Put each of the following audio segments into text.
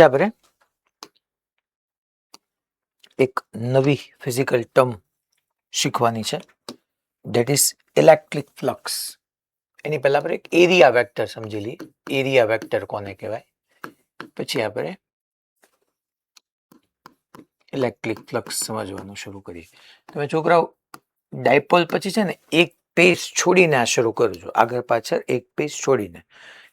આજે આપણે એક નવી ફિઝિકલ ટર્મ શીખવાની છે, ધેટ ઇઝ ઇલેક્ટ્રિક ફ્લક્સ. એની પહેલા આપણે એક એરિયા વેક્ટર સમજી લઈએ. એરિયા વેક્ટર કોને કહેવાય, પછી આપણે ઇલેક્ટ્રિક ફ્લક્સ સમજવાનું શરૂ કરીએ. તમે છોકરાઓ ડાયપોલ પછી છે ને એક પેજ છોડીને આ શરૂ કરજો, આગળ પાછળ એક પેજ છોડીને,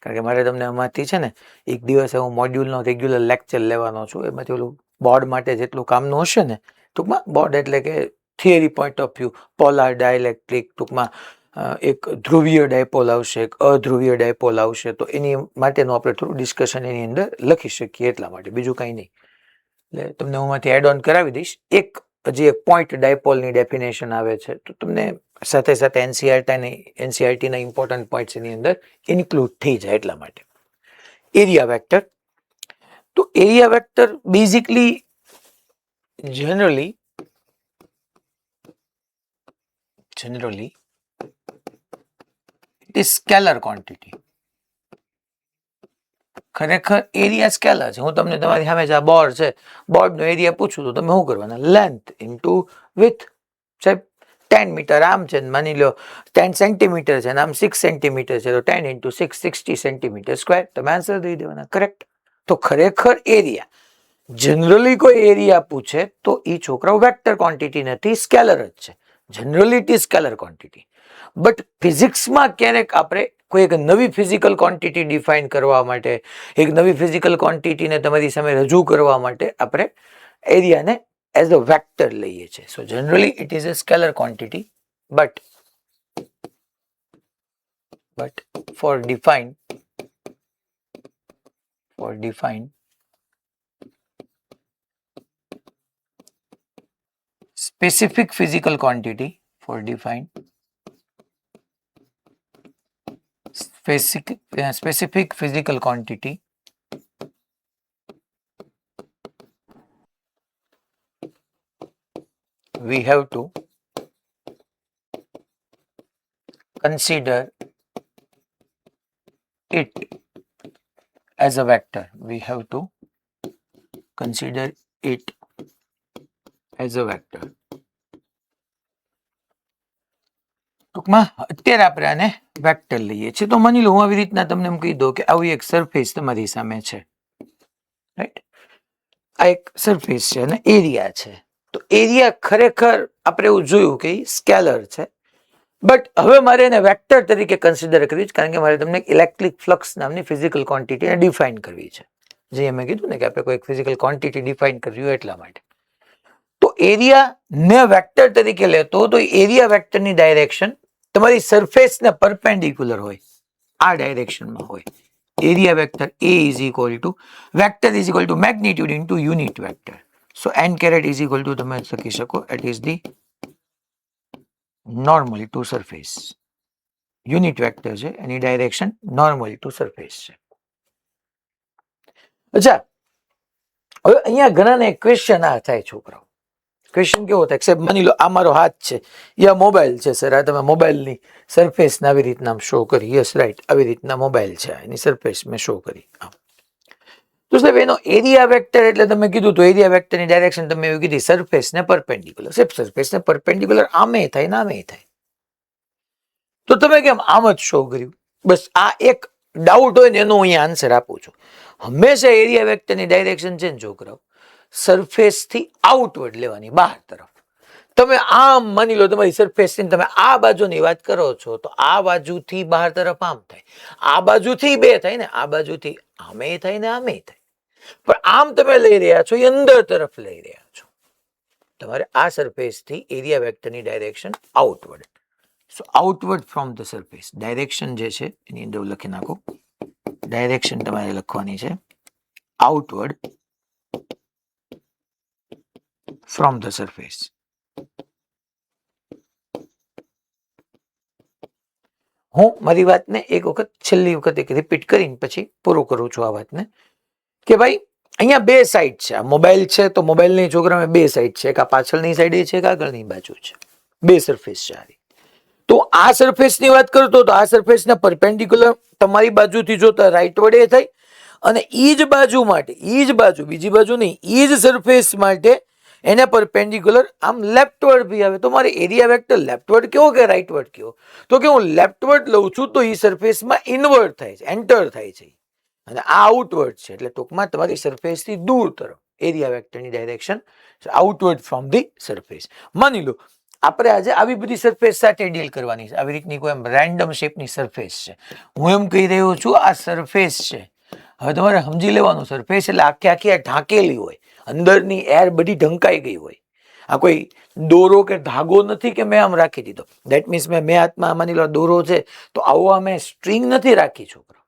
કારણ કે મારે તમને આમાંથી છે ને એક દિવસ હું મોડ્યુલનો રેગ્યુલર લેક્ચર લેવાનો છું. એમાંથી ઓલું બોર્ડ માટે જેટલું કામનું હશે ને, ટૂંકમાં બોર્ડ એટલે કે theory point of view, polar dielectric, ટૂંકમાં એક ધ્રુવીય ડાયપોલ આવશે, એક અધ્રુવીય ડાયપોલ આવશે, તો એની માટેનું આપણે થોડું ડિસ્કશન એની અંદર લખી શકીએ, એટલા માટે, બીજું કંઈ નહીં. એટલે તમને હું માંથી એડ ઓન કરાવી દઈશ. એક હજી એક પોઈન્ટ ડાયપોલની ડેફિનેશન આવે છે, તો તમને સાથે સાથે એનસીઆરટીના ઇમ્પોર્ટન્ટ પોઈન્ટ્સ એની અંદર ઇન્ક્લુડ થઈ જાય, એટલા માટે. Area vector. તો area vector basically generally it is scalar quantity. ખરેખર એરિયા સ્કેલર છે. હું તમને તમારી સામે જે આ બોર્ડ છે, બોર્ડનો એરિયા પૂછું તો તમે શું કરવાના, લેન્થ ઇન્ટુ વિથ. સાહેબ 10 મીટર આમ છે, માની લો 10 સેન્ટીમીટર છે, આમ 6 સેન્ટીમીટર છે, તો 10 ઇન્ટુ 6 60 સેન્ટીમીટર સ્ક્વેર. તમે આન્સર દઈ દેવાના, કરેક્ટ. તો ખરેખર એરિયા, જનરલી કોઈ એરિયા પૂછે તો એ છોકરાઓ વેક્ટર ક્વોન્ટિટી નથી, સ્કેલર જ છે. Generally it is scalar quantity. But ફિઝિક્સમાં ક્યારેક આપણે કોઈ એક નવી ફિઝિકલ ક્વોન્ટિટી ડિફાઇન કરવા માટે, એક નવી ફિઝિકલ ક્વોન્ટિટીને તમારી સામે રજૂ કરવા માટે આપણે એરિયાને એઝ અ વેક્ટર લઈએ છીએ. So generally it is a scalar quantity, but for define specific physical quantity, specific physical quantity we have to consider it as a vector. We have to consider it as a vector. ટૂંકમાં અત્યારે આપણે આને vector લઈએ છીએ. તો માની લો હું આવી રીતના તમને એમ કહી દઉં કે આવી એક સરફેસ તમારી સામે છે, રાઈટ. આ એક સરફેસ છે અને એરિયા છે. તો એરિયા ખરેખર આપણે એવું જોયું કે સ્કેલર છે, બટ હવે મારે એને વેક્ટર તરીકે કન્સિડર કરવી છે, કારણ કે મારે તમને ઇલેક્ટ્રિક ફ્લક્સ નામની ફિઝિકલ ક્વોન્ટિટીને ડિફાઇન કરવી છે. જે મેં કીધું ને કે આપણે કોઈ ફિઝિકલ ક્વોન્ટિટી ડિફાઇન કરવી હોય એટલા માટે. તો એરિયાને વેક્ટર તરીકે લેતો તો એરિયા વેક્ટરની ડાયરેક્શન તમારી સરફેસને પરપેન્ડિક્યુલર હોય, આ ડાયરેક્શનમાં હોય. Area vector A is equal to vector is equal to magnitude into unit vector. So n caret is equal to તમે લખી શકો, it is the normal to surface. Unit vector છે, એની ડાયરેક્શન નોર્મલ ટુ સરફેસ છે. અચ્છા, હવે અહીંયા ઘણાને ક્વેશ્ચન આ થાય છોકરાઓ. ક્વેશ્ચન કેવો થાય, સાહેબ માની લો આ મારો હાથ છે, યા મોબાઈલ છે, સર આ તમે મોબાઈલની સરફેસને આવી રીતના શો કરી. યસ રાઈટ, આવી રીતના મોબાઈલ છે, એની સરફેસ મેં શો કરી. તો સાહેબ એનો એરિયા વેક્ટર એટલે તમે કીધું તો એરિયા વેક્ટરની ડાયરેક્શન તમે એવું કીધી સરફેસને પરપેન્ડિક્યુલર. સાહેબ સરફેસને પરપેન્ડિક્યુલર આમે થાય ને આમે થાય, તો તમે કેમ આમ જ શો કર્યું? બસ આ એક ડાઉટ હોય ને એનો અહીંયા આન્સર આપું છું. હંમેશા એરિયા વેક્ટરની ડાયરેક્શન છે ને છોકરાઓ, સરફેસથી આઉટવર્ડ લેવાની, બહાર તરફ. તમે આમ માની લો તમારી સરફેસથી તમે આ બાજુની વાત કરો છો, તો આ બાજુથી બહાર તરફ આમ થાય, આ બાજુથી બે થાય ને, આ બાજુથી આમે થાય ને આમે થાય. પણ આમ તમે લઈ રહ્યા છો એ અંદર તરફ લઈ રહ્યા છો. તમારે આ સરફેસથી એરિયા વેક્ટરની direction outward. So outward from the surface direction જે છે એની અંદર લખી નાખો. ડાયરેક્શન તમારે લખવાની છે આઉટવર્ડ ફ્રોમ ધ સરફેસ. હું મારી વાતને એક વખત છેલ્લી વખત એક રિપીટ કરીને પછી પૂરું કરું છું આ વાતને, કે ભાઈ અહીંયા બે સાઈડ છે. આ મોબાઈલ છે તો મોબાઈલની છોકરામાં બે સાઈડ છે, એક આ પાછળની સાઈડ છે, એક આગળની બાજુ છે, બે સરફેસ છે. તો આ સરફેસની વાત કરતો તો આ સરફેસના પરપેન્ડિક્યુલર તમારી બાજુથી જોતા રાઈટ વર્ડ એ થાય, અને ઈ જ બાજુ માટે, ઈ જ બાજુ, બીજી બાજુ નહીં, ઈ જ સરફેસ માટે એના પરપેન્ડિક્યુલર આમ લેફ્ટવર્ડ બી આવે. તો મારે એરિયા વેક્ટર લેફ્ટવર્ડ કયો કે રાઇટવર્ડ કયો? તો કે હું લેફ્ટવર્ડ લઉં છું તો ઈ સરફેસમાં ઇનવર્ડ થાય છે, એન્ટર થાય છે, અને આ આઉટવર્ડ છે. એટલે ટૂંકમાં તમારી સરફેસથી દૂર તરફ એરિયા વેક્ટરની direction outward from the surface. માની લો આપણે આજે આવી બધી સરફેસ સાથે ડીલ કરવાની છે. આવી રીતની કોઈ એમ રેન્ડમ શેપની સરફેસ છે. હું એમ કહી રહ્યો છું આ સરફેસ છે. હવે તમારે સમજી લેવાનું, સરફેસ એટલે આખી આખી આ ઢાંકેલી હોય, અંદરની એર બધી ઢંકાઈ ગઈ હોય. આ કોઈ દોરો કે ધાગો નથી કે મેં આમ રાખી દીધો. દેટ મીન્સ મેં હાથમાં માની લો દોરો છે તો આવું મેં સ્ટ્રિંગ નથી રાખી છોકરો.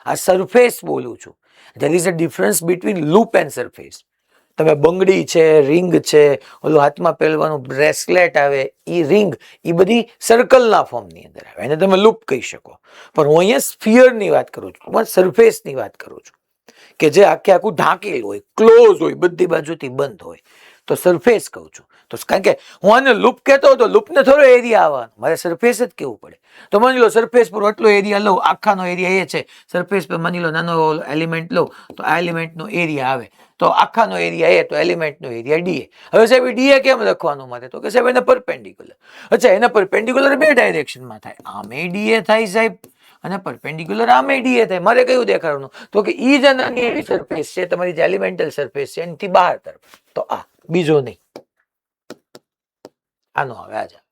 આ સરફેસ બોલું છું. There is a difference between loop and surface. તમે બંગડી છે, રિંગ છે, ઓલું હાથમાં પહેરવાનું બ્રેસલેટ આવે, ઈ રિંગ, ઈ બધી સર્કલના ફોર્મની અંદર આવે, એને તમે લૂપ કહી શકો. પણ હું અહીંયા સ્ફિયરની વાત કરું છું, સરફેસની વાત કરું છું, કે જે આખે આખું ઢાંકેલું હોય, ક્લોઝ હોય, બધી બાજુથી બંધ હોય, તો સરફેસ કહું છું. તો કારણ કે હું આને લૂપ કહેતો હતો, લૂપને થોડો એરિયા આવવાનો, મારે સરફેસ જ કેવું પડે. તો માની લો સરફેસ પર આટલો એરિયા લઉં, આખાનો એરિયા એ છે. સરફેસ પર માની લો નાનો એલિમેન્ટ લઉં તો આ એલિમેન્ટનો એરિયા આવે, તો આખાનો એરિયા એ, તો એલિમેન્ટનો એરિયા ડીએ. હવે સાહેબ ડીએ કેમ લખવાનું મારે? તો કે સાહેબ એના પરપેન્ડિક્યુલર. અચ્છા, એના પરપેન્ડિક્યુલર બે ડાયરેક્શનમાં થાય, આમે ડીએ થાય સાહેબ, અને પરપેન્ડિક્યુલર આમે ડીએ થાય. મારે કયું દેખાડવાનું? તો કે ઈ જ નાની એવી સરફેસ છે, તમારી જે એલિમેન્ટલ સરફેસ છે એનાથી બહાર તરફ. તો આ બીજો નહીં, આનો હવે આ જાય.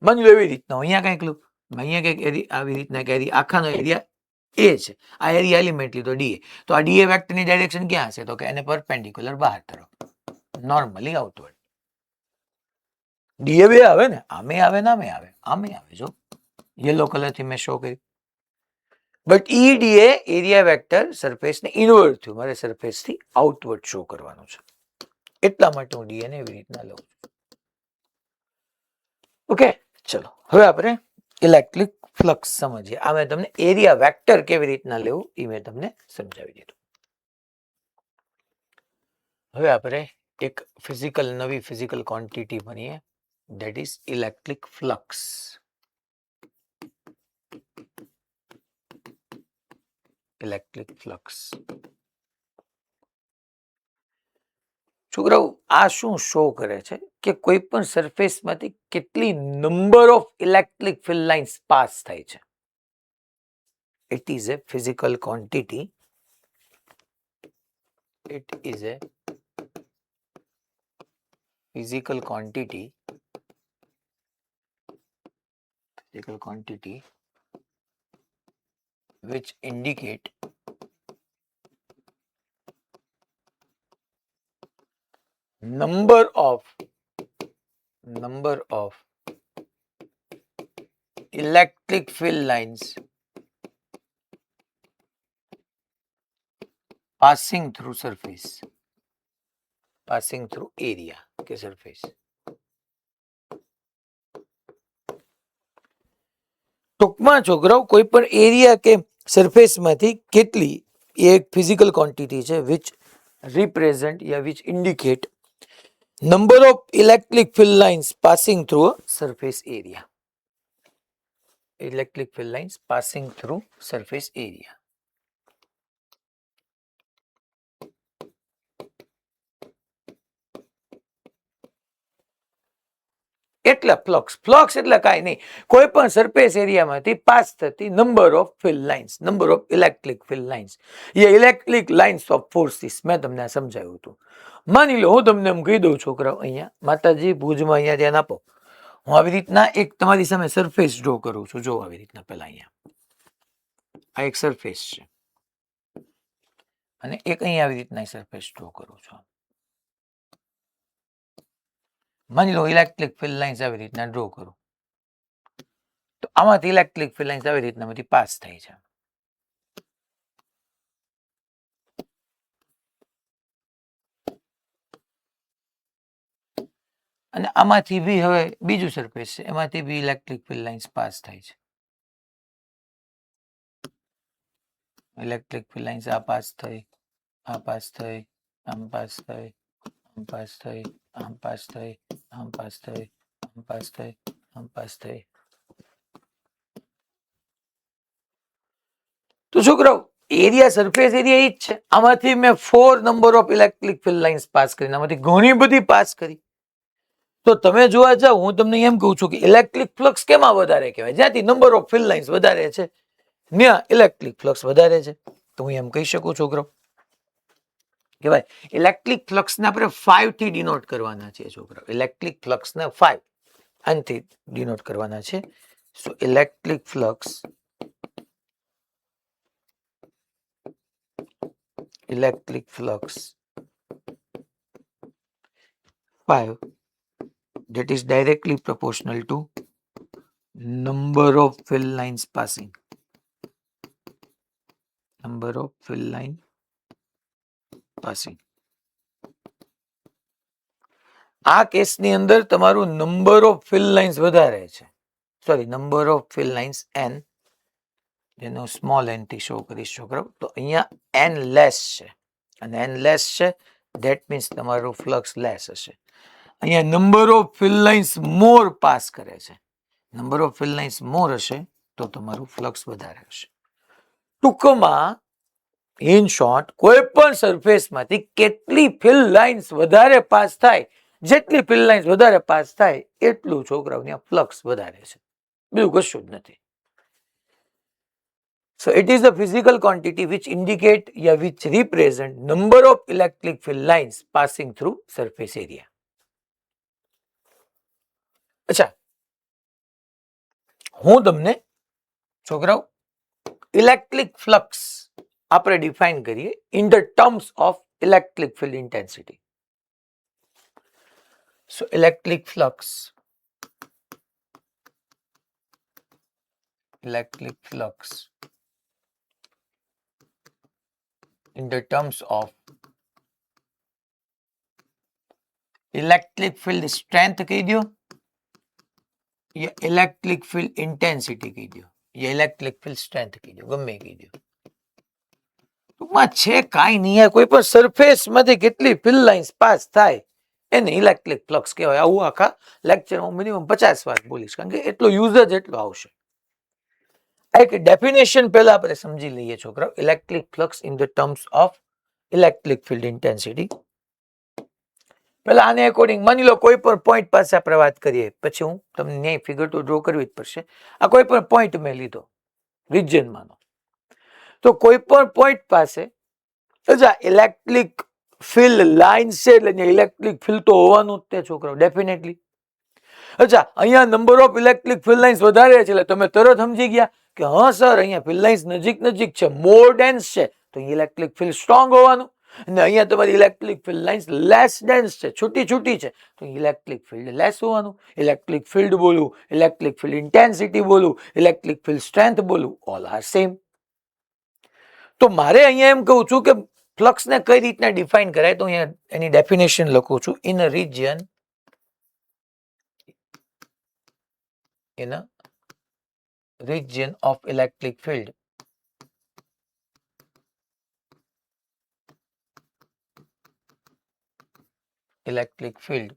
માની લો એવી રીતના અહીંયા કંઈક લો, અહીંયા કંઈક આવી રીતના કે આખાનો એરિયા એ છે, આ એરિયા એલિમેન્ટ લીધો ડીએ, તો આ ડીએ વેક્ટરની ડાયરેક્શન ક્યાં હશે? તો કે એને પરપેન્ડિક્યુલર બહાર તરફ, નોર્મલી આઉટવર્ડ. ડીએ બે આવે ને, આમે આવે ને આમે આવે, આમે આવે. જો યલો કલરથી મેં શો કર્યું. બટ ઈ ડીએ એરિયા વેક્ટર સરફેસને ઇનવર્ડ થયું, મારે સરફેસથી આઉટવર્ડ શો કરવાનું છે, એટલા માટે હું ડીએ ને એવી રીતના લઉં છું. ઓકે, ચલો હવે આપણે ઇલેક્ટ્રિક ફ્લક્સ સમજીએ. આ મેં તમને એરિયા વેક્ટર કેવી રીતના લેવું એ મેં તમને સમજાવી દીધું. હવે આપણે એક નવી ફિઝિકલ ક્વોન્ટિટી ભણીએ, that is electric flux. Electric flux. છોકરાઓ આ શું શો કરે છે કે કોઈ પણ સરફેસમાંથી કેટલી number of electric field lines pass થાય છે. It is a physical quantity. It is a physical quantity. Physical quantity which indicate number of electric field lines passing through surface, passing through area के surface. ટૂંકમાં છોકરાઓ કોઈ પણ area કે સરફેસમાંથી કેટલી એક ફિઝિકલ ક્વોન્ટિટી છે which represent yeah which indicate number of electric field lines passing through a surface area. Electric field lines passing through surface area. એટલે ફ્લક્સ એટલે કાંઈ નહીં, કોઈ પણ સરફેસ એરિયામાંથી પાસ થતી number of field lines, number of electric field lines, A electric lines of forces મેં તમને સમજાવ્યું હતું. માની લો હું તમને એમ કહી દઉં છોકરાઓ, અહીંયા માતાજી ભુજમાં અહીંયા ધ્યાન આપો, હું આવી રીતના એક તમારી સામે સરફેસ ડ્રો કરું છું. જો આવી રીતના પેલા અહીંયા આ એક સરફેસ છે, અને એક અહીંયા આવી રીતના સરફેસ ડ્રો કરું છું. માની લો ઇલેક્ટ્રિક ફિલ્ડ લાઇન્સ આવી રીતના ડ્રો કરું, તો આમાંથી ઇલેક્ટ્રિક ફિલ્ડ લાઇન્સ આવી રીતના બધી પાસ થાય છે. અને આમાંથી બી હવે બીજું સરફેસ છે, એમાંથી બી ઇલેક્ટ્રિક ફિલ્ડ લાઇન્સ પાસ થાય છે. ઇલેક્ટ્રિક ફિલ્ડ લાઇન્સ આ પાસ થઈ, આ પાસ થઈ, આમ પાસ થઈ, આમ પાસ થઈ, આમ પાસ થઈ, આમ પાસ થઈ, આમ પાસ થઈ, આમ પાસ થઈ. તો છોકરાઓ એરિયા સરફેસ એરિયા ઈ જ છે. આમાંથી મેં 4 number of electric field lines pass કરી, આમાંથી ઘણી બધી પાસ કરી. તો તમે જોવા જાવ, હું તમને એમ કહું છું કે ઇલેક્ટ્રિક ફ્લક્સ કેમાં વધારે કહેવાય? જ્યાંથી નંબર ઓફ ફિલ્ડ લાઇન્સ વધારે છે ત્યાં ઇલેક્ટ્રિક ફ્લક્સ વધારે છે. તો હું એમ કહી શકું છોકરો કે ભાઈ ઇલેક્ટ્રિક ફ્લક્સને આપણે 5 થી ડિનોટ કરવાના છે છોકરા. ઇલેક્ટ્રિક ફ્લક્સને 5 આનાથી ડિનોટ કરવાના છે. So electric flux five, that is directly proportional to number of fill lines passing. Number of fill line passing. આ કેસની અંદર તમારું નંબર ઓફ ફિલ લાઇન્સ વધારે છે. Sorry, number of field lines n, જેનો સ્મોલ n થી show કરીશ છોકરાઓ. તો અહીંયા n લેસ છે અને n લેસ છે, ધેટ મીન્સ તમારું ફ્લક્સ લેસ હશે. અહીંયા number of field lines more pass કરે છે. Number of field lines more હશે તો તમારું ફ્લક્સ વધારે હશે. ટૂંકમાં ઇન શોર્ટ, કોઈ પણ સરફેસમાંથી કેટલી ફિલ લાઇન્સ વધારે પાસ થાય, જેટલી ફિલ લાઇન્સ વધારે પાસ થાય એટલું છોકરાઓને ફ્લક્સ વધારે છે, બીજું કશું જ નથી. So it is the physical quantity which indicate which represent number of electric field lines passing through surface area. અચ્છા, હું તમને છોકરાઓ ઇલેક્ટ્રિક ફ્લક્સ આપણે ડિફાઇન કરીએ in the terms of electric field intensity. So electric flux in the terms of electric field strength કહી દો યા electric field intensity કહી દો યા ઇલેક્ટ્રિક ફિલ્ડ સ્ટ્રેન્થ કહી દો, ગમે કહી દો. ટૂંકમાં છે કાંઈ નહીં, કોઈ પણ સરફેસ માંથી કેટલી ફિલ્ડ લાઇન્સ પાસ થાય એને ઇલેક્ટ્રિક ફ્લક્સ કહેવાય. આવું આખા લેક્ચરમાં મિનિમમ 50 વાર બોલીશ, કારણ કે એટલો યુઝ જ એટલો આવશે. એક ડેફિનેશન પહેલા આપણે સમજી લઈએ છોકરાઓ. Electric flux in the terms of electric field intensity. પહેલા આને એકોર્ડિંગ માની લો કોઈ પણ પોઈન્ટ પાસે આપણે વાત કરીએ, પછી હું તમને ન્યાય ફિગર તો ડ્રો કરવી જ પડશે. આ કોઈ પણ પોઈન્ટ મેં લીધો રિજિયનમાંનો, તો કોઈ પણ પોઈન્ટ પાસે ઇલેક્ટ્રિક ફિલ્ડ લાઇન છે એટલે ઇલેક્ટ્રિક ફિલ્ડ તો હોવાનું જ તે છોકરાઓ, ડેફિનેટલી. અચ્છા, અહીંયા number of electric field lines વધારે છે એટલે તમે તરત સમજી ગયા કે હા સર અહીંયા ફિલ્ડ લાઇન્સ નજીક છે, મોર ડેન્સ છે, તો ઇલેક્ટ્રિક ફિલ્ડ સ્ટ્રોંગ હોવાનું. અને અહીંયા તમારી electric field lines less dense છે, છૂટી છે, તો ઇલેક્ટ્રિક ફિલ્ડ લેસ હોવાનું. ઇલેક્ટ્રિક ફિલ્ડ બોલું, ઇલેક્ટ્રિક ફિલ્ડ ઇન્ટેન્સિટી બોલું, ઇલેક્ટ્રિક ફિલ્ડ સ્ટ્રેન્થ બોલું, ઓલ આર સેમ. તો મારે અહીંયા એમ કહું છું કે ફ્લક્સને કઈ રીતના ડિફાઇન કરાય, તો અહીંયા એની ડેફિનેશન લખું છું. In a region of electric field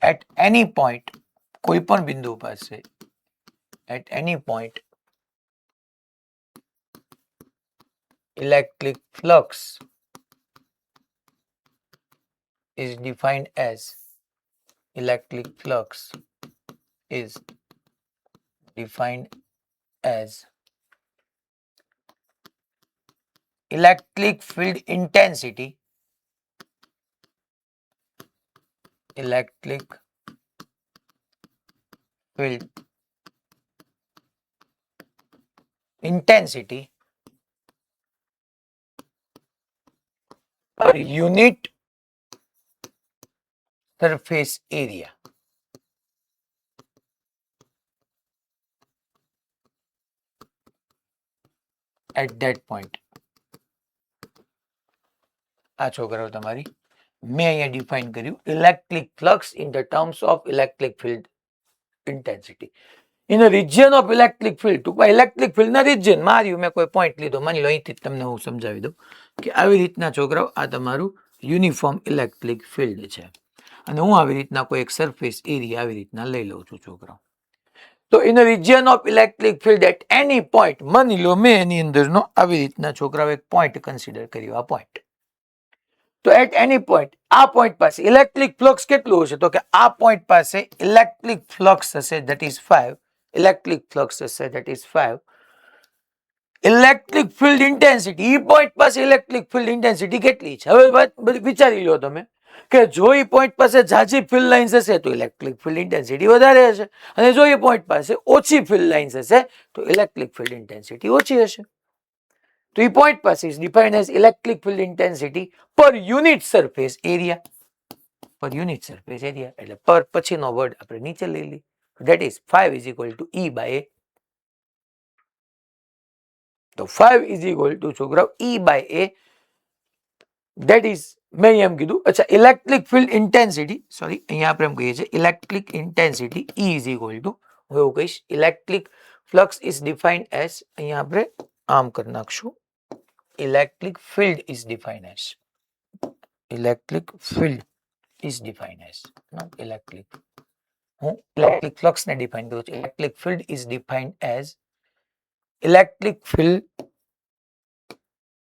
at any point, કોઈ પણ બિંદુ પાસે at any point electric flux is defined as electric field intensity per unit surface area. At that point. આ છોકરાઓ તમારી મેં અહીંયા ડિફાઇન કર્યું electric flux in the terms of electric field intensity in a region of electric field. ટૂંકમાં electric ફિલ્ડના region માર્યું, મેં કોઈ પોઈન્ટ લીધો, માની લો અહીંથી તમને હું સમજાવી દઉં કે આવી રીતના છોકરાઓ આ તમારું યુનિફોર્મ ઇલેક્ટ્રિક ફિલ્ડ છે અને હું આવી રીતના કોઈ એક સરફેસ એરિયા આવી રીતના લઈ લઉં છું છોકરાઓ. તો in region of electric field at any point, માની લો મેં એની અંદરનો આવી રીતના છોકરાઓ એક પોઈન્ટ કન્સિડર કર્યો, આ પોઈન્ટ. તો એટ એની પોઈન્ટ, આ પોઈન્ટ પાસે ઇલેક્ટ્રિક ફ્લક્સ કેટલું હશે? તો કે આ પોઈન્ટ પાસે ઇલેક્ટ્રિક ફ્લક્સ હશે ધેટ ઇઝ 5. ઇલેક્ટ્રિક ફ્લક્સ હશે that is 5. Electric field intensity, E point પાસે ઇલેક્ટ્રિક ફિલ્ડ ઇન્ટેન્સિટી કેટલી છે? હવે વાત વિચારી લો તમે કે જો ઈ પોઈન્ટ પાસે ઝાઝી ફિલ્ડ લાઇન્સ હશે તો ઇલેક્ટ્રિક ફિલ્ડ ઇન્ટેન્સિટી વધારે હશે, અને જો ઈ પોઈન્ટ પાસે ઓછી ફિલ્ડ લાઇન્સ હશે તો ઇલેક્ટ્રિક ફિલ્ડ ઇન્ટેન્સિટી ઓછી હશે. તો ઈ પોઈન્ટ પાસે is defined as electric field intensity per unit surface area. Per unit surface area એટલે પર પછીનો વર્ડ આપણે નીચે લઈ લઈએ, that is 5 is equal to E by A. તો 5 ઇઝ ઇક્વલ ટુ છોકરાઓ E by A, that is મેં એમ કીધું. અચ્છા, ઇલેક્ટ્રિક ફિલ્ડ ઇન્ટેન્સિટી, સોરી અહીંયા આપણે એમ કહીએ છીએ electric intensity E is equal to, હું એવું કહીશ electric flux is defined as, અહીંયા આપણે આમ કરી નાખશું, electric field is defined as, electric field is defined as, not electric, હું ઇલેક્ટ્રિક ફ્લક્સ ને ડિફાઇન કરું છું. Electric field is defined as electric field,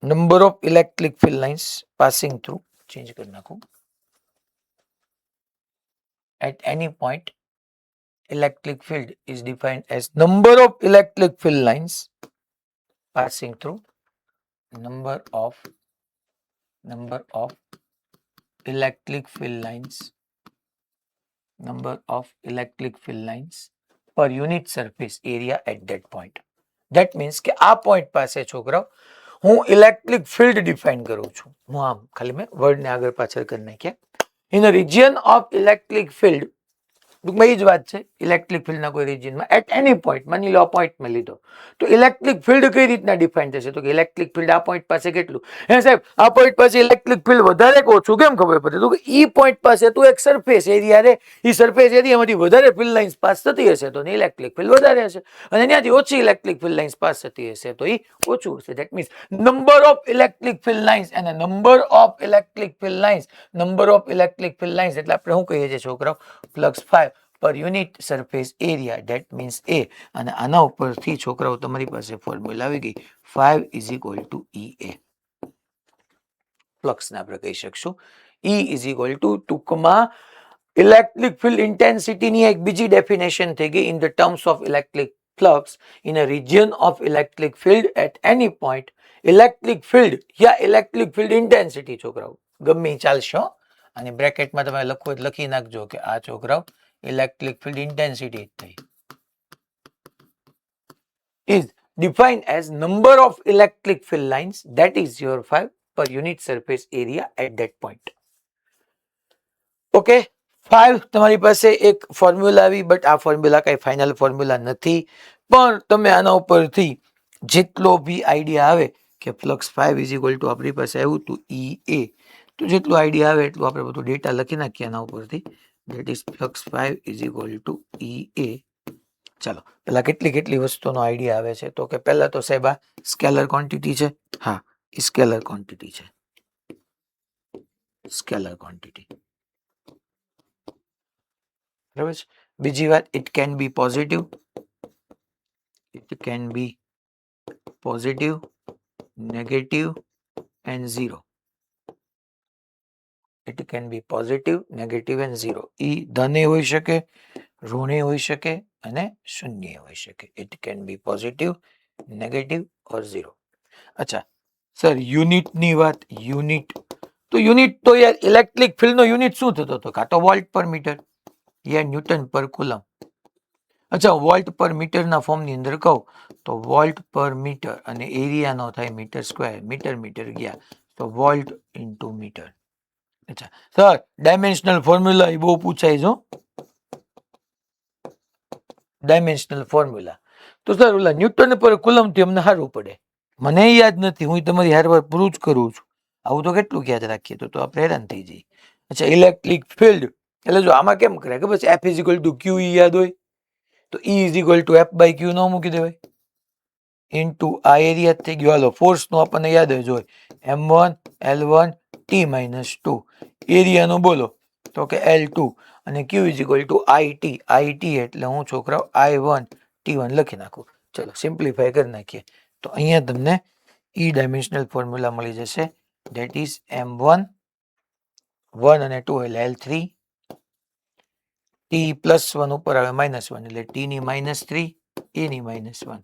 number of electric field lines passing through, change कर नाखूं, at any point electric field is defined as number of electric field lines passing through, number of electric field lines, number of electric field lines per unit surface area at that point. That means કે આ point પાસે છોકરાઓ હું electric field define કરું છું. હું આમ ખાલી મેં વર્ડને આગળ પાછળ કરી નાખ્યા. In a region of electric field, ટૂંકમાં એ જ વાત છે, ઇલેક્ટ્રિક ફિલ્ડના કોઈ રિજિયનમાં એટ એની પોઈન્ટ, માની લો આ પોઈન્ટ મેં લીધો, તો ઇલેક્ટ્રિક ફિલ્ડ કઈ રીતના ડિફાઇન થશે? તો કે ઇલેક્ટ્રિક ફિલ્ડ આ પોઈન્ટ પાસે કેટલું? હે સાહેબ, આ પોઈન્ટ પાસે ઇલેક્ટ્રિક ફિલ્ડ વધારે કે ઓછું કેમ ખબર પડે? તો કે ઈ પોઈન્ટ પાસે તો એક સરફેસ એરિયા રે, ઈ સરફેસ એરિયામાંથી વધારે ફિલ્ડ લાઇન્સ પાસ થતી હશે તો ઇલેક્ટ્રિક ફિલ્ડ વધારે હશે, અને ત્યાંથી ઓછી ઇલેક્ટ્રિક ફિલ્ડ લાઇન્સ પાસ થતી હશે તો ઈ ઓછું હશે. That means number of electric field lines અને number of electric field lines, number of electric field lines એટલે આપણે શું કહીએ છીએ છોકરાઓ? Flux 5 per unit surface area, that means A. અને આના ઉપરથી છોકરાઓ તમારી પાસે ફોર્મ્યુલા આવી ગઈ, 5 ઇઝ ઇક્વલ ટુ EA. ફ્લક્સને આપણે કહી શકશું E ઇઝ ઇક્વલ ટુ, ટૂંકમાં ઇલેક્ટ્રિક ફિલ્ડ ઇન્ટેન્સિટીની એક બીજી ડેફિનેશન થઈ ગઈ in the terms of electric flux in a region of electric field at any point. Electric field yeah electric field intensity છોકરાઓ ગમે ચાલશો, અને બ્રેકેટમાં તમે લખો લખી નાખજો કે આ છોકરાઓ ઇલેક્ટ્રિક ફિલ્ડ ઇન્ટેન્સિટી થઈ is defined as number of electric field lines, that is your 5 per unit surface area at that point. Okay, 5 તમારી પાસે એક ફોર્મ્યુલા આવી, બટ આ ફોર્મ્યુલા કઈ ફાઇનલ ફોર્મ્યુલા નથી, પણ તમે આના ઉપરથી જેટલો બી આઈડિયા આવે કે ફ્લક્સ 5 ઇઝ ઇક્વલ ટુ આપણી પાસે આવ્યું હતું EA, તો જેટલો આઈડિયા આવે એટલું આપણે બધું ડેટા લખી નાખીએ આના ઉપરથી, that is flux 5 is equal two EA. ચાલો પેલા કેટલી વસ્તુનો આઈડિયા આવે છે? તો કે પહેલા તો સાહેબ આ સ્કેલર ક્વોન્ટિટી છે, હા એ સ્કેલર ક્વોન્ટિટી છે, સ્કેલર ક્વોન્ટિટી, બરાબર છે. બીજી વાત, it can B positive, it can be positive, negative and zero. It can be positive, negative and zero. ઈ ધન હોઈ શકે, ઋણ હોઈ શકે અને શૂન્ય હોઈ શકે. It can be positive, negative or zero. અચ્છા સર, યુનિટની વાત, યુનિટ તો યાર ઇલેક્ટ્રિક ફિલ્ડનો યુનિટ શું થતો હતો? કાં તો વોલ્ટ પર મીટર યા ન્યૂટન પર કુલમ. અચ્છા, વોલ્ટ પર મીટરના ફોર્મની અંદર કહું તો વોલ્ટ પર મીટર અને એરિયાનો થાય મીટર સ્ક્વેર, મીટર ગયા તો વોલ્ટ ઇન્ટુ મીટર. અચ્છા સર, ડાયમેન્શનલ ફોર્મ્યુલા એ બહુ પૂછાય છે, ડાયમેન્શનલ ફોર્મ્યુલા તો સર ઓલા ન્યૂટન પર કુલમ થી અમને સારું પડે, મને યાદ નથી, હું તમારી હારવાર પ્રૂવ જ કરું છું. આવું તો કેટલું યાદ રાખીએ તો આપણે હેરાન થઈ જઈએ. અચ્છા, ઇલેક્ટ્રિક ફિલ્ડ એટલે જો આમાં કેમ કરે કે બસ F is equal to Q યાદ હોય તો E is equal to F by Q ન મૂકી દેવાય, ઇન્ટુ આ એરિયા થઈ ગયો. હાલો, ફોર્સ નો આપણને યાદ જ હોય M1 L1 T-2, એરિયાનો બોલો તો કે L2, અને Q is equal two IT એટલે હું છોકરાઓ I1 T1 લખી નાખું. ચલો સિમ્પ્લિફાય કરી નાખીએ તો અહીંયા તમને ઈ ડાયમેન્શનલ ફોર્મ્યુલા મળી જશે. ધેટ ઇઝ M1 1 અને 2 એટલે L3 T +1 ઉપર આવે -1 એટલે T ની -3 A ની -1.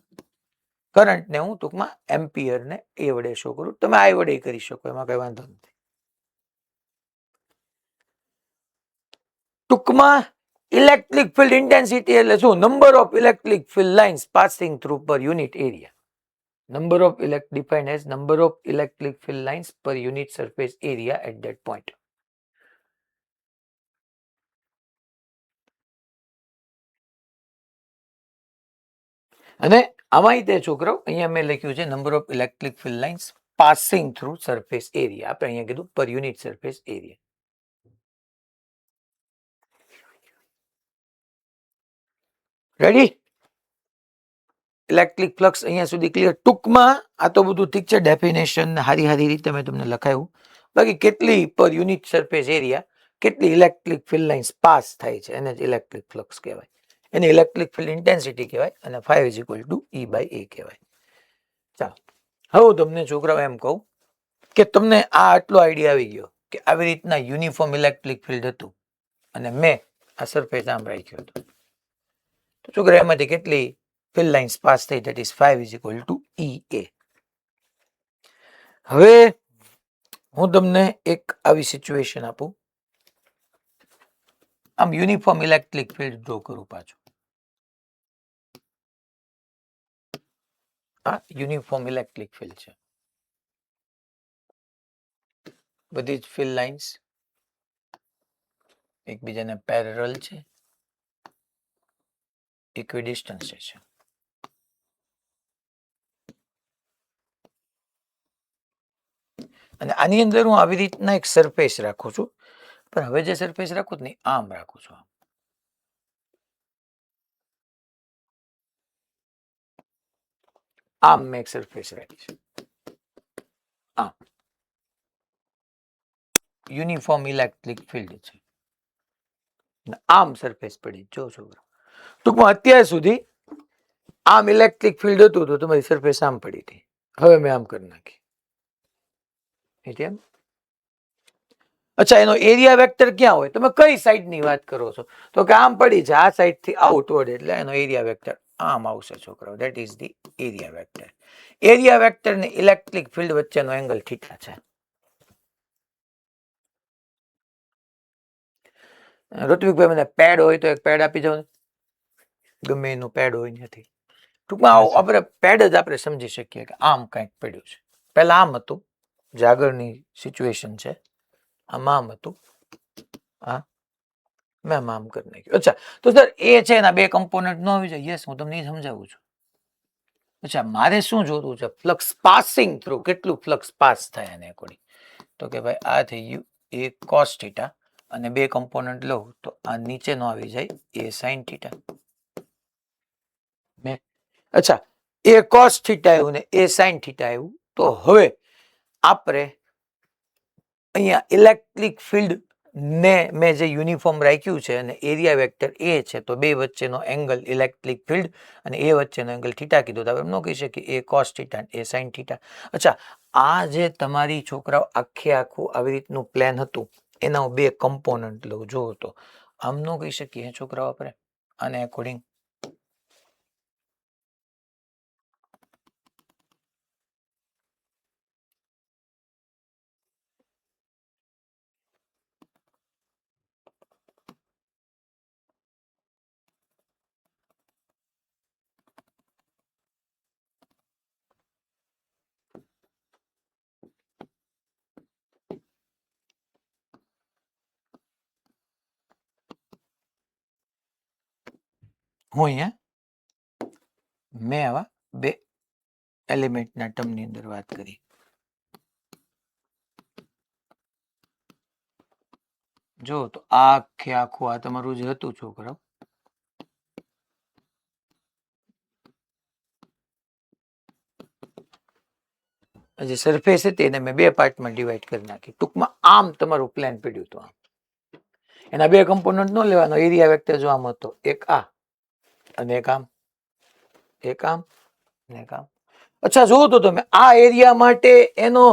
કરંટ ને હું ટૂંકમાં એમ્પિયર ને એ વડે શો કરું. તમે I વડે કરી શકો, એમાં કઈ વાંધો નથી. ટૂંકમાં ઇલેક્ટ્રિક ફિલ્ડ ઇન્ટેન્સિટી એટલે શું? Number of electric field lines passing through per unit area. Number of defined as number of electric field lines per unit surface area at that point. અને આમાં તે છોકરાઓ અહીંયા મેં લખ્યું છે number of electric field lines passing through surface area. આપણે અહીંયા કીધું પર unit surface area. Ready? Electric flux અહીંયા સુધી ક્લિયર. ટૂંકમાં આ તો બધું ઠીક છે, ડેફિનેશન હારી રીતે મેં તમને લખાયું. બાકી કેટલી પર યુનિટ સરફેસ એરિયા કેટલી ઇલેક્ટ્રિક ફિલ્ડ લાઇન્સ પાસ થાય છે એને જ ઇલેક્ટ્રિક ફ્લક્સ કહેવાય. એને ઇલેક્ટ્રિક ફિલ્ડ ઇન્ટેન્સિટી કહેવાય અને φ = E/A કહેવાય. ચાલો હવે તમને છોકરાઓ એમ કહું કે તમને આ આટલો આઈડિયા આવી ગયો કે આવી રીતના યુનિફોર્મ ઇલેક્ટ્રિક ફિલ્ડ હતું અને મેં આ સરફેસ આમ રાખ્યો હતો, તો છોકરા એમાંથી કેટલી ફિલ્ડ લાઇન્સ પાસ થઈ, ધેટ ઇઝ φ = EA. હવે હું તમને એક આવી સિચ્યુએશન આપું. આમ યુનિફોર્મ ઇલેક્ટ્રિક ફિલ્ડ ડ્રો કરું પાછું. આ યુનિફોર્મ ઇલેક્ટ્રિક ફિલ્ડ છે. બધી જ ફિલ્ડ લાઇન્સ એકબીજાને પેરેલલ છે, ઇક્વિડિસ્ટન્સ છે. અને આની અંદર હું આવી રીતના એક સરફેસ રાખું છું, પણ હવે જે સરફેસ રાખું છું ને આમ રાખું છું. આમ મેં એક સરફેસ રાખી છે. આમ યુનિફોર્મ ઇલેક્ટ્રિક ફિલ્ડ છે. આમ સરફેસ પડી. જો છોકરા ટૂંકમાં અત્યાર સુધી આમ ઇલેક્ટ્રિક ફિલ્ડ હતું તો તમારી સરફેસ આમ પડી હતી. હવે મેં આમ કરી નાખી. અચ્છા, એનો એરિયા વેક્ટર ક્યાં હોય? તમે કઈ સાઈડની વાત કરો છો? તો કે આમ પડી છે, આ સાઈડથી આઉટવર્ડ, એટલે એનો એરિયા વેક્ટર આમ આવશે છોકરાઓ. That is the area vector. Area vector ને ઇલેક્ટ્રિક ફિલ્ડ વચ્ચેનો એંગલ થીટા છે. ઋત્વિકભાઈ, મને પેડ હોય તો એક પેડ આપી જાવ ને. ગમે એનું પેડ હોય નથી. ટૂંકમાં આપણે પેડ જ આપણે સમજી શકીએ કે આમ કંઈક પડ્યું છે. પહેલા આમ હતું, જે આગળની સિચ્યુએશન છે. આમ હતું, હા મેં આમ કરી નાખ્યું. અચ્છા, તો સર એ છે એના બે કમ્પોનન્ટ ન આવી જાય? યસ, હું તમને એ સમજાવું છું. અચ્છા, મારે શું જોતું છે? ફ્લક્સ પાસિંગ થ્રુ, કેટલું ફ્લક્સ પાસ થાય એને એકોર્ડિંગ. તો કે ભાઈ આ થઈ ગયું એ કોસ થીટા, અને બે કમ્પોનન્ટ લઉં તો આ નીચેનો આવી જાય એ સાઇન થીટા. અચ્છા, એ કોસ થીટા આવ્યું ને એ સાઇન થીટા આવ્યું. તો હવે આપણે અહીંયા ઇલેક્ટ્રિક ફિલ્ડ ને મેં જે યુનિફોર્મ રાખ્યું છે અને એરિયા વેક્ટર એ છે, તો બે વચ્ચેનો એંગલ ઇલેક્ટ્રિક ફિલ્ડ અને એ વચ્ચેનો એંગલ થીટા કીધું. તો આપણે ન કહી શકીએ એ કોસ થીટા એ સાઇન થીટા. અચ્છા, આ જે તમારી છોકરાઓ આખું આવી રીતનું પ્લેન હતું એના બે કમ્પોનન્ટ લઉં. જો તો આમ ન કહી શકીએ છોકરાઓ આપણે આને એકોર્ડિંગ. હું અહીંયા મેં આવા બે એલિમેન્ટના ટર્મની અંદર વાત કરી. જો તો આખું આ તમારું જે હતું છોકરાઓ, જે સરફેસ હતી એને મેં બે પાર્ટમાં ડિવાઈડ કરી નાખી. ટૂંકમાં આમ તમારું પ્લાન પડ્યું હતું. આમ એના બે કમ્પોનન્ટ નો લેવાનો. એરિયા વેક્ટર જો આમ હતો, એક આ અને એક આમ, એક આમ અને એક આમ. અચ્છા જુઓ તો તમે આ એરિયા માટે એનો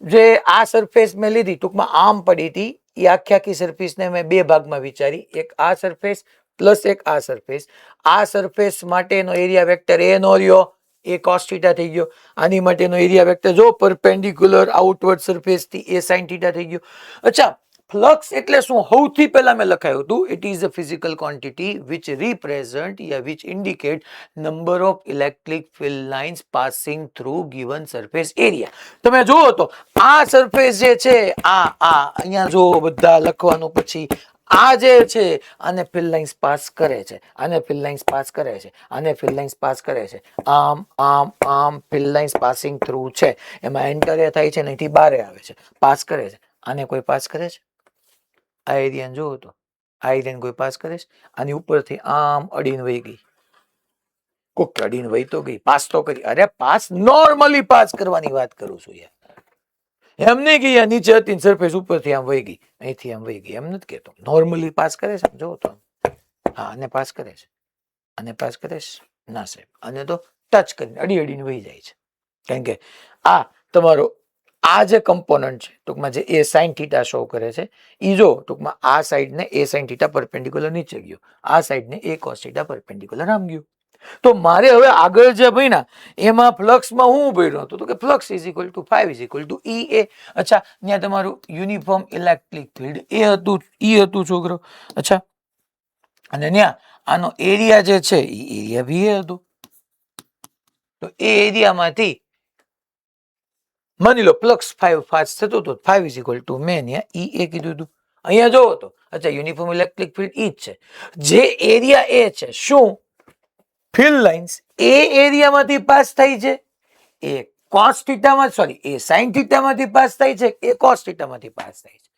જે આ સરફેસ મેં લીધી ટૂંકમાં આમ પડી હતી, એ આખી આખી સરફેસ ને મેં બે ભાગમાં વિચારી, એક આ સરફેસ પ્લસ એક આ સરફેસ. આ સરફેસ માટેનો એરિયા વેક્ટર એ નો રહ્યો, એ cos થીટા થઈ ગયો. આની માટેનો એરિયા વેક્ટર જો પરપેન્ડિક્યુલર આઉટવર્ડ સરફેસ થી એ sin થીટા થઈ ગયો. અચ્છા ફ્લક્સ એટલે શું? સૌથી પહેલા મેં લખાયું હતું, it is a physical quantity which represent yeah which indicate number of electric field lines passing through given surface area. તમે જુઓ તો આ સરફેસ જે છે, આ અહીંયા જો બધા લખવાનું, પછી આ જે છે આને ફિલ્ડ લાઇન્સ પાસ કરે છે, આને ફિલ્ડ લાઇન્સ પાસ કરે છે, આને ફિલ્ડ લાઇન્સ પાસ કરે છે, આમ આમ આમ ફિલ્ડ લાઇન્સ પાસિંગ થ્રુ છે. એમાં એન્ટર એ થાય છે ને અહીંથી બહાર આવે છે, પાસ કરે છે. આને કોઈ પાસ કરે છે? આ એરિયા જુઓ તો આ એરિયાને કોઈ પાસ કરે છે? આની ઉપરથી આમ અડીને વહી ગઈ, કોક અડીને વહી તો ગઈ, પાસ તો કરી. અરે પાસ નોર્મલી પાસ કરવાની વાત કરું છું યાર, એમ નહીં કે નીચે હતી સરફેસ ઉપરથી આમ વહી ગઈ, અહીંથી આમ વહી ગઈ, એમ નથી કેતો. નોર્મલી પાસ કરે છે, જો તો હા આને પાસ કરે છે, આને પાસ કરે છે ના સાહેબ, આને તો ટચ કરીને અડી અડીને વહી જાય છે. કારણ કે આ તમારો આ જે કમ્પોનન્ટ છે ટૂંકમાં જે એ સાઇન થીટા શો કરે છે, ઈ જો ટૂંકમાં આ સાઈડ ને એ સાઇન થીટા પરપેન્ડિક્યુલર નીચે ગયો, આ સાઈડ ને એ કોસ થીટા પરપેન્ડિક્યુલર આમ ગયું. તો મારે હવે આગળ જે ભણ્યા એમાં ફ્લક્સમાં હું ભણ્યો હતો તો કે flux is equal to five is equal to E A. અચ્છા ત્યાં તમારું યુનિફોર્મ ઇલેક્ટ્રિક ફિલ્ડ એ હતું, ઈ હતું છોકરો. અચ્છા અને ત્યાં આનો એરિયા જે છે એ એરિયા ભી એ હતું. તો એ એરિયામાંથી માની લો ફ્લક્સ ફાઈવ પાસ થતું હતું, ફાઈવ ઇઝ ઇક્વલ ટુ મેં ત્યાં ઈ એ કીધું હતું. અહીંયા જોવો તો અચ્છા યુનિફોર્મ ઇલેક્ટ્રિક ફિલ્ડ ઈ જ છે. જે એરિયા એ છે શું ફિલ્ડ લાઇન્સ એ એરિયામાંથી પાસ થાય છે, એ કોસ થીટામાં સોરી એ સાઇન થીટામાંથી પાસ થાય છે, એ કોસ થીટામાંથી પાસ થાય છે.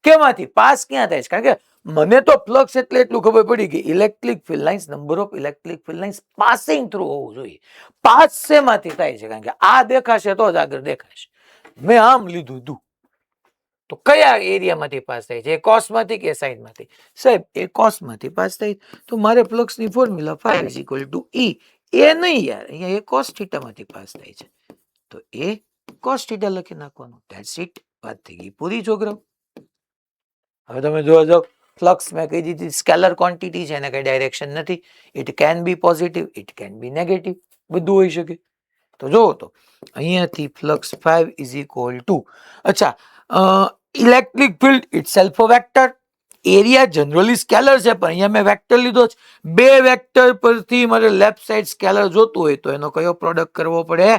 કેમાંથી પાસ ક્યાં થાય છે? કારણ કે મને તો ફ્લક્સ એટલે એટલું ખબર પડી કે electric field lines, number of electric field lines passing through હોવું જોઈએ. પાસ શેમાંથી થાય છે? કારણ કે આ દેખાશે તો જ આગળ દેખાશે. મેં આમ લીધું તું તો કયા એરિયામાંથી પાસ થાય છે? એ કોસમાંથી કે સાઇનમાંથી? સાહેબ એ કોસમાંથી પાસ થાય. તો મારે ફ્લક્સની formula five is equal to E A નહીં યાર, અહીંયા એ કોસ થીટામાંથી પાસ થાય છે, તો એ કોસ થીટા લખી નાખવાનું. ધેટ્સ ઇટ, વાત થઈ ગઈ પૂરી છોકરાઓ. હવે તમે જોવા જાઓ ફ્લક્સ મેં કહી દીધી સ્કેલર ક્વોન્ટિટી છે, એને કઈ ડાયરેક્શન નથી. It can B positive, it can be negative, બધું હોઈ શકે. તો જોવો તો અહીંયાથી ફ્લક્સ 5 ઇઝ ઇક્વલ ટુ અચ્છા electric field it self a vector. Area generally scalar છે પણ અહીંયા મેં વેક્ટર લીધો છે. બે વેક્ટર પરથી મારે લેફ્ટ સાઈડ સ્કેલર જોતું હોય તો એનો કયો પ્રોડક્ટ કરવો પડે?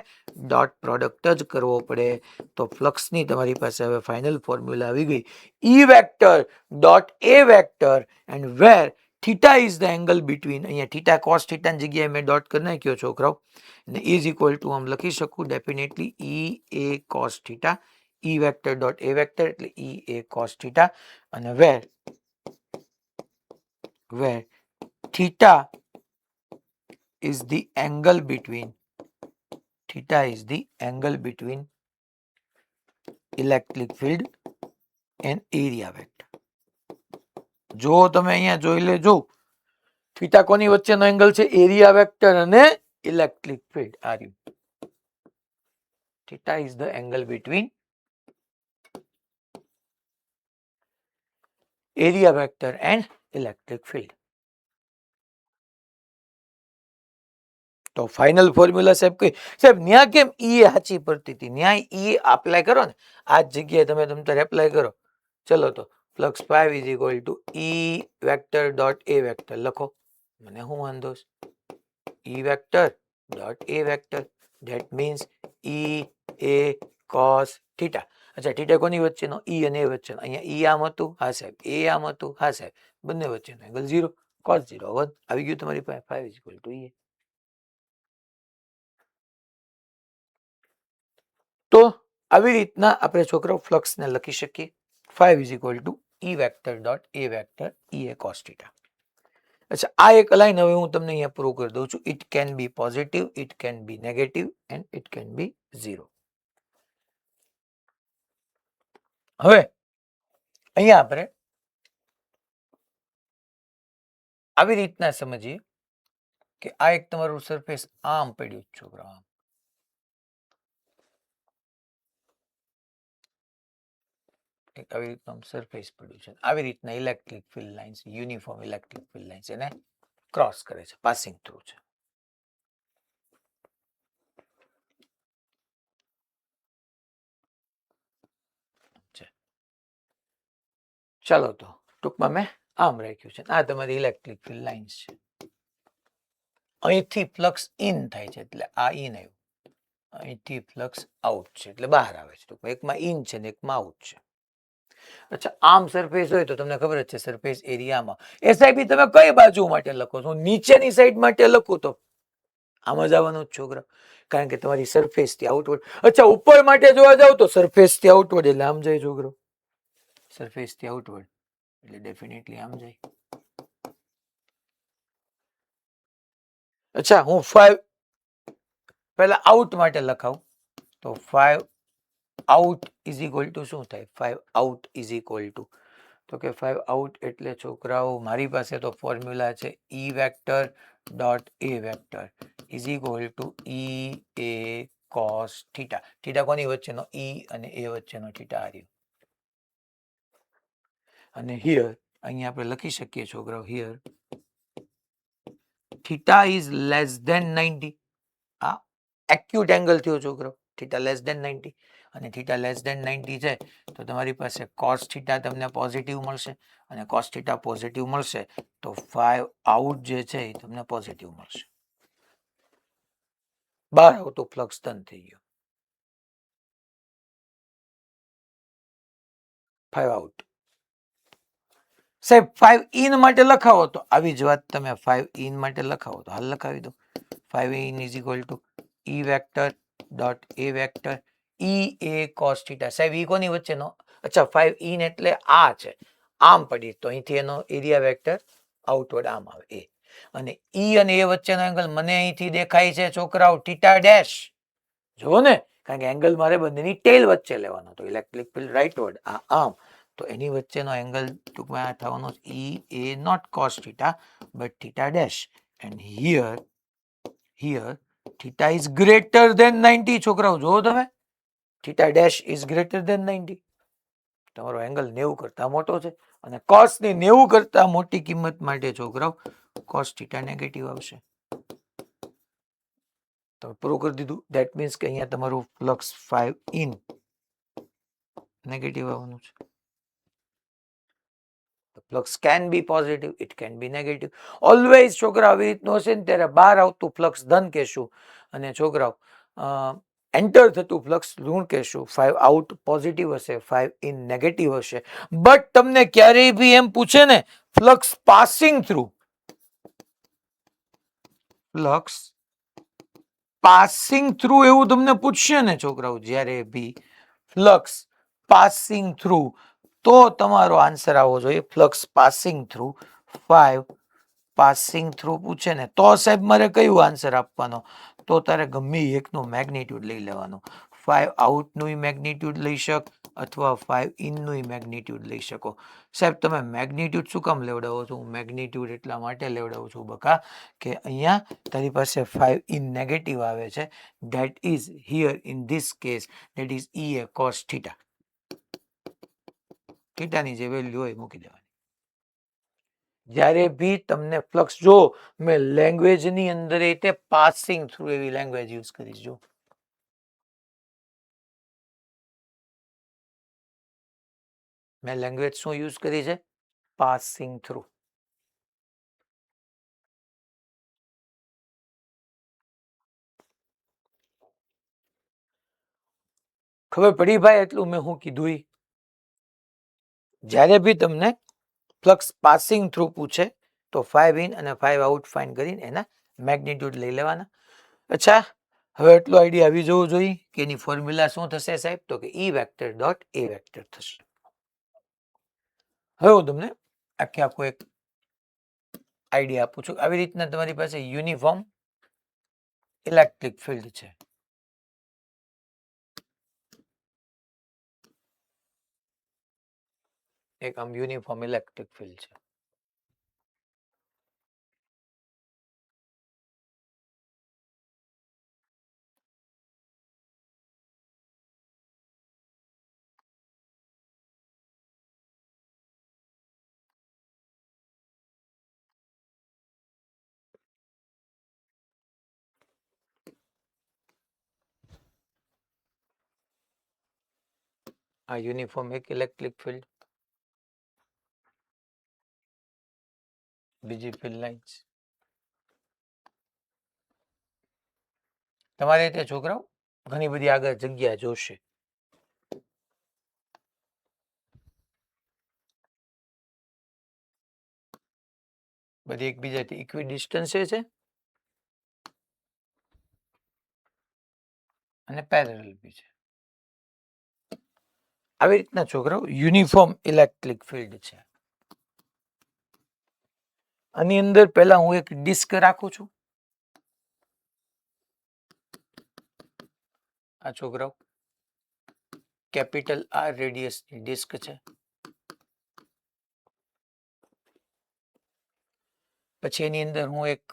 ડોટ પ્રોડક્ટ જ કરવો પડે. તો ફ્લક્સની તમારી પાસે હવે ફાઇનલ ફોર્મ્યુલા આવી ગઈ, E vector dot A vector and where theta is the angle between, અહીંયા થીટા કોસ થીટાની જગ્યાએ મેં ડોટ કરી નાખ્યો છોકરાઓ, ને ઇઝ ઇક્વલ ટુ આમ લખી શકું definitely E A cos theta, E vector dot A vector એટલે ઈ એ કોસ થીટા, અને વેર theta is the angle between electric field and area vector. જો તમે અહીંયા જોઈ લેજો થીટા કોની વચ્ચેનો એંગલ છે? એરિયા વેક્ટર અને ઇલેક્ટ્રિક ફિલ્ડ. આ રહ્યું theta is the angle between area vector and electric field. તો ફાઇનલ ફોર્મ્યુલા સાહેબ કઈ સાહેબ ન્યા કેમ ઈ સાચી પડતી હતી? ન્યાય ઈ એપ્લાય કરો ને, આ જ જગ્યાએ તમે તમારે એપ્લાય કરો. ચલો તો flux 5 is equal to E vector dot A vector લખો, મને શું વાંધો છે? E vector dot A vector that means E A cos theta. અચ્છા થીટા કોની વચ્ચેનો? ઈ અને એ વચ્ચેનો. અહીંયા ઈ આમ હતું, હા સાહેબ, એ આમ હતું, હા સાહેબ, બંને વચ્ચેનો એંગલ 0, કોસ 0 1 આવી ગયું તમારી પાસે 5 ઇઝ ઇક્વલ ટુ ઈ. તો આવી રીતના આપણે છોકરાઓ ફ્લક્સને લખી શકીએ. 5 is equal to E vector dot A vector E A cos theta. અચ્છા આ એક લાઈન હવે હું તમને અહીંયા પ્રૂવ કરી દઉં છું. It can B positive, it can be negative and it can be 0. હવે અહીંયા આપણે આવી રીતના સમજીએ કે આ એક તમારું સરફેસ આમ પડ્યું છોકરા, આમ એક આવી રીતનું સરફેસ પડ્યું છે. આવી રીતના electric field lines, uniform electric field lines એને ક્રોસ કરે છે, પાસિંગ થ્રુ છે. ચાલો તો ટૂંકમાં મેં આમ રાખ્યું છે. આ તમારી ઇલેક્ટ્રિક ફિલ્ડ લાઇન્સ છે. અહીંથી ફ્લક્સ ઇન થાય છે એટલે આ ઇન આવ્યું, અહીંથી ફ્લક્સ આઉટ છે એટલે બહાર આવે છે. ટૂંકમાં એકમાં ઇન છે ને એકમાં આઉટ છે. અચ્છા, આમ સરફેસ હોય તો તમને ખબર જ છે સરફેસ એરિયામાં એસઆઈપી તમે કઈ બાજુ માટે લખો છો? નીચેની સાઈડ માટે લખું તો આમ જ આવવાનું જ છોકરા, કારણ કે તમારી સરફેસ થી આઉટવર્ડ. અચ્છા, ઉપર માટે જોવા જાવ તો સરફેસ થી આઉટવર્ડ એટલે આમ જાય છોકરો, સરફેસ થી આઉટવર્ડ એટલે ડેફિનેટલી આમ જાય. અચ્છા, હું 5 પહેલા આઉટ માટે લખાવું તો 5 આઉટ ઇઝ ઇક્વલ ટુ શું થાય? 5 આઉટ ઇઝ ઇક્વલ ટુ, તો કે 5 આઉટ એટલે છોકરાઓ મારી પાસે તો ફોર્મ્યુલા છે E vector dot A vector is equal to E A cos theta. Theta કોની વચ્ચેનો? ઈ અને એ વચ્ચેનો થીટા આ રહ્યો. અને હિયર અહીંયા આપણે લખી શકીએ છોકરાઓ, here theta is less than 90. આ એક્યુટ એંગલ થયો છોકરો, થીટા લેસ ધેન 90. અને થીટા લેસ ધેન 90 છે તો તમારી પાસે કોસ થીટા તમને પોઝિટિવ મળશે, અને કોસ થીટા પોઝિટિવ મળશે તો 5 આઉટ જે છે એ તમને પોઝિટિવ મળશે. બહાર આવતો ફ્લક્સ ધન થઈ ગયો. 5 આઉટ. સાહેબ 5 ઇન માટે લખાવો તો આવી જ વાત તમે 5 ઇન માટે લખાવો તો હાલ લખાવી દો. 5 in is equal to E vector dot A vector E A cos theta. સાહેબ ઈ કોની વચ્ચેનો? અચ્છા, 5 ઇન એટલે આ છે, આમ પડી તો અહીંથી એનો એરિયા વેક્ટર આઉટવર્ડ આમ આવે એ. અને ઈ અને એ વચ્ચેનો એંગલ મને અહીંથી દેખાય છે છોકરાઓ થીટા ડેશ. જુઓ ને, કારણ કે એંગલ મારે બંનેની ટેલ વચ્ચે લેવાનો, તો ઇલેક્ટ્રિક ફિલ્ડ રાઇટવર્ડ આ આમ, તો એની વચ્ચેનો એંગલ ટૂંકમાં થવાનો E A not cos theta but theta dash. And here theta is greater than 90. છોકરાઓ જુઓ તમે, theta dash is greater than 90. તમારો એંગલ 90 કરતા મોટો છે, અને કોસ ની 90 કરતા મોટી કિંમત માટે છોકરાઓ કોસ થીટા નેગેટિવ આવશે. તો પૂરું કરી દીધું. ધેટ મીન્સ કે અહીંયા તમારું ફ્લક્સ 5 ઇન નેગેટિવ આવવાનું છે. Flux can B positive, it can be negative. Always છોકરા આવી રીતનું હશે ને ત્યારે બહાર આવતું ફ્લક્સ ધન કહેશું, અને છોકરાઓ એન્ટર થતું ફ્લક્સ ઋણ કહેશું. 5 આઉટ પોઝિટિવ હશે, 5 ઇન નેગેટિવ હશે. બટ તમને ક્યારેય બી એમ પૂછે ને flux passing through, flux passing through એવું તમને પૂછશે ને છોકરાઓ, જ્યારે બી ફ્લક્સ પાસિંગ થ્રુ, તો તમારો આન્સર આવવો જોઈએ flux passing through 5 passing through પૂછે ને તો સાહેબ મારે કયું આન્સર આપવાનો? તો તારે ગમે એકનું મેગ્નિટ્યુડ લઈ લેવાનું. 5 આઉટનું મેગ્નિટ્યુડ લઈ શક અથવા 5 ઇનનું મેગ્નિટ્યુડ લઈ શકો. સાહેબ તમે મેગ્નિટ્યુડ શું કામ લેવડાવો છો? હું મેગ્નિટ્યુડ એટલા માટે લેવડાવું છું બકા, કે અહીંયા તારી પાસે 5 ઇન નેગેટિવ આવે છે. That is here in this case that is E A cos theta. થીટાની જે વેલ્યુ હોય મૂકી દેવાની. જ્યારે બી તમને ફ્લક્સ, જો મેં લેંગ્વેજની અંદર એ પાસિંગ થ્રુ એવી લેંગ્વેજ યુઝ કરીશ. જો મેં લેંગ્વેજ શું યુઝ કરી છે? Passing through. ખબર પડી ભાઈ એટલું મેં હું કીધું? જ્યારે બી તમને ફ્લક્સ પાસિંગ થ્રુ પૂછે તો 5 ઇન અને 5 આઉટ ફાઇન્ડ કરીને એના મેગ્નિટ્યુડ લઈ લેવાના. અચ્છા, હવે એટલો આઈડિયા આવી જવો જોઈએ કે એની ફોર્મ્યુલા શું થશે સાહેબ? તો કે ઈ વેક્ટર ડોટ એ વેક્ટર થશે. હવે હું તમને આખો એક આઈડિયા આપું છું. આવી રીતના તમારી પાસે યુનિફોર્મ ઇલેક્ટ્રિક ફિલ્ડ છે. એક આમ યુનિફોર્મ ઇલેક્ટ્રિક ફિલ્ડ છે. આ યુનિફોર્મ એક ઇલેક્ટ્રિક ફિલ્ડ, બીજી ફિલ્ડ લાઇન્સ. તમારે ત્યાં છોકરાઓ ઘણી બધી આગળ જગ્યા જોશે. બધી એકબીજાથી ઇક્વી ડિસ્ટન્સે છે અને પેરેલલ બી છે. આવી રીતના છોકરાઓ યુનિફોર્મ ઇલેક્ટ્રિક ફિલ્ડ છે. આની અંદર પહેલા હું એક ડિસ્ક રાખું છું. આ છોકરાઓ કેપિટલ આર રેડિયસની ડિસ્ક છે. પછી એની અંદર હું એક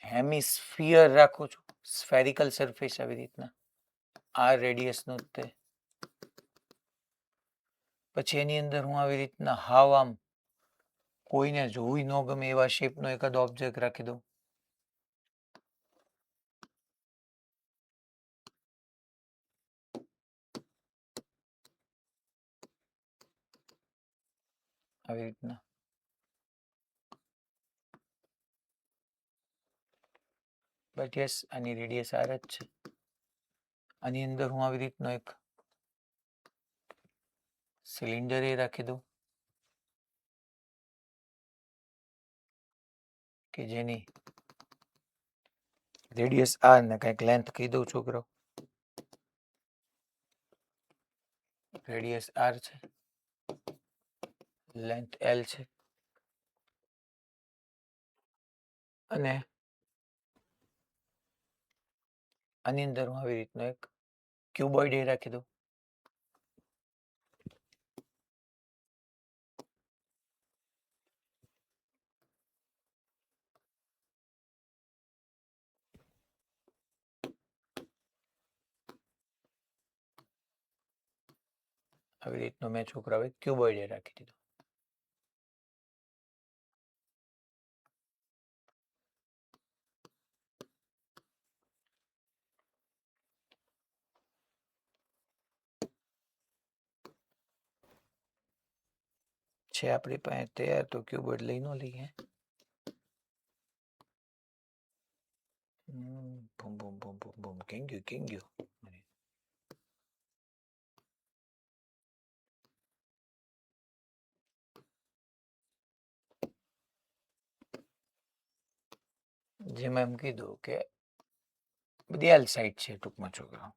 હેમિસ્ફિયર રાખું છું, સ્ફેરિકલ સરફેસ આવી રીતના આર રેડિયસનું તે. પછી એની અંદર હું આવી રીતના હાવ આમ કોઈને જોવી ન ગમે એવા શેપનો એકાદ ઓબ્જેક્ટ રાખી દઉં. આવી રીતના બટ યસ આની રેડિયસ આર જ છે. આની અંદર હું આવી રીતનો એક સિલિન્ડર એ રાખી દઉં કે જેની રેડિયસ આર ને કંઈક લેન્થ કહી દઉં છોકરો. રેડિયસ આર છે, લેન્થ એલ છે, અને આની અંદર હું આવી રીતનો એક ક્યુબોઇડ એ રાખી દઉં. આવી રીતનો મેં છોકરાઓ ક્યુબોઇડ એ રાખી દીધો. છે આપણી પાસે તૈયાર, તો ક્યુબોઇડ લઈ ન લઈએ. બૂમ બૂમ બૂમ બૂમ બૂમ કેમ ગયું. જેમાં એમ કીધું કે બધી એલ સાઈડ છે ટૂંકમાં છોકરાઓ.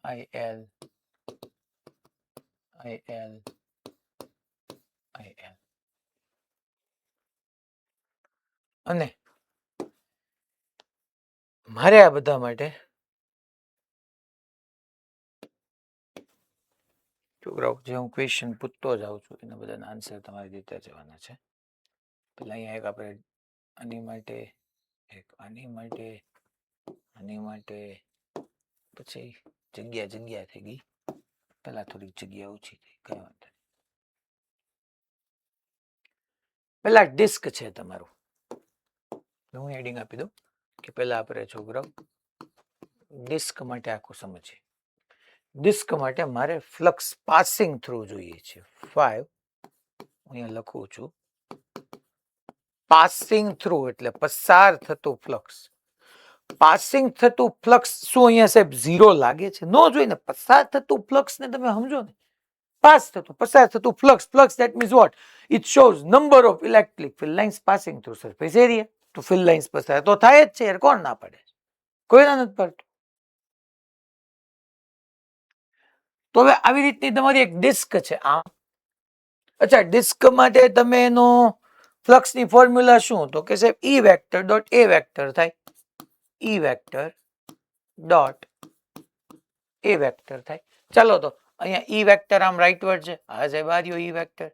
આઈ એલ અને મારે આ બધા માટે છોકરાઓ જે હું ક્વેશ્ચન પૂછતો જાઉં છું એના બધાના આન્સર તમારી રીતે જવાના છે. પેલા અહીંયા એક આપણે આની માટે, એક આની માટે, આની માટે, પછી જગ્યા થઈ ગઈ. પેલા થોડીક જગ્યા ઓછી થઈ, કઈ વાંધો નહીં. પેલા ડિસ્ક છે તમારું, હું હેડિંગ આપી દઉં કે પેલા આપણે છોકરાઓ ડિસ્ક માટે આખું સમજીએ. ડિસ્ક માટે મારે ફ્લક્સ પાસિંગ થ્રુ જોઈએ છે 5. અહીંયા લખું છું પાસિંગ થ્રુ એટલે પસાર થતું ફ્લક્સ. પાસિંગ થતું ફ્લક્સ શું અહીંયા સાહેબ 0 લાગે છે? નો જોઈને. પસાર થતું ફ્લક્સ ને તમે સમજો ને, પાસ થતું પસાર થતું flux. Flux that means what? It shows number of electric field lines passing through surface area. તો field lines પસાર તો થાય જ છે યાર, કોણ ના પાડે? કોઈ ના નથી પાડતું. તો હવે આવી રીતની તમારી એક ડિસ્ક છે આ. અચ્છા, ડિસ્ક માટે તમે એનો ફ્લક્સની ફોર્મ્યુલા શું? તો કે સાહેબ ઈ વેક્ટર ડોટ એ વેક્ટર થાય. ઈ વેક્ટર ડોટ એ વેક્ટર થાય. ચાલો તો અહીંયા ઈ વેક્ટર આમ રાઈટવર્ડ છે. હા સાહેબ આ રહ્યો ઈ વેક્ટર.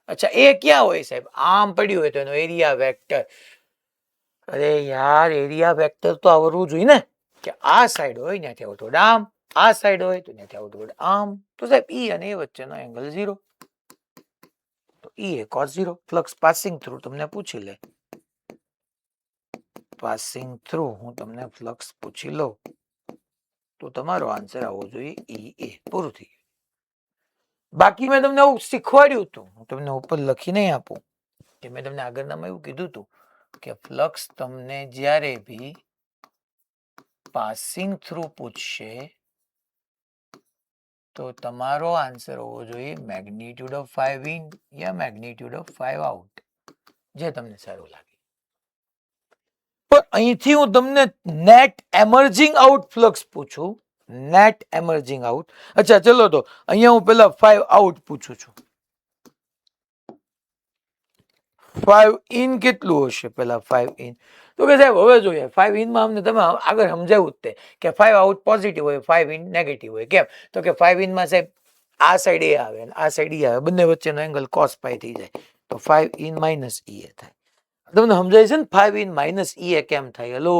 અચ્છા, એ ક્યાં હોય સાહેબ? આમ પડ્યું હોય તો એનો એરિયા વેક્ટર. અરે યાર, એરિયા વેક્ટર તો આવડવું જોઈએ ને, કે આ સાઈડ હોય ત્યાંથી આવતું આમ, આ સાઈડ હોય તો ત્યાંથી આવતું આમ. તો સાહેબ ઈ અને એ વચ્ચેનો એંગલ 0. તો ઈ એ cos 0. ફ્લક્સ પાસિંગ થ્રુ તમને પૂછી લે, પાસિંગ થ્રુ હું તમને ફ્લક્સ પૂછી લઉં તો તમારો આન્સર આવવો જોઈએ ઈ એ. પૂરું થઈ ગયું. બાકી મેં તમને આવું શીખવાડ્યું હતું, હું તમને ઉપર લખી નહીં આપું કે મેં તમને આગળનામાં એવું કીધું હતું કે ફ્લક્સ તમને જ્યારે બી પાસિંગ થ્રુ પૂછશે તો તમારો આન્સર હોવો જોઈએ magnitude of 5 in yeah magnitude of 5 out, જે તમને સારું લાગે. પણ અહીંથી હું તમને નેટ એમર્જિંગ આઉટ ફ્લક્સ પૂછું, નેટ એમર્જિંગ આઉટ. અચ્છા ચલો, તો અહીંયા હું પેલા 5 આઉટ પૂછું છું. 5 ઇન કેટલું હશે? પેલા 5 ઇન તો કે સાહેબ હવે જોઈએ 5 ઇનમાં અમને તમે આગળ સમજાવ્યું જ તે કે 5 આઉટ પોઝિટિવ હોય, 5 ઇન નેગેટિવ હોય. કેમ? તો કે 5 ઇનમાં સાહેબ આ સાઈડ એ આવે અને આ સાઈડ એ આવે, બંને વચ્ચેનો એંગલ cos પાઈ થઈ જાય, તો 5 ઇન માઇનસ ઈ એ થાય. તમને સમજાય છે ને 5 ઇન માઇનસ ઈ એ કેમ થાય? હલો,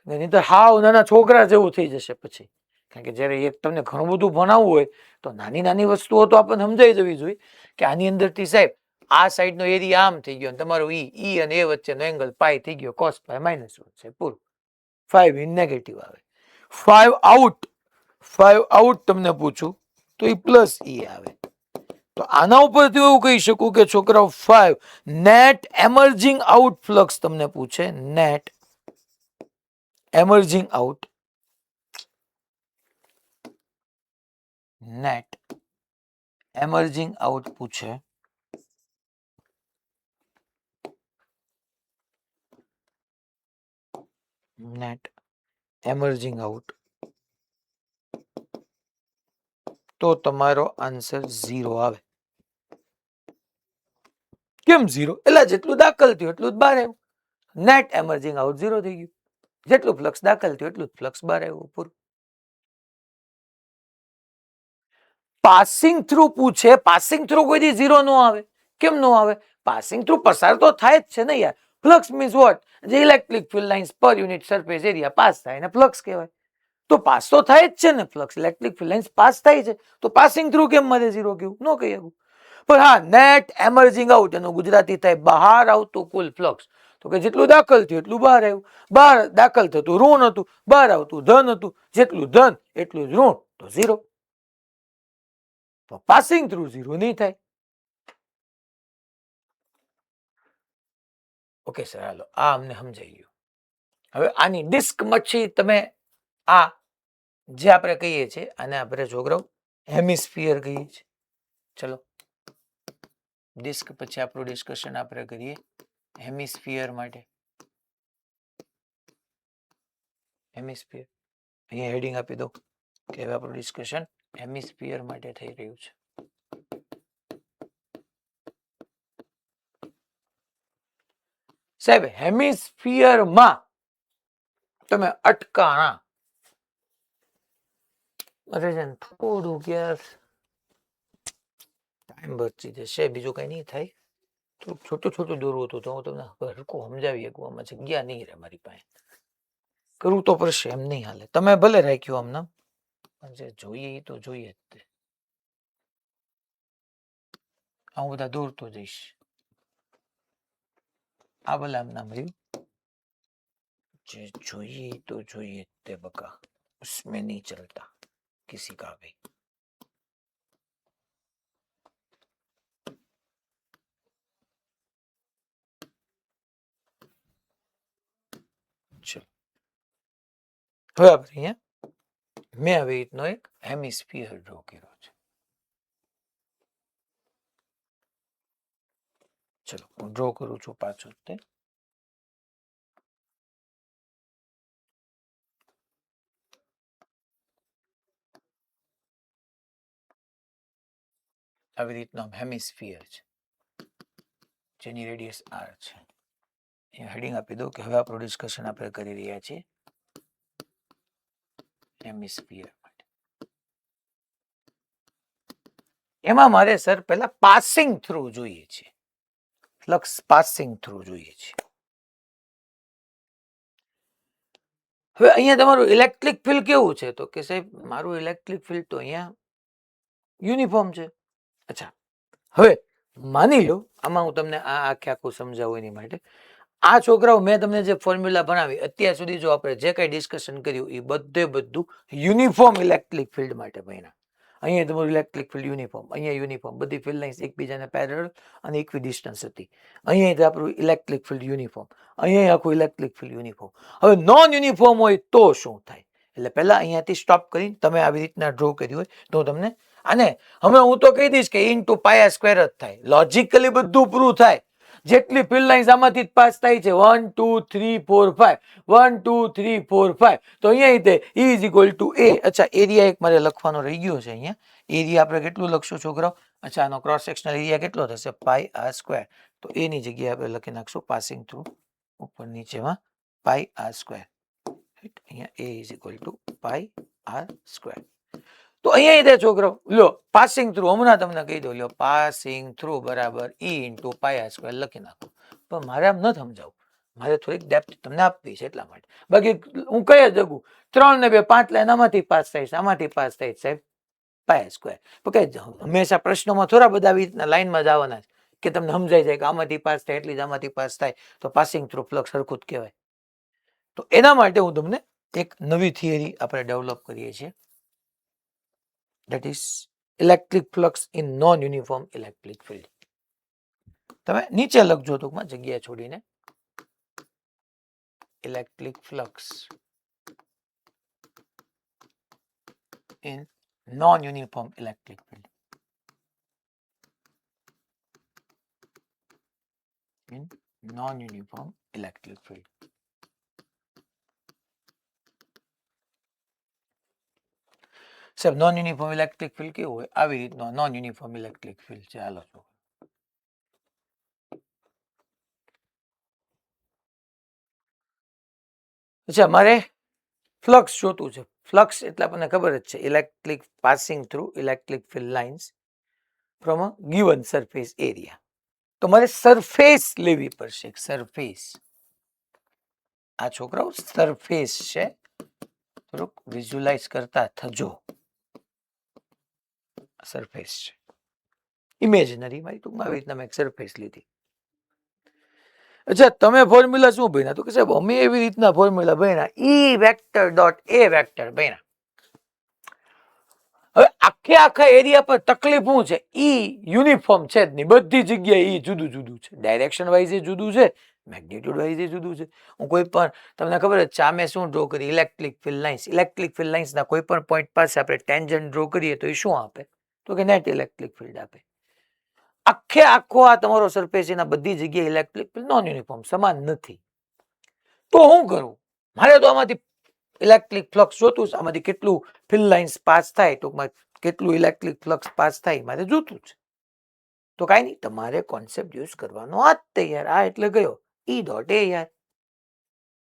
નહીં તો હાવ નાના છોકરા જેવું થઈ જશે પછી. કારણ કે જ્યારે એક તમને ઘણું બધું ભણાવવું હોય તો નાની નાની વસ્તુઓ તો આપણને સમજાઈ જવી જોઈએ કે આની અંદરથી સાહેબ આ સાઈડનો એરિયા આમ થઈ ગયો, તમારો ઈ અને એ વચ્ચેનો એંગલ પાઈ થઈ ગયો, cos પાઈ માઇનસ છે, પૂરું. 5 ઇન નેગેટિવ આવે. 5 આઉટ તમને પૂછું તો એ પ્લસ ઈ આવે. તો આના ઉપરથી એવું કહી શકું કે છોકરાઓ 5 નેટ એમર્જિંગ આઉટ ફ્લક્સ તમને પૂછે, નેટ એમર્જિંગ આઉટ, નેટ એમર્જિંગ આઉટ પૂછે નેટ એમર્જિંગ આઉટ તો તમારો આન્સર 0 આવે. કેમ 0? એટલે જેટલું દાખલ થયું એટલું જ બહાર આવ્યું. નેટ એમર્જિંગ આઉટ 0 થઈ ગયું. જેટલું ફ્લક્સ દાખલ થયું એટલું જ ફ્લક્સ બહાર આવ્યું, પૂરું. પાસિંગ થ્રુ પૂછે, પાસિંગ થ્રુ કોઈ દી 0 નો આવે. કેમ નો આવે? પાસિંગ થ્રુ પસાર તો થાય જ છે ને યાર. Flux means what? જે ઇલેક્ટ્રિક ફિલ્ડ લાઇન્સ પર યુનિટ સરફેસ એરિયા પાસ થાય ને ફ્લક્સ કહેવાય. તો પાસ તો થાય જ છે ને flux, electric field lines pass થાય છે, તો પાસિંગ થ્રુ કેમ મારે 0 કેવું? નો કહી શકું. પણ હા, નેટ એમર્જિંગ આઉટ એનું ગુજરાતી થાય બહાર આવતું કુલ ફ્લક્સ. તો કે જેટલું દાખલ થયું એટલું બહાર આવ્યું. બહાર દાખલ થતું ઋણ હતું, બહાર આવતું ધન હતું, જેટલું ધન એટલું જ ઋણ, તો 0. તો પાસિંગ થ્રુ 0 નહીં થાય. ઓકે સર, હાલો આ અમને સમજાઈ ગયું. હવે આની ડિસ્ક મચ્છી તમે આ જે આપણે કહીએ છીએ આને આપણે છોકરાઓ હેમિસ્ફિયર કહીએ છીએ. ચલો ડિસ્ક પછી આપણું ડિસ્કશન આપણે કરીએ હેમિસ્ફિયર માટે. હેમિસ્ફિયર અહીંયા હેડિંગ આપી દો કે હવે આપણું ડિસ્કશન હેમિસ્ફિયર માટે થઈ રહ્યું છે. સાહેબ હેમિસ્ફિયરમાં તમે અટકાણા, અરે થોડું યાર ટાઈમ બચી જશે, બીજું કઈ નહીં થાય. થોડુંક છોટું છોટું દોરવું હતું તો હું તમને હરખું સમજાવી શકું, આમાં જગ્યા નહીં રહે મારી પાસે. કરવું તો પડશે, એમ નહીં હાલે. તમે ભલે રાખ્યું આમના, જે જોઈએ એ તો જોઈએ જ તે. હું બધા દોરતો જઈશ. આ ભલે આમ નામ રહ્યું, જે જોઈએ એ તો જોઈએ જ તે બકા, उसमें नहीं चलता किसी का भी. ચલો હવે આપણે અહીંયા મેં આવી રીતનો એક હેમિસ્ફિયર ડ્રો કર્યો છે. ચલો હું ડ્રો કરું છું પાછો તે. આવી રીતનો હેમિસ્ફિયર છે જેની રેડિયસ r છે. અહીંયા હેડિંગ આપી દો કે હવે આપણું ડિસ્કશન આપણે કરી રહ્યા છીએ હેમિસ્ફિયર માટે. એમાં મારે સર પહેલા પાસિંગ થ્રુ જોઈએ છે, ફ્લક્સ પાસિંગ થ્રુ જોઈએ છે. હવે અહીંયા તમારું ઇલેક્ટ્રિક ફિલ્ડ કેવું છે? તો કે સાહેબ મારું ઇલેક્ટ્રિક ફિલ્ડ તો અહીંયા યુનિફોર્મ છે. અચ્છા હવે માની લો, આમાં હું તમને આ આખે આખું સમજાવું એની માટે. આ છોકરાઓ મેં તમને જે ફોર્મ્યુલા ભણાવી અત્યાર સુધી જો આપણે જે કઈ ડિસ્કશન કર્યું એ બધું યુનિફોર્મ ઇલેક્ટ્રિક ફિલ્ડ માટે ભણ્યા. અહીંયા તમારું ઇલેક્ટ્રિક ફિલ્ડ યુનિફોર્મ, અહીંયા યુનિફોર્મ, બધી ફિલ્ડ લાઇન્સ એકબીજાને પેરેલલ અને ઇક્વિ ડિસ્ટન્સ હતી. અહીંયા આપણું ઇલેક્ટ્રિક ફિલ્ડ યુનિફોર્મ, અહીંયા આખું ઇલેક્ટ્રિક ફિલ્ડ યુનિફોર્મ. હવે નોન યુનિફોર્મ હોય તો શું થાય? એટલે પહેલા અહીંયાથી સ્ટોપ કરીને તમે આવી રીતના ડ્રો કર્યું હોય તો તમને અને હવે હું તો કહી દઈશ કે ઇન્ટુ પાયા સ્ક્વેર જ થાય. લોજિકલી બધું પ્રૂવ થાય. જેટલી ફિલ્ડ લાઇન્સ આમાંથી જ પાસ થાય છે 1 2 3 4 5 1 2 3 4 5 તો અહીંયા તે E is equal two A. અચ્છા એરિયા એક મારે લખવાનો રહી ગયો છે. અહીંયા એરિયા આપણે કેટલું લખશું છોકરાઓ? અચ્છા આનો ક્રોસ સેક્શનલ એરિયા કેટલો થશે? પાઈ આર સ્ક્વેર. તો એ ની જગ્યાએ આપણે લખી નાખશું પાસિંગ થ્રુ ઉપર નીચેમાં પાઈ આર સ્ક્વેર. અહીંયા A is equal to pi r square. તો અહીંયા તે છોકરાઓ લ્યો પાસિંગ થ્રુ હમણાં તમને કહી દો, લ્યો પાસિંગ થ્રુ બરાબર E into pi r square લખી નાખો. પણ મારે આમ ન સમજાવું, મારે થોડીક ડેપ્થ તમને આપવી છે એટલા માટે. બાકી હું કઈ જગું 3 ને 2 5 લાઈન આમાંથી પાસ થાય છે, આમાંથી પાસ થાય છે સાહેબ પાઈ સ્ક્વેર. પણ કઈ હંમેશા પ્રશ્નોમાં થોડા બધા આવી રીતના લાઈનમાં જ આવવાના છે કે તમને સમજાઈ જાય કે આમાંથી પાસ થાય એટલી જ આમાંથી પાસ થાય તો પાસિંગ થ્રુ ફ્લક્સ સરખું જ કહેવાય. તો એના માટે હું તમને એક નવી થિયરી આપણે ડેવલપ કરીએ છીએ, that is electric flux in non-uniform electric field. તમે નીચે લખજો ટૂંકમાં જગ્યા છોડીને electric flux in non-uniform electric field. In non-uniform electric field. સાહેબ નોન યુનિફોર્મ ઇલેક્ટ્રિક ફિલ્ડ કેવું હોય? આવી રીતનો નોન યુનિફોર્મ ઇલેક્ટ્રિક ફિલ્ડ છે. હાલો છો અચ્છા મારે ફ્લક્સ જોતું છે. ફ્લક્સ એટલે આપણને ખબર જ છે electric passing through electric field lines from a given surface area. તો મારે સરફેસ લેવી પડશે. સરફેસ, આ છોકરાઓ સરફેસ છે, થોડુંક વિઝ્યુલાઇઝ કરતા થજો. સરફેસ છે ઇમેજનરી, મારી ટૂંકમાં આવી રીતના મેં એક સરફેસ લીધી. અચ્છા તમે ફોર્મ્યુલા શું ભણ્યા? તો કે સાહેબ અમે એવી રીતના ફોર્મ્યુલા ભણ્યા E vector dot A vector ભણ્યા. હવે આખા એરિયા પર તકલીફ શું છે? E યુનિફોર્મ છે જ નહીં, બધી જગ્યાએ E જુદું જુદું છે. ડાયરેક્શન વાઇઝ એ જુદું છે, મેગ્નિટ્યુડ વાઇઝ એ જુદું છે. હું કોઈ પણ તમને ખબર જ છે આમે શું ડ્રો કરી electric field lines. Electric field લાઇન્સના કોઈ પણ પોઈન્ટ પાસે આપણે ટેન્જન્ટ ડ્રો કરીએ તો એ શું આપે? તો કે નેટ ઇલેક્ટ્રિક ફિલ્ડ આપે. આખો આ તમારો સરફેસ એના બધી જગ્યાએ ઇલેક્ટ્રિક ફિલ્ડ નોન યુનિફોર્મ સમાન નથી. તો હું કરું? મારે તો આમાંથી ઇલેક્ટ્રિક ફ્લક્સ જોતું છે, આમાંથી કેટલું ફિલ્ડ લાઇન્સ પાસ થાય, ટૂંકમાં કેટલું ઇલેક્ટ્રિક ફ્લક્સ પાસ થાય મારે જોતું છે. તો કાંઈ નહીં, તમારે કોન્સેપ્ટ યુઝ કરવાનો આ જ તૈયાર. આ એટલે કયો? E ડોટ A યાર.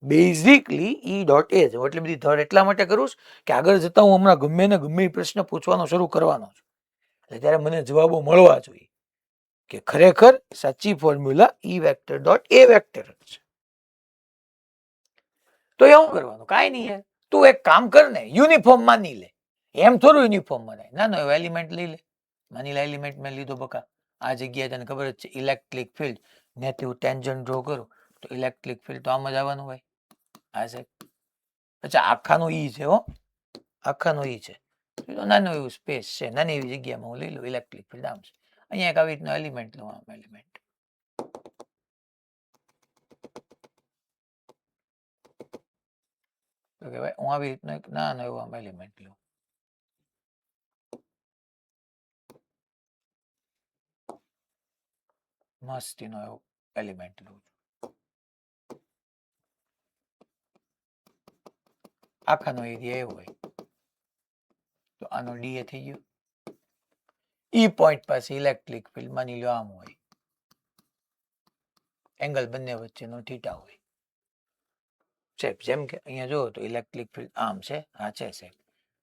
બેઝિકલી E ડોટ A છે. એટલે બધી ધડ એટલા માટે કરું કે આગળ જતા હું હમણાં ગમે ને ગમે પ્રશ્ન પૂછવાનો શરૂ કરવાનો છું, એટલે ત્યારે મને જવાબો મળવા જોઈએ કે ખરેખર સાચી formula E vector dot A vector જ છે. તો એવું કરવાનું કાંઈ નહીં યાર, તું એક કામ કર ને યુનિફોર્મ માની લે. એમ થોડું યુનિફોર્મ બનાય? ના એવો એલિમેન્ટ લઈ લે. માની લે એલિમેન્ટ મેં લીધો બકા, આ જગ્યાએ તને ખબર જ છે ઇલેક્ટ્રિક ફિલ્ડ, ત્યાંથી હું ટેન્જન્ટ ડ્રો કરું તો ઇલેક્ટ્રિક ફિલ્ડ તો આમ જ આવવાનું હોય. હા સાહેબ. અચ્છા આખાનો E છે હો, આખાનો E છે. નાનું એવું સ્પેસ છે, નાની એવી જગ્યામાં હું લઈ લઉં ઇલેક્ટ્રિક ફિલ્ડ આમ છે. અહીંયા એક આવી રીતનો એલિમેન્ટ લઉં, આમ એલિમેન્ટ. તો કે ભાઈ હું આવી રીતનો એક નાનો એવો આમ એલિમેન્ટ લઉં. મસ્તીનો એવો એલિમેન્ટ લઉં છું. આખાનો એરિયા એવો હોય તો આનો ડીએ થઈ ગયો. ઈ પોઈન્ટ પાસે ઇલેક્ટ્રિક ફિલ્ડ માની લો આમ હોય, એંગલ બંને વચ્ચેનો થીટા હોય. સાહેબ જેમ કે અહીંયા જો તો ઇલેક્ટ્રિક ફિલ્ડ આમ છે, આ છે સાહેબ,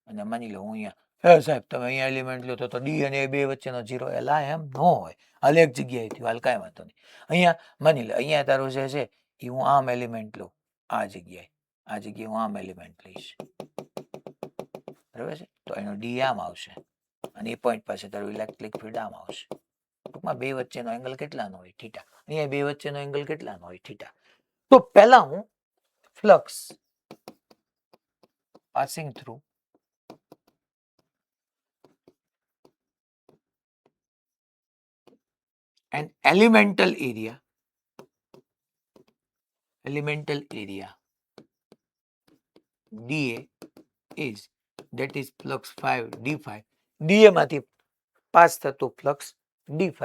અને માની લો હું અહીંયા, હે સાહેબ તમે અહીંયા એલિમેન્ટ લો તો ડી અને એ બે વચ્ચેનો જીરો, એલા એમ ન હોય, હાલ એક જગ્યાએ થયું, હાલ કાંઈ વાંધો નહીં. અહીંયા માની લે અહીંયા તારું જે છે એ હું આમ એલિમેન્ટ લઉં, આ જગ્યાએ હું આમ એલિમેન્ટ લઈશ, બરાબર છે? તો એનો ડી આમ આવશે અને એ પોઈન્ટ પાસે તારું ઇલેક્ટ્રિક ફિલ્ડ આમ આવશે. ટૂંકમાં બે વચ્ચેનો એંગલ કેટલાનો હોય? થીટા. અહીંયા બે વચ્ચેનો એંગલ કેટલાનો હોય? થીટા. તો પહેલા હું flux passing through an elemental area dA is that is flux 5 d5 dA માંથી પાસ થતો flux d5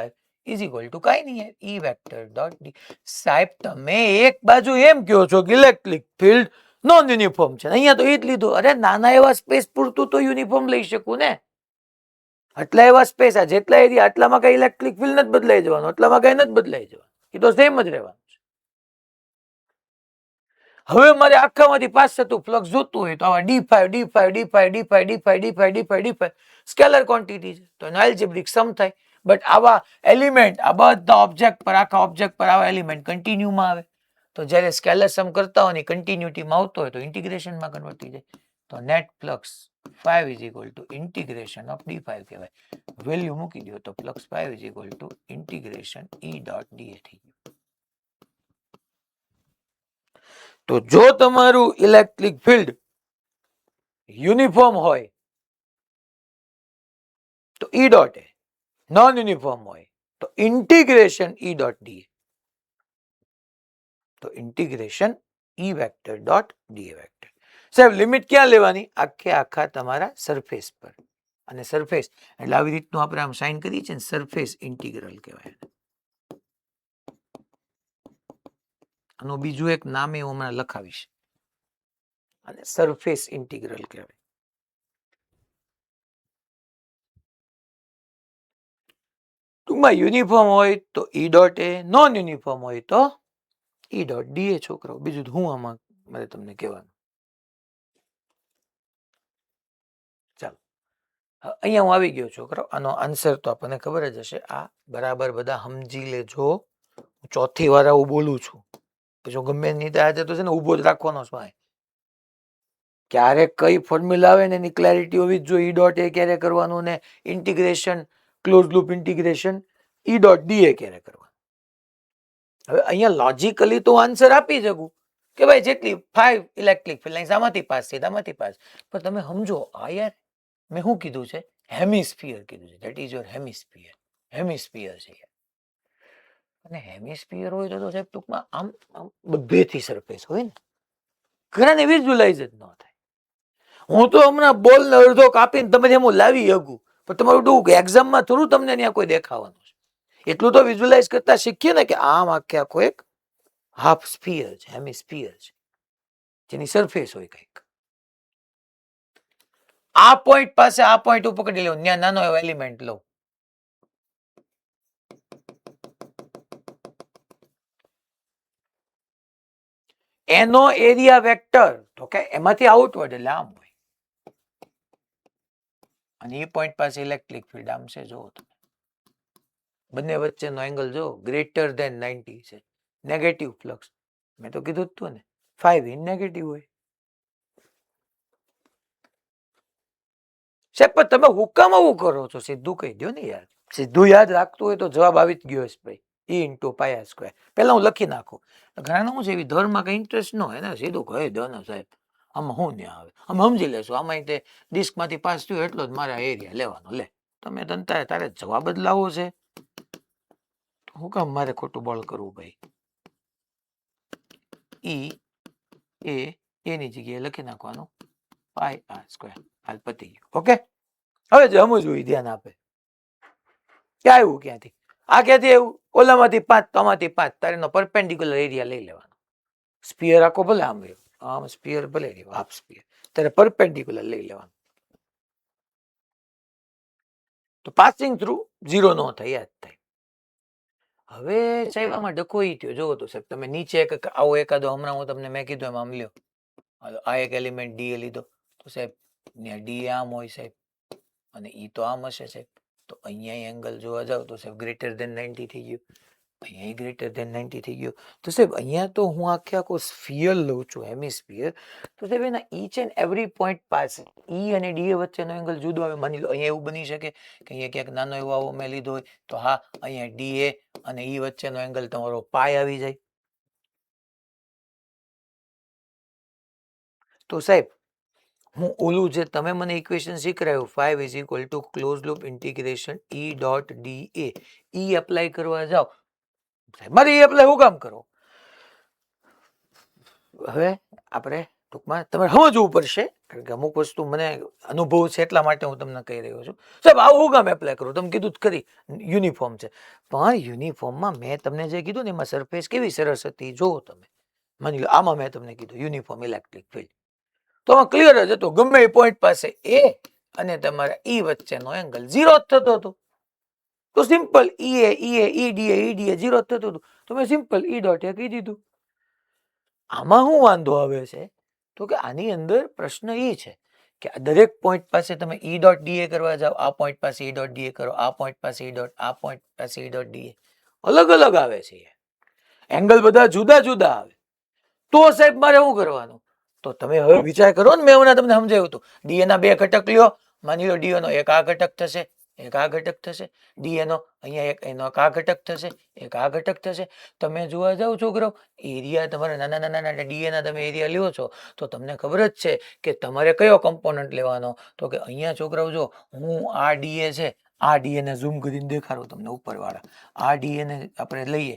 is equal to કાઈ નહીં E વેક્ટર ડોટ ડી. સાહેબ તમે એક બાજુ એમ કહો છો કે ઇલેક્ટ્રિક ફિલ્ડ નોન યુનિફોર્મ છે, અહીંયા તો એ જ લીધું. અરે નાના એવા સ્પેસ પૂરતું તો યુનિફોર્મ લઈ શકું ને. આટલા એવા સ્પેસ આ જેટલા એરિયા આટલામાં કઈ ઇલેક્ટ્રિક ફિલ્ડ નથી બદલાઈ જવાનું, આટલામાં કઈ નથી બદલાઈ જવાનું, એ તો સેમ જ રહેવાનું છે. હવે મારે આખામાંથી પાસ થતું ફ્લક્સ જોતું હોય તો આવા d5 સ્કેલર ક્વોન્ટિટી છે તો એનો એલ્જિબ્રિક સમ થાય. બટ આવા એલિમેન્ટ આ બધા ઓબ્જેક્ટ પર આખા ઓબ્જેક્ટ પર આવા એલિમેન્ટ કન્ટિન્યુમાં આવે તો જ્યારે સ્કેલર સમ કરતા હોય ને કન્ટિન્યુટીમાં આવતો હોય તો ઇન્ટિગ્રેશનમાં કન્વર્ટ થઈ જાય. તો net flux 5 is equal two integration of d5 કહેવાય. વેલ્યુ મૂકી દો તો flux 5 is equal two integration E dot da થઈ ગયું. તો જો તમારું ઇલેક્ટ્રિક ફિલ્ડ યુનિફોર્મ હોય તો E dot A, non uniform હોય તો ઇન્ટિગ્રેશન E ડોટ ડીએ, તો integration E vector dot dA vector. સાહેબ લિમિટ ક્યાં લેવાની? આખે આખા તમારા સરફેસ પર. અને સરફેસ એટલે આવી રીતનું આપણે આમ સાઇન કરીએ છીએ ને, સરફેસ ઇન્ટિગ્રલ કહેવાય. આનું બીજું એક નામ હું હમણાં લખાવીશ, અને સરફેસ ઇન્ટિગ્રલ કહેવાય. ટૂંકમાં યુનિફોર્મ હોય તો E dot A, non uniform હોય તો E ડોટ ડીએ. છોકરાઓ બીજું હું આમાં મારે તમને કહેવાનું. ચાલો અહીંયા હું આવી ગયો છોકરો. આનો આન્સર તો આપણને ખબર જ હશે. આ બરાબર બધા સમજી લેજો. ચોથી વાર આવું બોલું છું પછી ગમે નહીં આજે તો છે ને ઉભો જ રાખવાનો છે. ક્યારેક કઈ ફોર્મ્યુલા આવે ને એની ક્લેરિટી હોવી જ જોઈએ. E ડોટ એ ક્યારે કરવાનું ને integration close loop integration E dot dA ક્યારે કરવાનું. હવે અહીંયા લોજિકલી તો આન્સર આપી શકું કે ભાઈ જેટલી 5 ઇલેક્ટ્રિક ફિલ્ડ લાઇન્સ આમાંથી પાસ થઈ આમાંથી પાસ. પણ તમે સમજો આ યાર મેં શું કીધું છે? હેમિસ્ફિયર કીધું છે. That is your hemisphere. Hemisphere છે યાર. અને હેમિસ્ફિયર હોય તો સાહેબ ટૂંકમાં આમ બધેથી સરફેસ હોય ને, ઘણાને વિઝ્યુલાઇઝ જ ન થાય. હું તો હમણાં બોલ ને અડધો કાપીને તમે હું લાવી શકું, પણ તમારું ડું કે એક્ઝામમાં થોડું તમને ત્યાં કોઈ દેખાવાનું છે. એટલું તો વિઝ્યુલાઇઝ કરતા શીખીએ ને કે આમ આખે આખો એક હાફ સ્ફિયર છે, હેમિસ્ફિયર છે, જેની સરફેસ હોય કંઈક. આ પોઈન્ટ પાસે આ પોઈન્ટ ઉપર પકડી લો, ત્યાં નાનો એવો એલિમેન્ટ લો, એનો એરિયા વેક્ટર તો કે એમાંથી આઉટવર્ડ એટલે આમ હોય. અને એ પોઈન્ટ પાસે ઇલેક્ટ્રિક ફિલ્ડ આમ છે. જો તમે બંને વચ્ચેનો એંગલ જો ગ્રેટર ધેન 90 છે. નેગેટિવ ફ્લક્સ મેં તો કીધું હતું ને 5 ઇન નેગેટિવ હોય. સાહેબ પણ તમે હુકામ આવું કરો છો? સીધું કહી દો ને યાર. સીધું યાદ રાખતું હોય તો જવાબ આવી જ ગયો હશે ભાઈ. E ઇન્ટુ પાય સ્ક્વેર. પેલા હું લખી નાખું. ઘણા શું છે એવી ધર્મમાં કઈ ઇન્ટરેસ્ટ ન હોય ને, સીધું કહી દો ને સાહેબ. આમાં શું ન્યા આવે? અમે સમજી લેશું. આમાં તે ડિસ્કમાંથી પાસ થયું એટલો જ મારા એરિયા લેવાનો. લે તમે તારે જવાબ જ લાવવો છે. હું કામ મારે ખોટું બળ કરવું ભાઈ? E એની જગ્યાએ લખી નાખવાનું પાય આર સ્ક્વેર. હાલ પતી ગયું. ઓકે હવે જે સમજવું ધ્યાન આપે. ક્યાં આવ્યું? ક્યાંથી આ ક્યાંથી આવ્યું? ઓલામાંથી 5 તો આમાંથી 5. તારે એનો પરપેન્ડિક્યુલર એરિયા લઈ લેવાનો. સ્ફિયર આખો ભલે આમ રહ્યો, આમ સ્ફિયર ભલે રહ્યો, હાફ સ્ફિયર, ત્યારે પરપેન્ડિક્યુલર લઈ લેવાનું. તો પાસિંગ થ્રુ 0 નો થાય, યાદ થાય. હવે સાહેબ આમાં ડખો ઈ થયો. જોવો તો સાહેબ તમે નીચે આવો એકાદો હમણાં હું તમને મેં કીધું એમ આમ લ્યો. આ એક એલિમેન્ટ ડી એ લીધો તો સાહેબ ડી આમ હોય સાહેબ, અને ઈ તો આમ હશે સાહેબ. તો અહીંયા એંગલ જોવા જાવ તો સાહેબ ગ્રેટર ધેન 90 થઈ ગયું, અહીંયા ગ્રેટર ધેન 90 થઈ ગયું. તો સાહેબ અહીંયા તો હું આખો સ્ફિયર લઉં છું, હેમિસ્ફિયર. તો સાહેબ એના ઈચ એન્ડ એવરી પોઈન્ટ પાસે ઈ અને ડી વચ્ચેનો એંગલ જુદો આવે. માની લો અહીંયા એવું બની શકે કે અહીંયા ક્યાંક નાનો એવો આવો મેં લીધો હોય તો હા અહીંયા ડી અને ઈ વચ્ચેનો એંગલ તમારો પાય આવી જાય. તો સાહેબ હું ઓલું જે તમે મને ઇક્વેશન શીખરાયું 5 is equal to close loop integration E dot d A ઈ એપ્લાય કરવા જાઓ સાહેબ મારે ઈ એપ્લાય હું કામ કરો હવે આપણે ટૂંકમાં તમારે સમજવું પડશે કારણ કે અમુક વસ્તુ મને અનુભવ છે એટલા માટે હું તમને કહી રહ્યો છું સાહેબ આવું હું કામ એપ્લાય કરું તમે કીધું ખરી યુનિફોર્મ છે પણ યુનિફોર્મમાં મેં તમને જે કીધું ને એમાં સરફેસ કેવી સરસ હતી જુઓ તમે માની લો આમાં મેં તમને કીધું યુનિફોર્મ ઇલેક્ટ્રિક ફિલ્ડ તો આમાં ક્લિયર જ હતો ગમે એ પોઈન્ટ પાસે એ અને તમારા ઈ વચ્ચેનો એંગલ 0 જ થતો હતો તો સિમ્પલ ઈડીએ 0 જ થતું હતું તો મેં સિમ્પલ ઈ ડોટ એ કહી દીધું આમાં શું વાંધો આવે છે તો કે આની અંદર પ્રશ્ન એ છે કે દરેક પોઈન્ટ પાસે તમે ઈ ડોટ ડીએ કરવા જાઓ આ પોઈન્ટ પાસે ઈ ડોટ ડીએ કરો આ પોઈન્ટ પાસે ઈ ડોટ આ પોઈન્ટ પાસે ઈ ડોટ ડીએ અલગ અલગ આવે છે એંગલ બધા જુદા જુદા આવે તો સાહેબ મારે શું કરવાનું તો તમે હવે વિચાર કરો ને મેં હમણાં તમને સમજાવ્યું હતું ડીએ ના બે ઘટક લ્યો માની લો ડીએ નો એક આ ઘટક થશે એક આ ઘટક થશે ડીએ નો અહીંયા એક એનો આ ઘટક થશે એક આ ઘટક થશે તમે જોવા જાઓ છોકરાઓ એરિયા તમારે નાના નાના ડીએ ના તમે એરિયા લ્યો છો તો તમને ખબર જ છે કે તમારે કયો કમ્પોનન્ટ લેવાનો તો કે અહીંયા છોકરાઓ જો હું આ ડીએ છે આ ડીએ ને ઝૂમ કરીને દેખાડું તમને ઉપરવાળા આ ડીએ ને આપણે લઈએ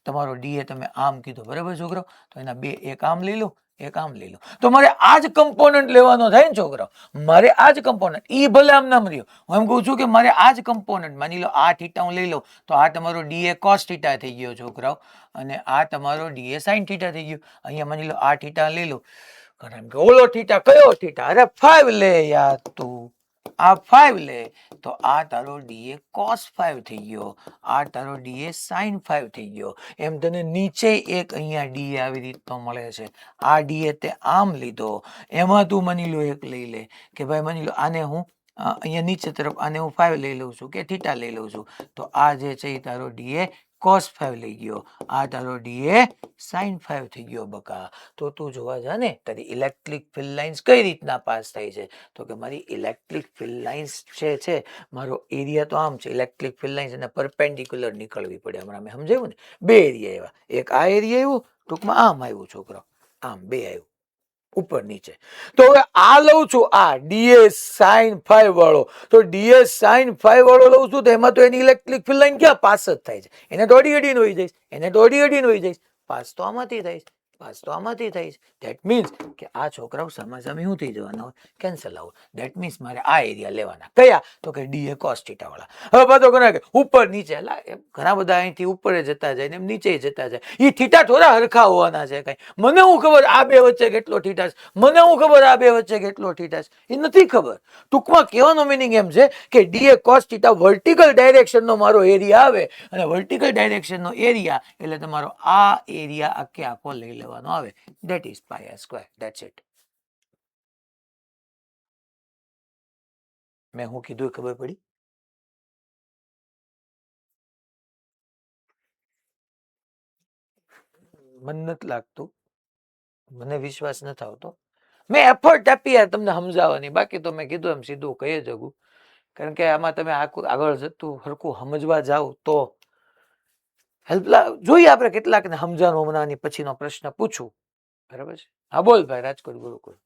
તમારો ડીએ તમે આમ કીધો બરાબર છોકરો તો એના બે એક આમ લઈ લો એક આમ લઈ લો તો મારે આ જ કમ્પોનન્ટ લેવાનો થાય ને છોકરાઓ મારે આ જ કમ્પોનન્ટ ઈ ભલે આમ નામ રહ્યો હું એમ કહું છું કે મારે આ જ કમ્પોનન્ટ માની લો આ થીટા હું લઈ લઉં તો આ તમારો ડીએ કોસ થીટા થઈ ગયો છોકરાઓ અને આ તમારો ડીએ સાઇન થીટા થઈ ગયો અહીંયા માની લો આ થીટા લઈ લો કારણ કે ઓલો થીટા કયો થીટા અરે 5 લે યાર તું આ 5 લે તો આ તારો ડીએ cos 5 થઈ ગયો આ તારો ડીએ sin 5 થઈ ગયો એમ તને નીચે એક અહીંયા ડીએ આવી રીતનો મળે છે આ ડીએ તે આમ લીધો એમાં તું માની લો એક લઈ લે કે ભાઈ માની લો આને હું અહીંયા નીચે તરફ આને હું 5 લઈ લઉં છું કે થીટા લઈ લઉં છું તો આ જે છે એ તારો ડીએ cos 5 લઈ ગયો આ તારો ડીએ sin 5 થઈ ગયો બકા તો તું જોવા જા ને તારી ઇલેક્ટ્રિક ફિલ્ડ લાઇન્સ કઈ રીતના પાસ થાય છે તો કે મારી ઇલેક્ટ્રિક ફિલ્ડ લાઇન્સ છે મારો એરિયા તો આમ છે ઇલેક્ટ્રિક ફિલ્ડ લાઇન્સ એને પરપેન્ડિક્યુલર નીકળવી પડે હમણાં મેં સમજાવ્યું ને બે એરિયા એવા એક આ એરિયા આવ્યું ટૂંકમાં આમ આવ્યું છોકરો આમ બે આવ્યું ઉપર નીચે તો હવે આ લઉં છું આ ડીએ સાઇન 5 વાળો તો ડીએ સાઇન 5 વાળો લઉં છું તો એમાં તો એની ઇલેક્ટ્રિક ફિલ્ડ લાઇન ક્યાં પાસ જ થાય છે એને તો અડી અડીને વહી જઈશ એને તો અડી અડીને વહી જઈશ પાસ તો આમાંથી થાય છે પાસ તો આમાંથી થાય છે ધેટ મીન્સ કે આ છોકરાઓ સામાસામી શું થઈ જવાના હોય કેન્સલ આવું ધેટ મીન્સ મારે આ એરિયા લેવાના કયા તો કે ડીએ કોસ થીટા વાળા હવે પાછો ઘણા કે ઉપર નીચે ઘણા બધા અહીંથી ઉપર જતા જાય ને એમ નીચે જતા જાય એ થીટા થોડા હરખા હોવાના છે કઈ મને હું ખબર આ બે વચ્ચે કેટલો થીટા છે મને હું ખબર આ બે વચ્ચે કેટલો થીટા છે એ નથી ખબર ટૂંકમાં કહેવાનો મિનિંગ એમ છે કે ડીએ કોસ થીટા વર્ટિકલ ડાયરેક્શનનો મારો એરિયા આવે અને વર્ટિકલ ડાયરેક્શનનો એરિયા એટલે તમારો આ એરિયા આખે આખો લઈ લેવાનો આવે that is pi r square that's it મેં હું કીધું ખબર પડી મને નથી લાગતું મને વિશ્વાસ નથી આવતો મેં એફર્ટ આપી યાર તમને સમજાવવાની બાકી તો મેં કીધું એમ સીધું કહી જગું કારણ કે આમાં તમે આગળ જતું હરખું સમજવા જાવ તો હેલ્પ જોઈએ આપણે કેટલાકને સમજાવવાનું હમણાં પછીનો પ્રશ્ન પૂછું બરાબર છે હા બોલ ભાઈ રાજકોટ ગુરુકુળ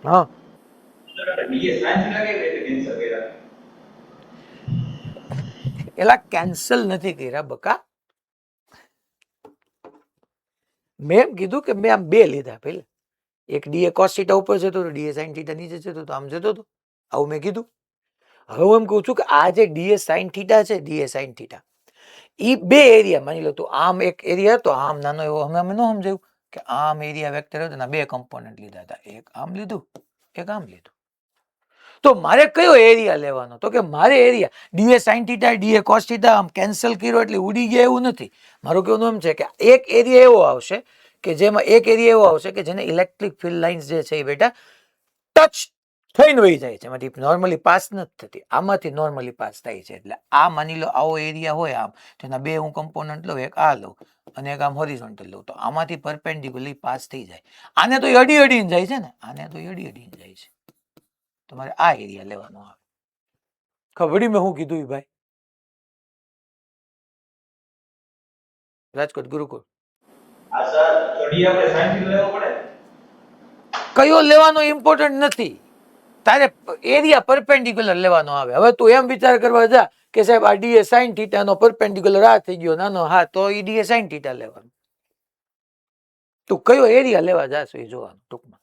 હા એલા કેન્સલ નથી કર્યા બકા મેં એમ કીધું કે મેં આમ બે લીધા પેલા એક ડીએ કોસ થીટા ઉપર જતો હતો ડીએ સાઇન થીટા નીચે જતો હતો આમ જતો હતો આવું મેં કીધું હવે હું એમ કહું છું કે આ જે ડીએ સાઇન થીટા છે ડીએ સાઇન થીટા એ બે એરિયા માની લો તો આમ એક એરિયા હતો આમ નાનો એવો અમે ન સમજાયું કે આમ એરિયા વેક્ટર હતો બે કમ્પોનન્ટ લીધા હતા એક આમ લીધું એક આમ લીધું તો મારે કયો એરિયા લેવાનો તો કે મારે area dA sine theta dA cos theta આમ કેન્સલ કર્યો એટલે ઉડી ગયા એવું નથી મારું કહેવાનું એમ છે કે એક એરિયા એવો આવશે કે જેમાં એક એરિયા એવો આવશે કે જેને ઇલેક્ટ્રિક ફિલ્ડ લાઇન્સ જે છે એ બેટા ટચ થઈને વહી જાય છે એમાંથી નોર્મલી પાસ નથી થતી આમાંથી નોર્મલી પાસ થાય છે એટલે આ માની લો આવો એરિયા હોય આમ તો એના બે હું કમ્પોનન્ટ લઉં એક આ લઉં અને એક આમ હોરિઝોન્ટલ લઉં તો આમાંથી પરપેન્ડિક્યુલરલી પાસ થઈ જાય આને તો અડી અડીને જાય છે ને આને તો અડી અડીને જાય છે તમારે આ એરિયા લેવાનો આવે ખબર મેં શું કીધું ભાઈ રાજકોટ ગુરુકુળ કયો લેવાનો ઇમ્પોર્ટન્ટ નથી, તારે એરિયા પરપેન્ડિક્યુલર લેવાનો આવે. હવે તું એમ વિચાર કરવા જા કે સાહેબ આ ડીએ સાઇન થીટા નો પરપેન્ડિક્યુલર આ થઈ ગયો નાનો, હા તો એ ડીએ સાઇન થીટા લેવાનું. તું કયો એરિયા લેવા જાશો એ જોવાનું. ટૂંકમાં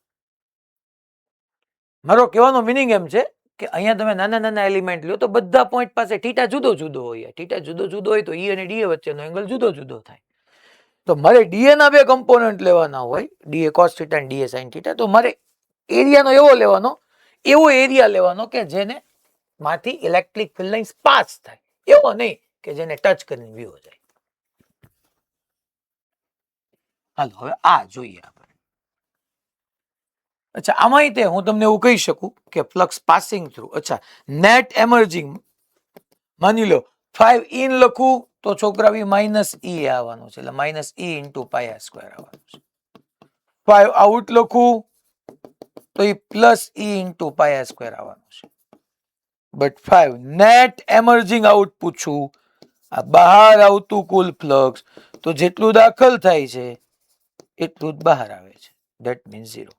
મારો કહેવાનો મિનિંગ એમ છે કે અહીંયા તમે નાના નાના એલિમેન્ટ લ્યો તો બધા પોઈન્ટ પાસે થીટા જુદો જુદો હોય. થીટા જુદો જુદો હોય તો ઈ અને ડીએ વચ્ચેનો એંગલ જુદો જુદો થાય. તો મારે ડીએ ના બે કમ્પોનન્ટ લેવાના હોય, ડીએ કોસ થીટા અને ડીએ સાઇન થીટા. તો મારે એરિયાનો એવો એરિયા લેવાનો કે જેને માંથી ઇલેક્ટ્રિક ફિલ્ડ લાઇન્સ પાસ થાય, એવો નહીં કે જેને ટચ કરીને વ્યૂ જાય. હાલો હવે આ જોઈએ આપણે. અચ્છા આમાં તે હું તમને એવું કહી શકું કે ફ્લક્સ પાસિંગ થ્રુ, અચ્છા નેટ એમર્જિંગ માની લો 5 ઇન લખું તો છોકરા માઇનસ ઈ આવવાનું છે, એટલે minus E into pi r square આવવાનું છે. 5 આઉટ લખું તો એ plus E into pi r square આવવાનું છે. બટ 5 નેટ એમર્જિંગ આઉટ પૂછું, આ બહાર આવતું કુલ ફ્લક્સ, તો જેટલું દાખલ થાય છે એટલું જ બહાર આવે છે. That means 0.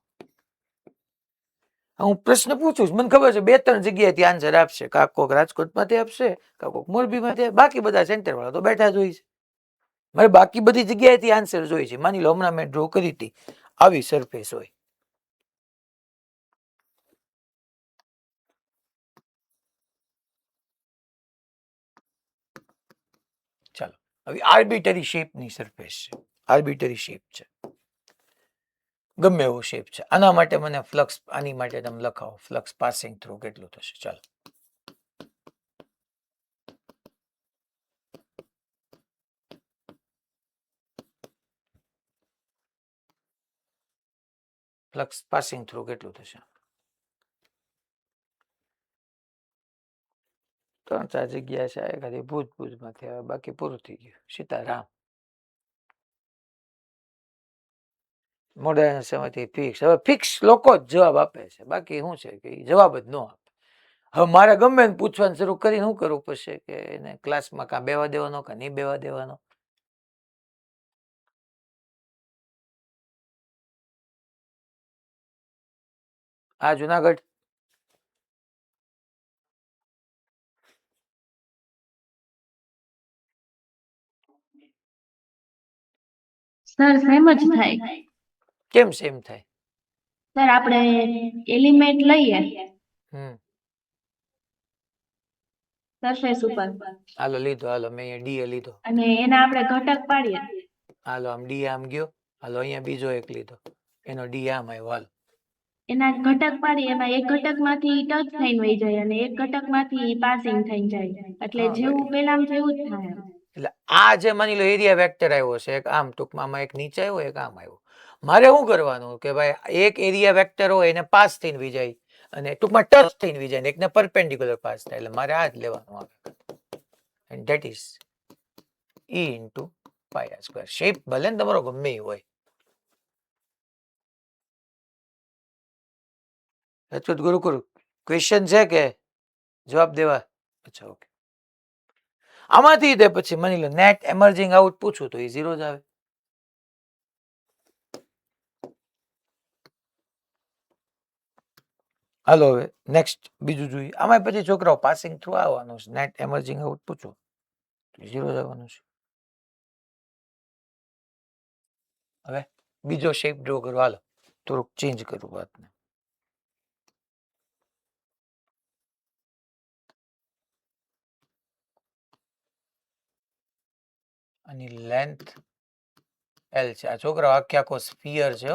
હું પ્રશ્ન પૂછું, મને ખબર છે 2-3 જગ્યાએથી આન્સર આપશે. કાકોક રાજકોટમાંથી આપશે, કાકોક મોરબીમાંથી, બાકી બધા સેન્ટર વાળા તો બેઠા જ હોય છે. મારે બાકી બધી જગ્યાએથી આન્સર જોઈએ છે. માની લો હમણાં મેં ડ્રો કરી હતી, આવી સરફેસ હોય, ચાલો હવે આર્બિટરી શેપની સરફેસ છે, આર્બિટરી શેપ છે, ગમે એવો શેપ છે. આના માટે મને ફ્લક્સ, આની માટે તમે લખાવો ફ્લક્સ પાસિંગ થ્રુ કેટલું થશે. ચાલો ફ્લક્સ પાસિંગ થ્રુ કેટલું થશે. 3-4 જગ્યા છે, ખાલી ભૂજમાંથી આવે, બાકી પૂરું થઈ ગયું. સીતારામ. મોડર્ન સમયથી ફિક્સ. હવે ફિક્સ લોકો જ જવાબ આપે છે, બાકી શું છે કે જવાબ જ ન આપે. હવે મારે ગમે ને પૂછવાનું શરૂ કરીને શું કરવું પડશે કે એને ક્લાસમાં કાં બેવા દેવાનો કાં નહીં બેવા દેવાનો. આ જુનાગઢ સર સેમ જ થાય. કેમ સેમ થાય? સર આપણે એલિમેન્ટ લઈએ સરફેસ ઉપર, હાલો લીધો, હાલો મેં અહીંયા ડીએ લીધો અને એના આપણે ઘટક પાડીએ. હાલો આમ ડી આમ ગયો, હાલો અહીંયા બીજો એક લીધો, એનો ડી આમ આવ્યો. હાલ એના ઘટક પાડીએ, એમાં એક ઘટકમાંથી ટચ થઈને વહી જાય અને એક ઘટકમાંથી પાસિંગ થઈને જાય, એટલે જેવું પેલામાં જેવું જ થાય. એટલે આ જે માની લો એરિયા વેક્ટર આવ્યો છે, એક આમ ટૂંકમાં આમાં એક નીચે આવ્યો, એક આમ આવ્યો. મારે શું કરવાનું કે ભાઈ એક એરિયા વેક્ટર હોય એને પાસ થઈને વી જાય અને ટૂંકમાં ટચ થઈને વી જાય ને એકને પરપેન્ડિક્યુલર પાસ થાય, એટલે મારે આ જ લેવાનું આવે. And that is E into pi r square. Shape ભલે ને તમારો ગમે એ હોય. રાજકોટ ગુરુકુળ ક્વેશ્ચન છે કે જવાબ દેવા? અચ્છા ઓકે. આમાંથી તે પછી માની લો નેટ એમર્જિંગ આઉટ પૂછું તો એ 0 જ આવે. હાલો હવે નેક્સ્ટ બીજું જોઈએ. આમાં પછી છોકરાઓ પાસિંગ થ્રુ આવવાનું છે, નેટ એમર્જિંગ આઉટ પૂછો તો 0 જ આવવાનું છે. હવે બીજો શેપ ડ્રો કરો. હાલો થોડુંક ચેન્જ કરું વાતને. આની લેન્થ એલ છે. આ છોકરાઓ આખે આખો સ્ફિયર છે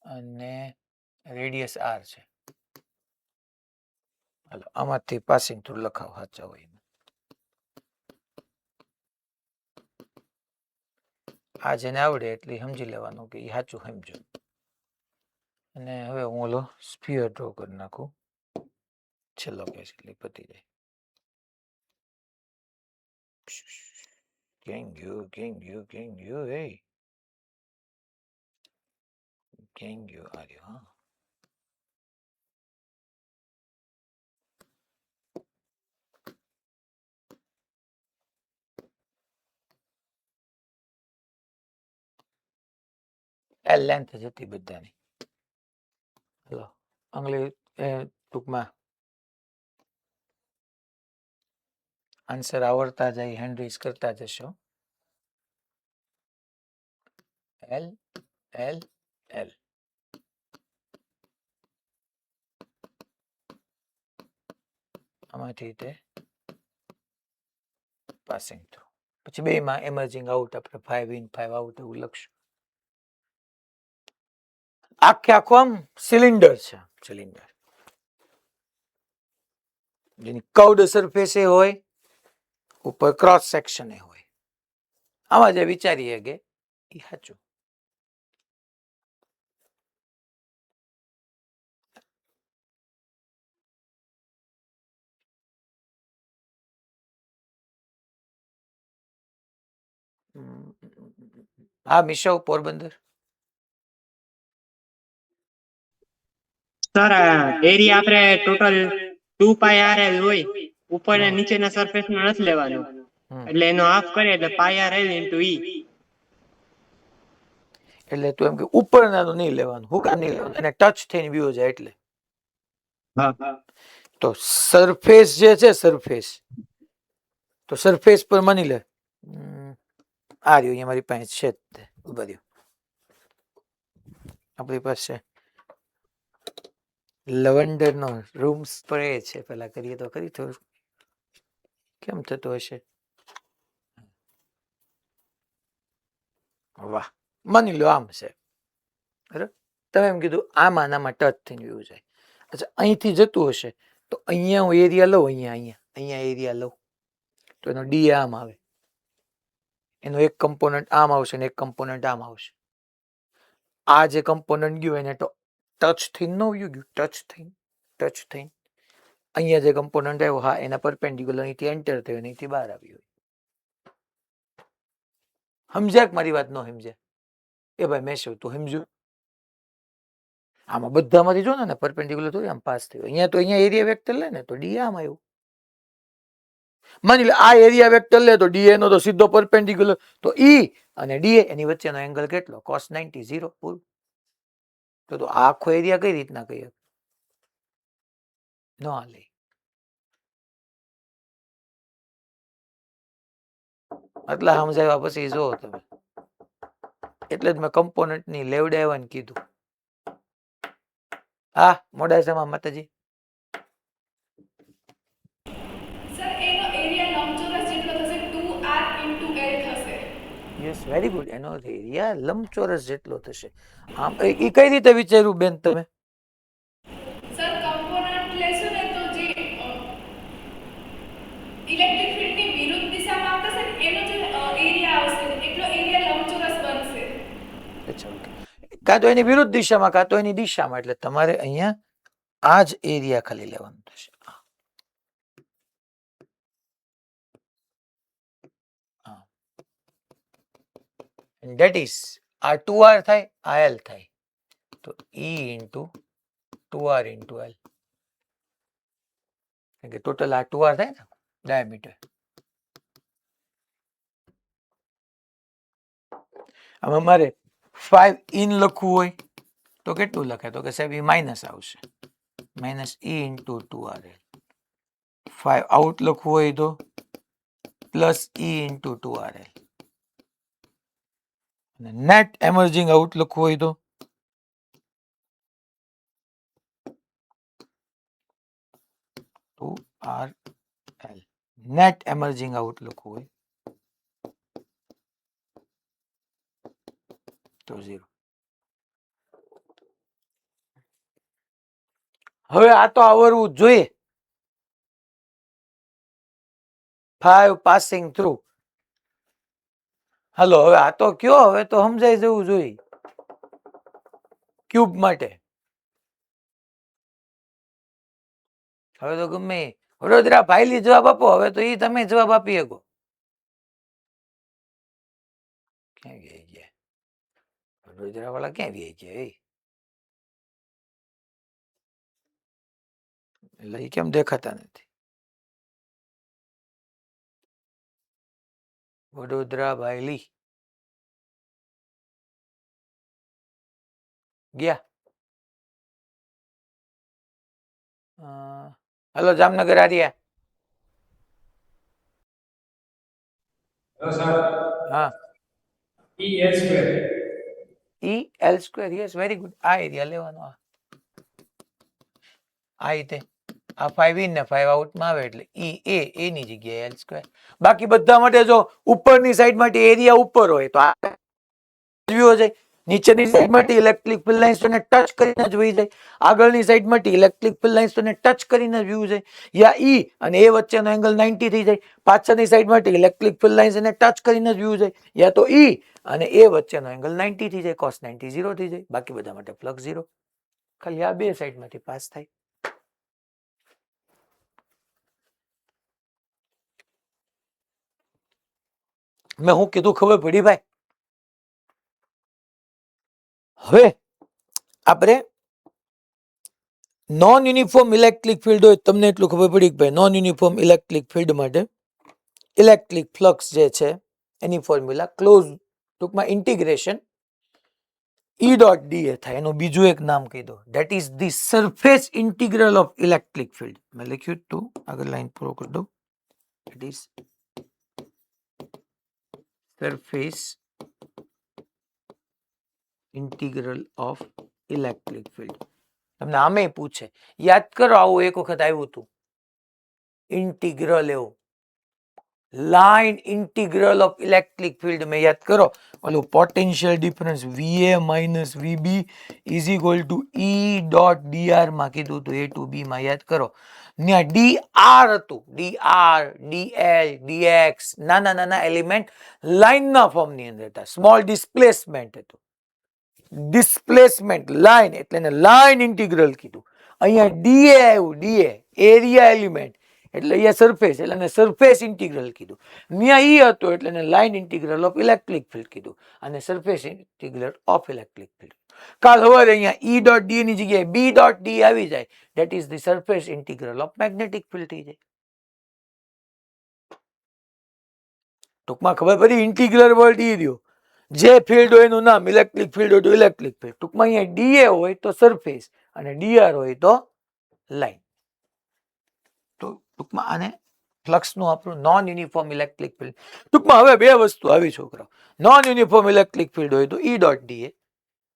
અને રેડિયસ આર છે. હાલો આમાંથી પાસિંગ થ્રુ લખાવ સાચા હોય. આ જેને આવડે એટલે સમજી લેવાનું કે એ સાચું સમજો. અને હવે હું ઓલો સ્ફિયર ડ્રો કરી નાખું. છેલ્લો કેસ એટલે પતી જાય. ક્યાં ગયો હે ક્યાં ગયો આર્યો. હા એલ લેન્થ જ હતી બધાની. હલો અંગ્રેજી ટૂંકમાં આન્સર આવડતા જાય, હેન્ડ રેઝ કરતા જશો. L L L. આમાંથી તે પાસિંગ થ્રુ. પછી બેમાં એમર્જિંગ આઉટ આપણે 5 ઇન 5 આઉટ એવું લખશું. આખે આખો આમ સિલિન્ડર છે, સિલિન્ડર જેની કર્વડ સરફેસ હોય, ઉપર ક્રોસ સેક્શન હોય. આમાં જે વિચારીએ કે એ સાચું. હા મિશો પોરબંદર. સર એરિયા આપણે ટોટલ 2πRL હોય, ઉપર ને નીચેના સરફેસ નો નથી લેવાનો, એટલે એનો હાફ કરીએ એટલે πRL * E. એટલે તું એમ કે ઉપરનાનું નહીં લેવાનું, હું કામ નહીં લેવાનું, એને ટચ થઈને વ્યૂ જાય એટલે. તો સરફેસ જે છે, સરફેસ તો સરફેસ પર માની લે આ રહ્યું અહીંયા મારી પાસે છે જ બધું. આપણી પાસે લવંડર નો રૂમ સ્પ્રે છે, પેલા કરીએ તો ખરી થોડું કેમ થતું હશે. વાહ, માની લો આમ છે બરાબર. તમે એમ કીધું આમાં આમાં ટચ થઈને વ્યૂ જાય. અચ્છા અહીંથી જતું હશે તો અહીંયા હું એરિયા લઉં, અહીંયા એરિયા લઉં તો એનો ડી આમ આવે, એનો એક કમ્પોનન્ટ આમ આવશે ને એક કમ્પોનન્ટ આમ આવશે. આ જે કમ્પોનન્ટ ગયું એને તો ટચ થઈને ન વ્યૂ ગયું, ટચ થઈને અહીંયા જે કમ્પોનન્ટ આવ્યો, હા એના પરપેન્ડિક્યુલર અહીંથી એન્ટર થયો, અહીંથી બહાર આવ્યો. સમજ્યા મારી વાત? ન સમજ્યા એ ભાઈ મેં શું તું સમજ્યું? આમાં બધામાંથી જો ને પરપેન્ડિક્યુલર થોડી આમ પાસ થયો. અહીંયા તો અહીંયા એરિયા વેક્ટર લે ને તો ડી આમ આવ્યું. માની લે આ એરિયા વેક્ટર લે તો ડીએ નો તો સીધો પરપેન્ડિક્યુલર, તો ઈ અને ડીએ એની વચ્ચેનો એંગલ કેટલો? cos 90 0 પૂરું. તો આખો એરિયા કઈ રીતના કહીએ? ન હાલે. એટલે સમજાવ્યા પછી જો તમે, એટલે જ મેં કમ્પોનન્ટ ની લેવડાવવાનું કીધું. હા મોડાસામાં માતાજી. સર એનો એરિયા લંબચોરસ જેટલો થશે 2R * L થશે. Yes very good. એનો એરિયા લંબચોરસ જેટલો થશે. આમ એ કઈ રીતે વિચાર્યું બેન તમે? સર કમ્પોનન્ટ લેશો ને તો જે ઇલેક્ટ્રિક ફિલ્ડની વિરુદ્ધ દિશામાં થશે ને એનો જે એરિયા આવશે એટલો એરિયા લંબચોરસ બનશે. અચ્છા ઓકે. કાં તો એની વિરુદ્ધ દિશામાં કાં તો એની દિશામાં, એટલે તમારે અહીંયા આ જ એરિયા ખાલી લેવાનું થશે. That is આ 2R થાય, આ L થાય, તો E * 2R * L. ટોટલ આ 2R થાય ને ડાયામીટર. હવે મારે 5 ઇન લખવું હોય તો કેટલું લખાય? તો કે સાહેબ એ માઇનસ આવશે, -E * 2RL. 5 આઉટ લખવું હોય તો +E * 2RL. નેટ એમર્જિંગ આઉટ લખવું હોય તો RL. નેટ એમર્જિંગ આઉટ લખવું હોય તો 0. હવે આ તો આવડવું જોઈએ. 5 પાસિંગ થ્રુ. હાલો હવે આ તો કયો, હવે તો સમજાઈ જવું જોઈએ ક્યુબ માટે. હવે તો ગમે વડોદરા ભાઈલી જવાબ આપો, હવે તો એ તમે જવાબ આપી શકો. ક્યાં ગયા ગયા વડોદરા વાળા? ક્યાં ગયા ગયા? એટલે એ કેમ દેખાતા નથી? વડોદરા ભાઈલી ગયા. Hello Jamnagar Arya. Hello, sir. હા, E L square. E L square, yes very good. આ એરિયા લેવાનો. આ રીતે આ 5 ઇન ને 5 આઉટમાં આવે એટલે એ ની જગ્યાએ એલ સ્ક્વેર. બાકી બધા માટે જો ઉપરની સાઈડ માટે એરિયા ઉપર હોય તો આ વ્યૂ જાય, નીચેની સાઈડ માટે ઇલેક્ટ્રિક ફિલ્ડ લાઇન્સ ને ટચ કરીને જ વહી જાય, આગળની સાઈડ માટે ઇલેક્ટ્રિક ફિલ્ડ લાઇન્સ ને ટચ કરીને જ વ્યૂ જાય. યા ઈ અને એ વચ્ચેનો એંગલ 90 થઈ જાય, પાછળની સાઈડ માટે ઇલેક્ટ્રિક ફિલ્ડ લાઇન્સ ને ટચ કરીને જ વ્યૂ જાય. યા તો ઈ અને એ વચ્ચેનો એંગલ 90 થઈ જાય, cos 90 0 થઈ જાય. બાકી બધા માટે ફ્લક્સ 0. ખાલી આ બે સાઈડ માંથી પાસ થાય. મેં હું કીધું ખબર પડી ભાઈ? હવે આપણે નોન યુનિફોર્મ ઇલેક્ટ્રિક ફિલ્ડ હોય, તમને એટલું ખબર પડી કે ભાઈ નોન યુનિફોર્મ ઇલેક્ટ્રિક ફિલ્ડ માટે ઇલેક્ટ્રિક ફ્લક્સ જે છે એની ફોર્મ્યુલા ક્લોઝ, ટૂંકમાં ઇન્ટિગ્રેશન E ડોટ ડીએ થાય. એનું બીજું એક નામ કહી દો, that is the surface integral of electric field. મેં લખ્યું તું, આગળ લાઈન પૂરો કરી દઉં. It is surface integral of electric field. તમને આમે પૂછે, યાદ કરો આવું એક વખત આવ્યું હતું ઇન્ટિગ્રલ, એવું line integral of electric field. મેં યાદ કરો ઓલું potential difference VA minus VB is equal to E dot DR માં કીધું હતું, A ટુ B માં. યાદ કરો ત્યાં DR હતું, DR, DL, DX, નાના નાના એલિમેન્ટ લાઇનના ફોર્મની અંદર હતા. સ્મોલ ડિસ્પ્લેસમેન્ટ હતું, ડિસ્પ્લેસમેન્ટ લાઇન એટલે એને લાઇન ઇન્ટિગ્રલ કીધું. અહીંયા DA આવ્યું, DA એરિયા એલિમેન્ટ એટલે અહીંયા સરફેસ એટલે એને સરફેસ ઇન્ટિગ્રલ કીધું. ત્યાં ઈ હતો એટલે એને line integral of electric field કીધું અને surface integral of electric field. કાલ સવારે અહીંયા E ડોટ ડી ની જગ્યાએ B ડોટ ડી આવી જાય, that is the surface integral of magnetic field થઈ જાય. ટૂંકમાં ખબર પડી ઇન્ટિગ્રલ વર્ડ ઈ રહ્યો. જે ફિલ્ડ હોય એનું નામ, ઇલેક્ટ્રિક ફિલ્ડ હોય તો ઇલેક્ટ્રિક ફિલ્ડ. ટૂંકમાં અહીંયા DA હોય તો સરફેસ અને DR હોય તો લાઇન. તો ટૂંકમાં આને ફ્લક્સનું આપણું નોન યુનિફોર્મ ઇલેક્ટ્રિક ફિલ્ડ. ટૂંકમાં હવે બે વસ્તુ આવી છોકરાઓ, નોન યુનિફોર્મ ઇલેક્ટ્રિક ફિલ્ડ હોય તો E ડોટ ડીએ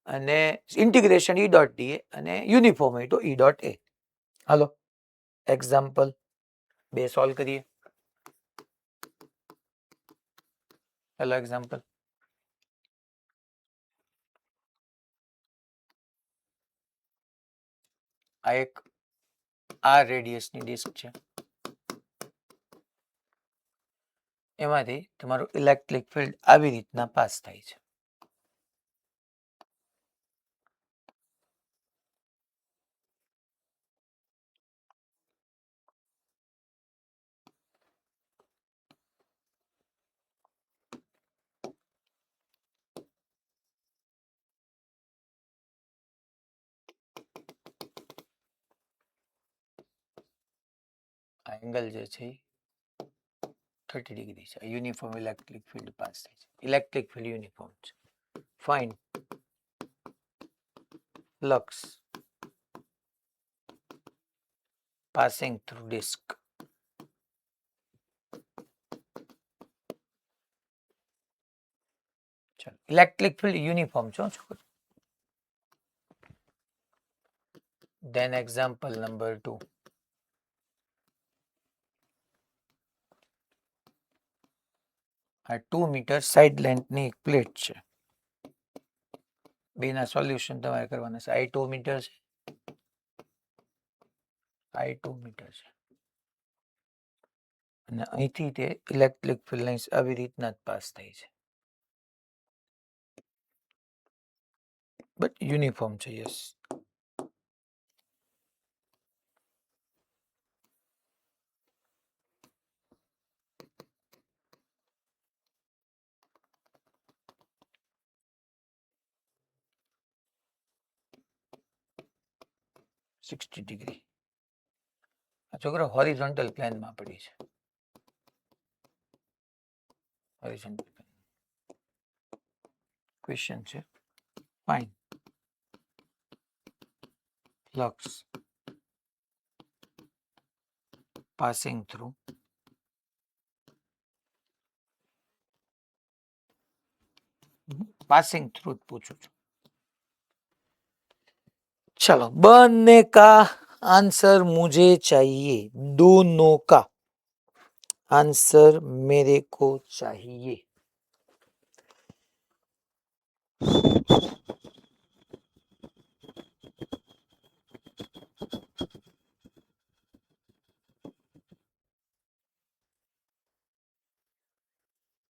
અને ઇન્ટિગ્રેશન E ડોટ ડીએ, અને યુનિફોર્મ હોય તો E ડોટ એ. હાલો એક્ઝામ્પલ 2 સોલ્વ કરીએ. હેલો એક્ઝામ્પલ, આ એક R રેડિયસની ડિસ્ક છે, એમાંથી તમારું ઇલેક્ટ્રિક ફિલ્ડ આવી રીતના પાસ થાય છે. આ એંગલ જે છે 30 ડિગ્રી છે. યુનિફોર્મ ઇલેક્ટ્રિક ફિલ્ડ પાસ થાય છે. ઇલેક્ટ્રિક ફિલ્ડ યુનિફોર્મ છે. Find flux passing through disc. ચાલો ઇલેક્ટ્રિક ફિલ્ડ યુનિફોર્મ છે છોકરો. Then example number 2. આ 2 મીટર સાઇડ લેન્થની એક પ્લેટ છે. બેના સોલ્યુશન તમારે કરવાના છે. I 2 મીટર છે, I 2 મીટર છે, અને અહીંથી તે ઇલેક્ટ્રિક ફિલ્ડ લાઇન્સ આવી રીતના જ પાસ થાય છે. બટ યુનિફોર્મ છે. Yes, $60 degree. આ છોકરો હોરિઝોન્ટલ પ્લેનમાં પડી છે. હોરિઝોન્ટલ પ્લેન ક્વેશ્ચન છે. Fine flux passing through passing through पूछू છું चलो बनने का आंसर मुझे चाहिए दोनों का आंसर मेरे को चाहिए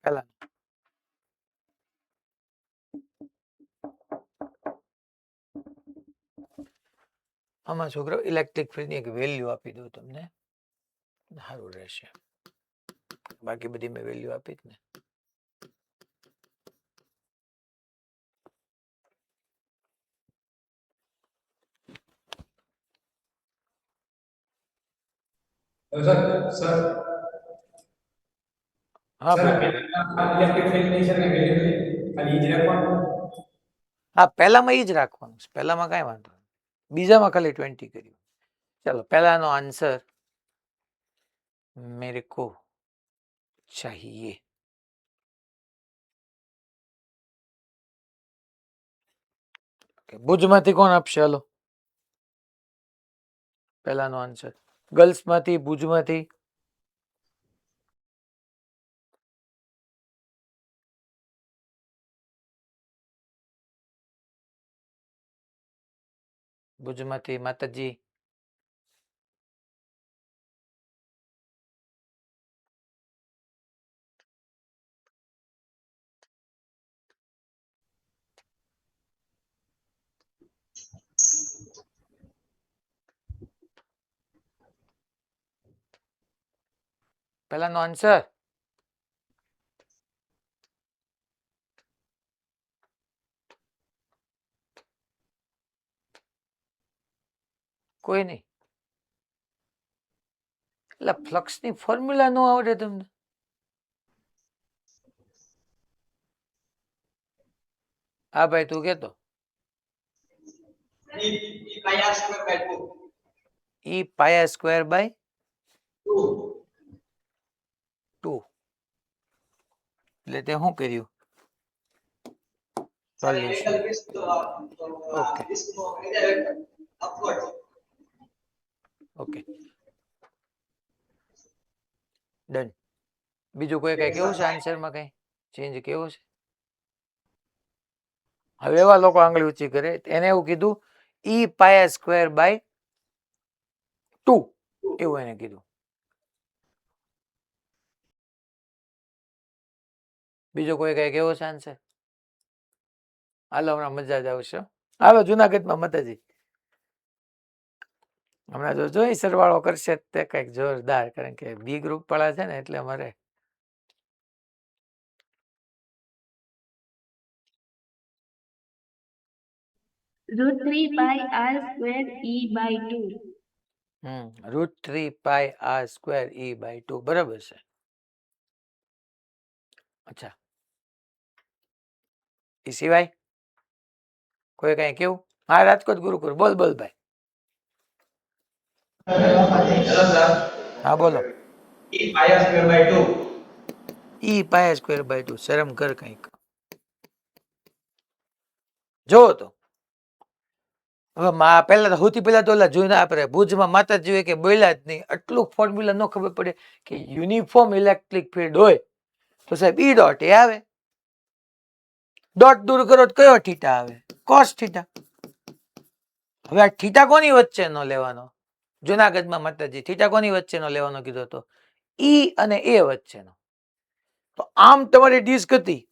पहला આમાં છોકરો ઇલેક્ટ્રિક ફિલ્ડની એક વેલ્યુ આપી દઉં તમને સારું રહેશે બાકી બધી મેં વેલ્યુ આપી જ ને હેલો સર સર હા સર બોલો ઇલેક્ટ્રિક ફિલ્ડની છે ને વેલ્યુ ખાલી ઈ જ રાખવાનું હા પહેલામાં ઈ જ રાખવાનું છે પહેલામાં કાંઈ વાંધો નહીં બીજામાં ખાલી 20 કર્યું ચલો પહેલાનો આન્સર मेरे को चाहिए ભુજમાંથી કોણ આપશે હાલો પહેલાનો આન્સર ગર્લ્સમાંથી ભુજમાંથી ભુજમાંથી માતાજી પહેલાનો આન્સર કોઈ નહીં એટલે ફ્લક્સની ફોર્મ્યુલા ન આવડે તમને હા ભાઈ તું કેતો ઈ પાયા સ્ક્વેર બાય 2 એટલે તે શું કર્યું સોલ્યુશન ઓકે ઓકે ડન બીજું કોઈ કઈ કેવું છે આન્સરમાં કઈ ચેન્જ કેવો છે હવે એવા લોકો આંગળી ઊંચી કરે એને એવું કીધું ઈ પાયા સ્ક્વેર બાય 2 એવું એને કીધું બીજો કોઈ કઈ કેવો છે આન્સર હાલો હમણાં મજા જ આવશે હાલો જુનાગઢમાં માતાજી હમણાં જો જોઈ સરવાળો કરશે તે કઈક જોરદાર કારણ કે બી ગ્રુપ વાળા છે ને એટલે અમારે √3 pi r square e/2 √3 pi r square E by 2 બરાબર છે અચ્છા એ સિવાય કોઈ કઈ કેવું હા રાજકોટ ગુરુકુળ બોલ બોલ ભાઈ હા બોલો ઈ પાયા સ્ક્વેર બાય 2 શરમ કર કઈક જો તો હવે પહેલા તો સૌથી પહેલા તો જોઈને આપણે ભુજમાં માતાજી હોય કે બોલ્યા જ નહીં આટલું ફોર્મ્યુલા ન ખબર પડે કે યુનિફોર્મ ઇલેક્ટ્રિક ફિલ્ડ હોય તો સાહેબ ઈ ડોટ એ આવે ડોટ દૂર કરો તો કયો થીટા આવે કોસ થીટા હવે આ થીટા કોની વચ્ચે નો લેવાનો જુનાગઢમાં માતાજી થીટા કોની વચ્ચેનો લેવાનો કીધો હતો ઈ અને એ વચ્ચેનો તો આમ તમારી ડિસ્ક હતી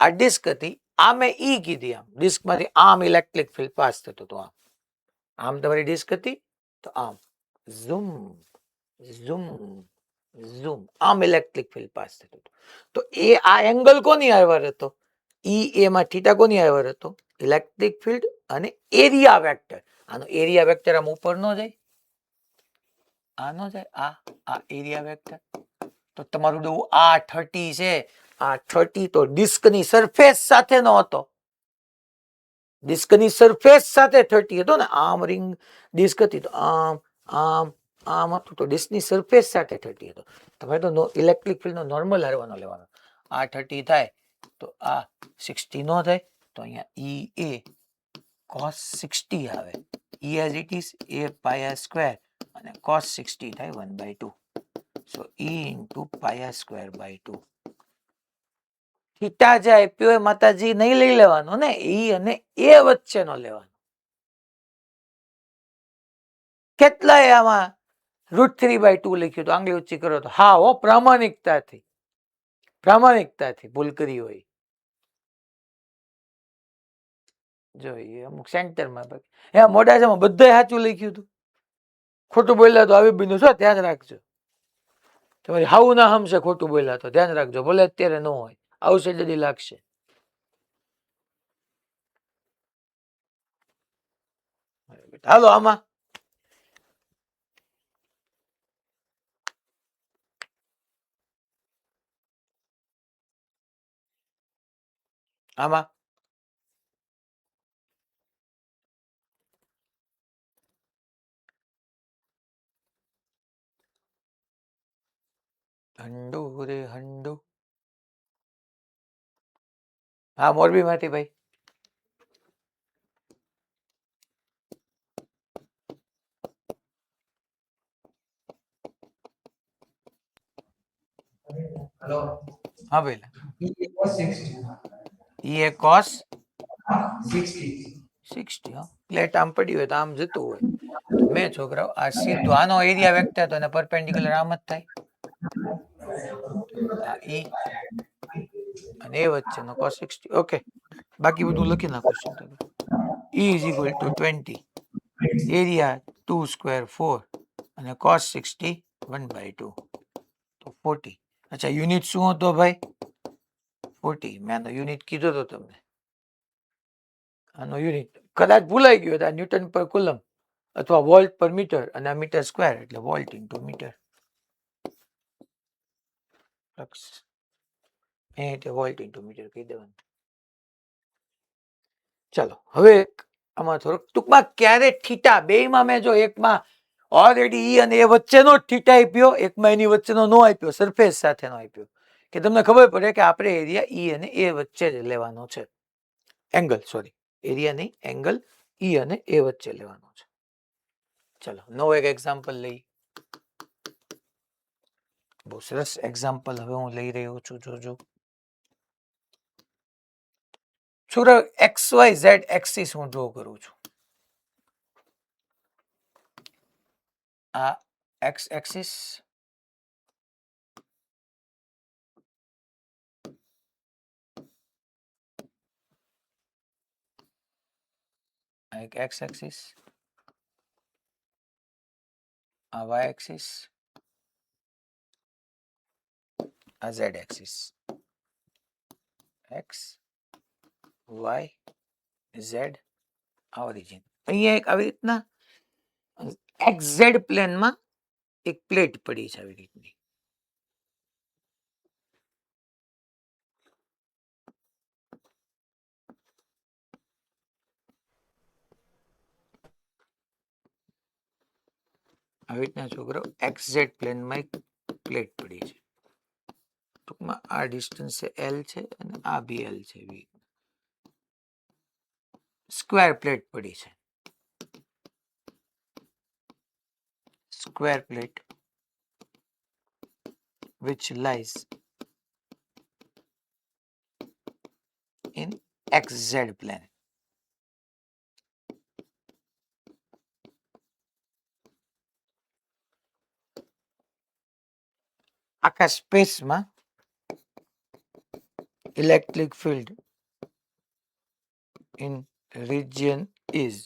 આ ડિસ્ક હતી આ મેં ઈ કીધી આમ ડિસ્કમાંથી આમ ઇલેક્ટ્રિક ફિલ્ડ પાસ થતો હતો આમ તમારી ડિસ્ક હતી તો આમ ઝૂમ ઝૂમ ઝૂમ આમ ઇલેક્ટ્રિક ફિલ્ડ પાસ થતો હતો તો એ આ એંગલ કોની આવ્યો હતો ઈ એમાં થીટા કોની આવ્યો હતો ઇલેક્ટ્રિક ફિલ્ડ અને એરિયા વેક્ટર આનો એરિયા વેક્ટર આમ ઉપર નો જાય આ નો જાય આ એરિયા વેક્ટર તો તમારું આ 30 છે આ 30 તો ડિસ્કની સરફેસ સાથેનો હતો ડિસ્કની સરફેસ સાથે 30 હતો ને, આમ રિંગ ડિસ્ક હતી તો આમ આમ આમ હતું, તો ડિસ્કની સરફેસ સાથે 30 હતો. તમારે તો ઇલેક્ટ્રિક ફિલ્ડનો નોર્મલ હારવાનો લેવાનો. આ 30 થાય તો આ 60 નો થાય, તો અહીંયા ઈ એ cos 60 આવે. E as it is, a pi r square અને cos 60 થાય 1/2. So E into pi r square by 2. Theta જે આપ્યો એ માતાજી નહીં લઈ લેવાનો ને, ઈ અને એ વચ્ચેનો લેવાનો. કેટલાય આમાં √3/2 લખ્યું તો આંગળી ઊંચી કરો તો હા હો, પ્રામાણિકતાથી ભૂલ કરી હોય. જોઈએ અમુક સેન્ટરમાં મોડાસામાં બધાય સાચું લખ્યું હતું, ખોટું બોલ્યા તો આવી બીનું છો, ધ્યાન રાખજો. તમારી હાવું ના હમશે ખોટું બોલ્યા તો ધ્યાન રાખજો, ભલે અત્યારે ન હોય, આવશે જડી લાગશે. હાલો આમાં આમાં હંડુ રે હંડુ. હા, મોરબી માંથી ભાઈ. હેલો. હા ભાઈ, એ cos 60. ઈ એ cos 60. 60. હા, પ્લેટ આમ પડી હોય તો આમ જતું હોય તો મેં છોકરાઓ આ સીધું આનો એરિયા વેક્ટર તો એને પરપેન્ડિક્યુલર આમ જ થાય. આ ઈ અને એ વચ્ચેનો cos 60. ઓકે, બાકી બધું લખી નાખો. E is equal to 20, area 2 square 4 અને cos 60 1/2 તો 40. અચ્છા, યુનિટ શું હતો ભાઈ? 40. મેં આનો યુનિટ કીધો તો તમને. આનો યુનિટ કદાચ ભૂલાઈ ગયો હતો, ન્યૂટન પર કુલમ અથવા વોલ્ટ પર મીટર, અને આ મીટર સ્ક્વેર એટલે volt into metre. Volt into metre કહી દેવાનું. ચાલો હવે આમાં થોડોક ટૂંકમાં ક્યારે થીટા બેયમાં મેં જો એકમાં ઓલરેડી ઈ અને એ વચ્ચેનો જ થીટા આપ્યો, એકમાં એની વચ્ચેનો નો આપ્યો, સરફેસ સાથેનો આપ્યો, કે તમને ખબર પડે કે આપણે એરિયા ઈ અને એ વચ્ચે જ લેવાનો છે. એંગલ, સોરી, એરિયા નહીં, એંગલ ઈ અને એ વચ્ચે લેવાનો છે. ચલો નવો એક એક્ઝામ્પલ લઈ. બહુ સરસ એક્ઝામ્પલ હવે હું લઈ રહ્યો છું, જોજો. છોકરા XYZ એક્સિસ હું ડ્રો કરું છું. આ એક્સ એક્સિસ, એક એક્સ એક્સિસ, આ વાય એક્સિસ, આ Z axis. X Y Z આ ઓરિજિન. અહીંયા એક આવી રીતના XZ પ્લેનમાં એક પ્લેટ પડી છે આવી રીતની. આવી રીતના છોકરો XZ પ્લેનમાં એક પ્લેટ પડી છે. ટૂંકમાં આ ડિસ્ટન્સ L છે અને આ બી L છે. સ્ક્વેર પ્લેટ પડી છે. Square plate which lies in XZ plane. આખા સ્પેસમાં electric field in region is,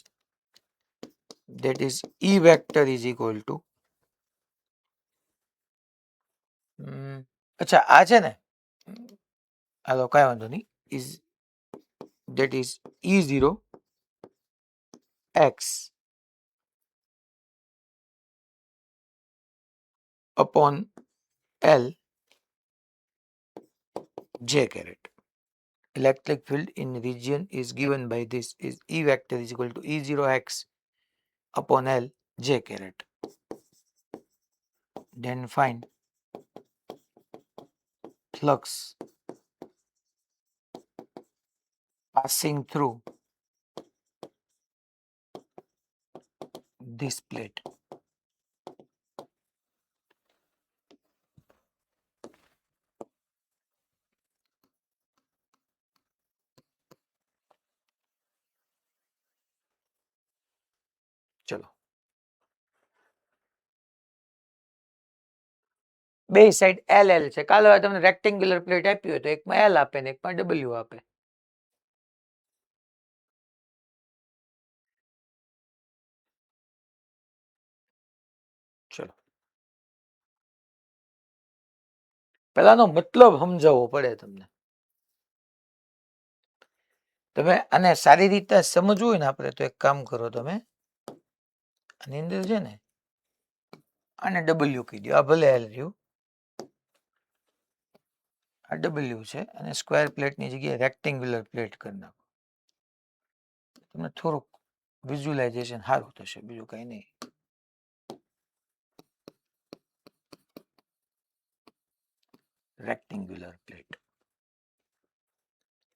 that is E vector is equal to અચ્છા આ છે ને, હાલો કાંઈ વાંધો નહીં, is that is E0 x upon L j caret. electric field in region is given by this is E vector is equal to E0x upon L j caret. Then find flux passing through this plate. ચલો બે side L L છે. કાલે તમને rectangular plate આપી હોય તો એકમાં L આપે ને એકમાં ડબલ્યુ આપે. ચલો પેલાનો મતલબ સમજાવવો પડે તમને. તમે આને સારી રીતે સમજવું હોય ને આપણે તો એક કામ કરો તમે આની અંદર છે ને આને ડબલ્યુ કહી દો. આ ભલે એલ રહ્યું આ ડબલ્યુ છે અને સ્ક્વેર પ્લેટની જગ્યાએ રેક્ટેન્ગ્યુલર પ્લેટ કરી નાખો. તમને થોડુંક વિઝ્યુલાઇઝેશન સારું થશે બીજું કઈ નહીં. રેક્ટેન્ગ્યુલર પ્લેટ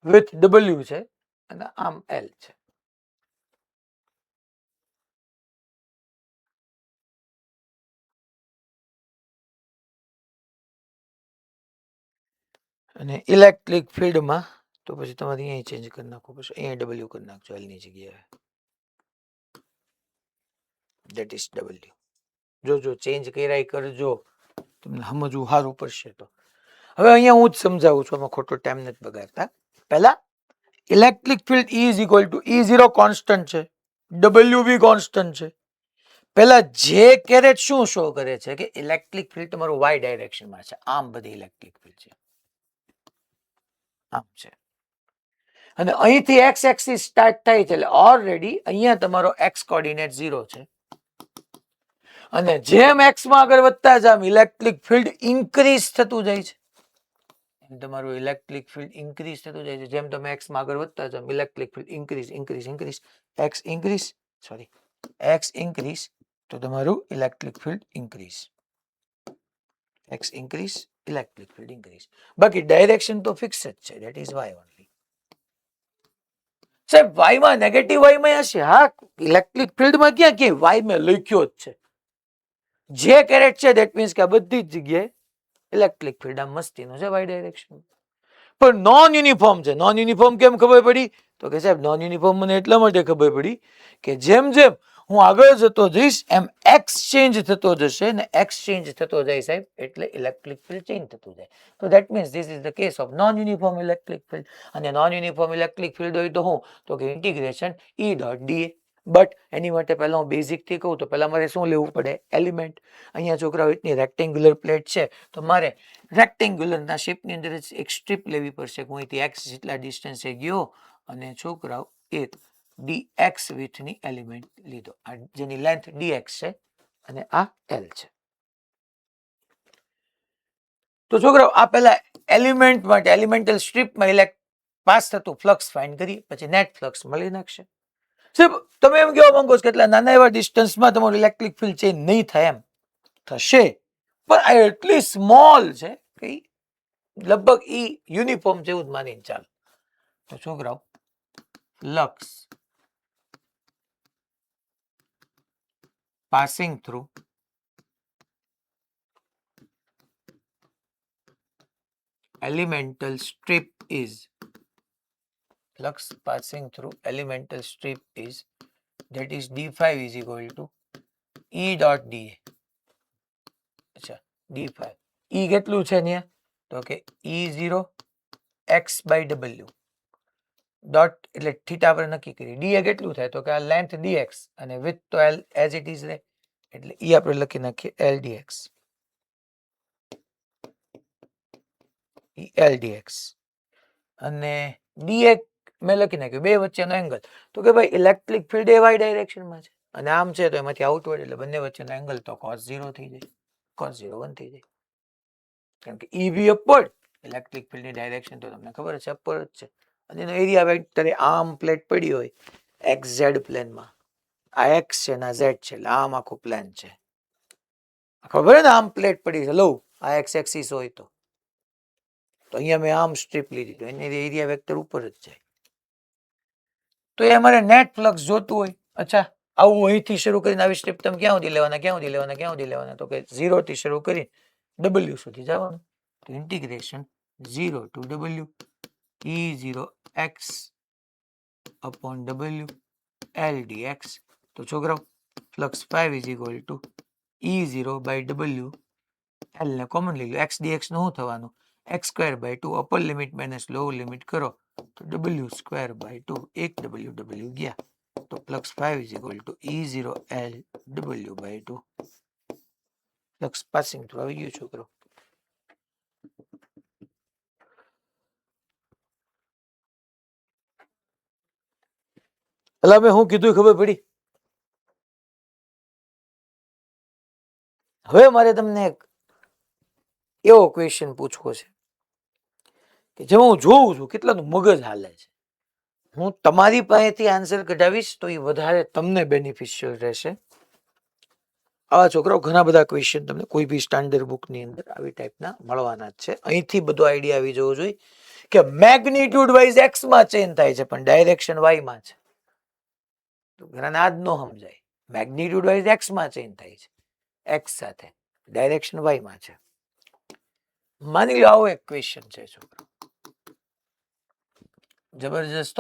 વિથ ડબલ્યુ છે અને આમ એલ છે. અને ઇલેક્ટ્રિક ફિલ્ડમાં તો પછી તમારે અહીંયા ચેન્જ કરી નાખો. પછી અહીંયા ડબલ્યુ કરી નાખજો એલ ની જગ્યાએ. That is W. જો ચેન્જ કર્યા કરજો તમને સમજવું સારું પડશે. તો હવે અહીંયા હું જ સમજાવું છું, આમાં ખોટો ટાઈમ નથી બગાડતા. પહેલા electric field E is equal two E0 constant છે, ડબલ્યુ બી કોન્સ્ટન્ટ છે. પહેલા જે કેરેટ શું શો કરે છે કે ઇલેક્ટ્રિક ફિલ્ડ તમારું વાય ડાયરેક્શનમાં છે. આમ બધી ઇલેક્ટ્રિક ફિલ્ડ છે આમ છે અને અહીંથી એક્સ એક્સિસ સ્ટાર્ટ થાય છે એટલે ઓલરેડી અહીંયા તમારો એક્સ કોઓર્ડિનેટ 0 છે. અને જેમ એક્સ માં આગળ વધતા જામ ઇલેક્ટ્રિક ફિલ્ડ ઇન્ક્રીઝ થતું જાય છે. તમારું ઇલેક્ટ્રિક ફિલ્ડ ઇન્ક્રીઝ થતું જાય છે. જેમ તમે એક્સ માં આગળ વધતા જામ electric field increase x increase તો તમારું electric field increase. X increase electric field increase. બાકી ડાયરેક્શન તો ફિક્સ જ છે. That is y only. સાહેબ વાય માં નેગેટિવ વાય માં હશે. હા ઇલેક્ટ્રિક ફિલ્ડમાં ક્યાં વાય માં લખ્યો જ છે. જે કેરેટ છે ધેટ મીન્સ કે આ બધી જ જગ્યાએ ઇલેક્ટ્રિક ફિલ્ડ આમ મસ્તીનો છે વાય ડાયરેક્શન. પણ નોન યુનિફોર્મ છે. નોન યુનિફોર્મ કેમ ખબર પડી? તો કે સાહેબ નોન યુનિફોર્મ મને એટલા માટે ખબર પડી કે જેમ જેમ હું આગળ જતો જઈશ એમ એક્સચેન્જ થતો જશે ને એક્સચેન્જ થતો જાય સાહેબ એટલે ઇલેક્ટ્રિક ફિલ્ડ ચેન્જ થતું જાય. તો that means this is the case of non uniform electric field. અને નોન યુનિફોર્મ ઇલેક્ટ્રિક ફિલ્ડ હોય તો હું તો કે integration E dot d A. But એની માટે પહેલા હું બેઝિક થી કહું તો પહેલા મારે શું લેવું પડે? એલિમેન્ટ. અહીંયા છોકરાઓ એટલી રેક્ટેન્ગ્યુલર પ્લેટ છે તો મારે રેક્ટેન્ગ્યુલરના શેપની અંદર એક સ્ટ્રીપ લેવી પડશે. હું અહીંથી એક્સ જેટલા ડિસ્ટન્સે ગયો અને છોકરાઓ એક dx વિથની એલિમેન્ટ લીધો જેની લેન્થ dx છે અને આ l છે. તો છોકરાઓ આ પહેલા એલિમેન્ટ માટે એલિમેન્ટલ સ્ટ્રીપમાં પાસ થતું ફ્લક્સ ફાઇન્ડ કરી પછી નેટ ફ્લક્સ મળી નાખશે. સાહેબ તમે એમ કહેવા માંગો છો કે એટલા નાના એવા ડિસ્ટન્સમાં તમારું ઇલેક્ટ્રિક ફિલ્ડ ચેન્જ નહીં થાય. એમ થશે પણ આ એટલી સ્મોલ છે કે લગભગ ઈ યુનિફોર્મ જેવું જ માનીને ચાલો. તો છોકરાઓ flux passing through elemental strip is flux passing through elemental strip is that is d5 is equal to E dot da. અચ્છા d5 E કેટલું છે ને તો કે E0 x by w dot એટલે થીટા પર નક્કી કરી. ડી કેટલું થાય તો કે આ લેન્થ dx અને વિથ તો l એઝ ઇટ ઇઝ રહે એટલે ઈ આપણે લખી નાખીએ l dx. l dx અને dx મેં લખી નાખ્યું બે વચ્ચેનો એંગલ. તો કે ભાઈ ઇલેક્ટ્રિક ફિલ્ડ એ વાય ડાયરેક્શનમાં છે અને આમ છે તો એમાંથી આઉટવર્ડ એટલે બંને વચ્ચેનો એંગલ તો cos 0 થઈ જાય, cos 0 1 થઈ જાય. કારણ કે ઈ બી અપવર્ડ ઇલેક્ટ્રિક ફિલ્ડની ડાયરેક્શન તો તમને ખબર છે અપવર્ડ જ છે. અને એનો એરિયા વેક્ટર આમ પ્લેટ પડી હોય એક્સ ઝેડ પ્લેનમાં, આ એક્સ છે ને આ ઝેડ છે, એટલે આમ આખું પ્લેન છે. ખબર ને આમ પ્લેટ પડી છે, લો આ એક્સ એક્સિસ હોય તો અહીંયા મેં આમ સ્ટ્રીપ લીધી તો એને એરિયા વેક્ટર ઉપર જ જાય. તો એ અમારે નેટ ફ્લક્સ જોતું હોય. અચ્છા, આવું અહીંથી શરૂ કરીને આવી સ્ટેપ તમે ક્યાં સુધી લેવાના, ક્યાં સુધી લેવાના, ક્યાં સુધી લેવાના? તો કે 0 થી શરૂ કરી W સુધી જવાનું. તો integration 0 to W E0 x upon W L dx. તો છોકરાઓ flux 5 is equal to E0 by W L ને કોમન લઈ લો. x dx નું શું થવાનું? x square by 2 upper limit minus lower limit કરો તો W સ્ક્વેર બાય 2 એક W ગયા. તો flux 5 is equal to E0 L W by 2. Flux passing through આવી ગયું છોકરો. એટલે મેં શું કીધું ખબર પડી? હવે મારે તમને એક એવો ક્વેશ્ચન પૂછવો છે કે જેમાં હું જોઉં છું કેટલાનું મગજ હાલે છે. હું તમારી પાસેથી આન્સર કઢાવીશ તો એ વધારે તમને બેનિફિશિયલ રહેશે. આવા છોકરાઓ ઘણા બધા ક્વેશ્ચન તમને કોઈ બી સ્ટાન્ડર્ડ બુકની અંદર આવી ટાઈપના મળવાના જ છે. અહીંથી બધો આઈડિયા આવી જવો જોઈએ કે મેગ્નિટ્યુડ વાઇઝ એક્સ માં ચેન્જ થાય છે પણ ડાયરેક્શન વાય માં છે. તો ઘણાને આ જ ન સમજાય. મેગ્નિટ્યુડ વાઇઝ એક્સ માં ચેન્જ થાય છે, એક્સ સાથે, ડાયરેક્શન વાય માં છે. માની લો આવો એક ક્વેશ્ચન છે છોકરો, જબરજસ્ત.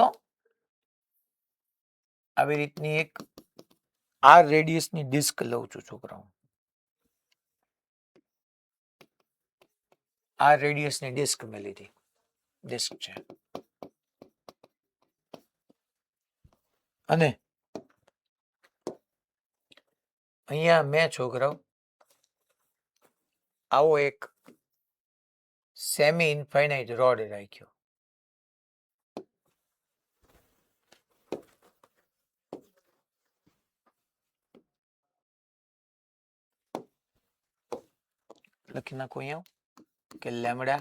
આવી રીતની એક આર રેડિયસની ડિસ્ક લઉં છું છોકરાઓ. આર રેડિયસની ડિસ્ક મેં લીધી, ડિસ્ક છે. અને અહીંયા મેં છોકરાઓ આવો એક સેમી ઇન્ફાઇનાઇટ રોડ રાખ્યો. લખી નાખો અહીંયા કે લેમડા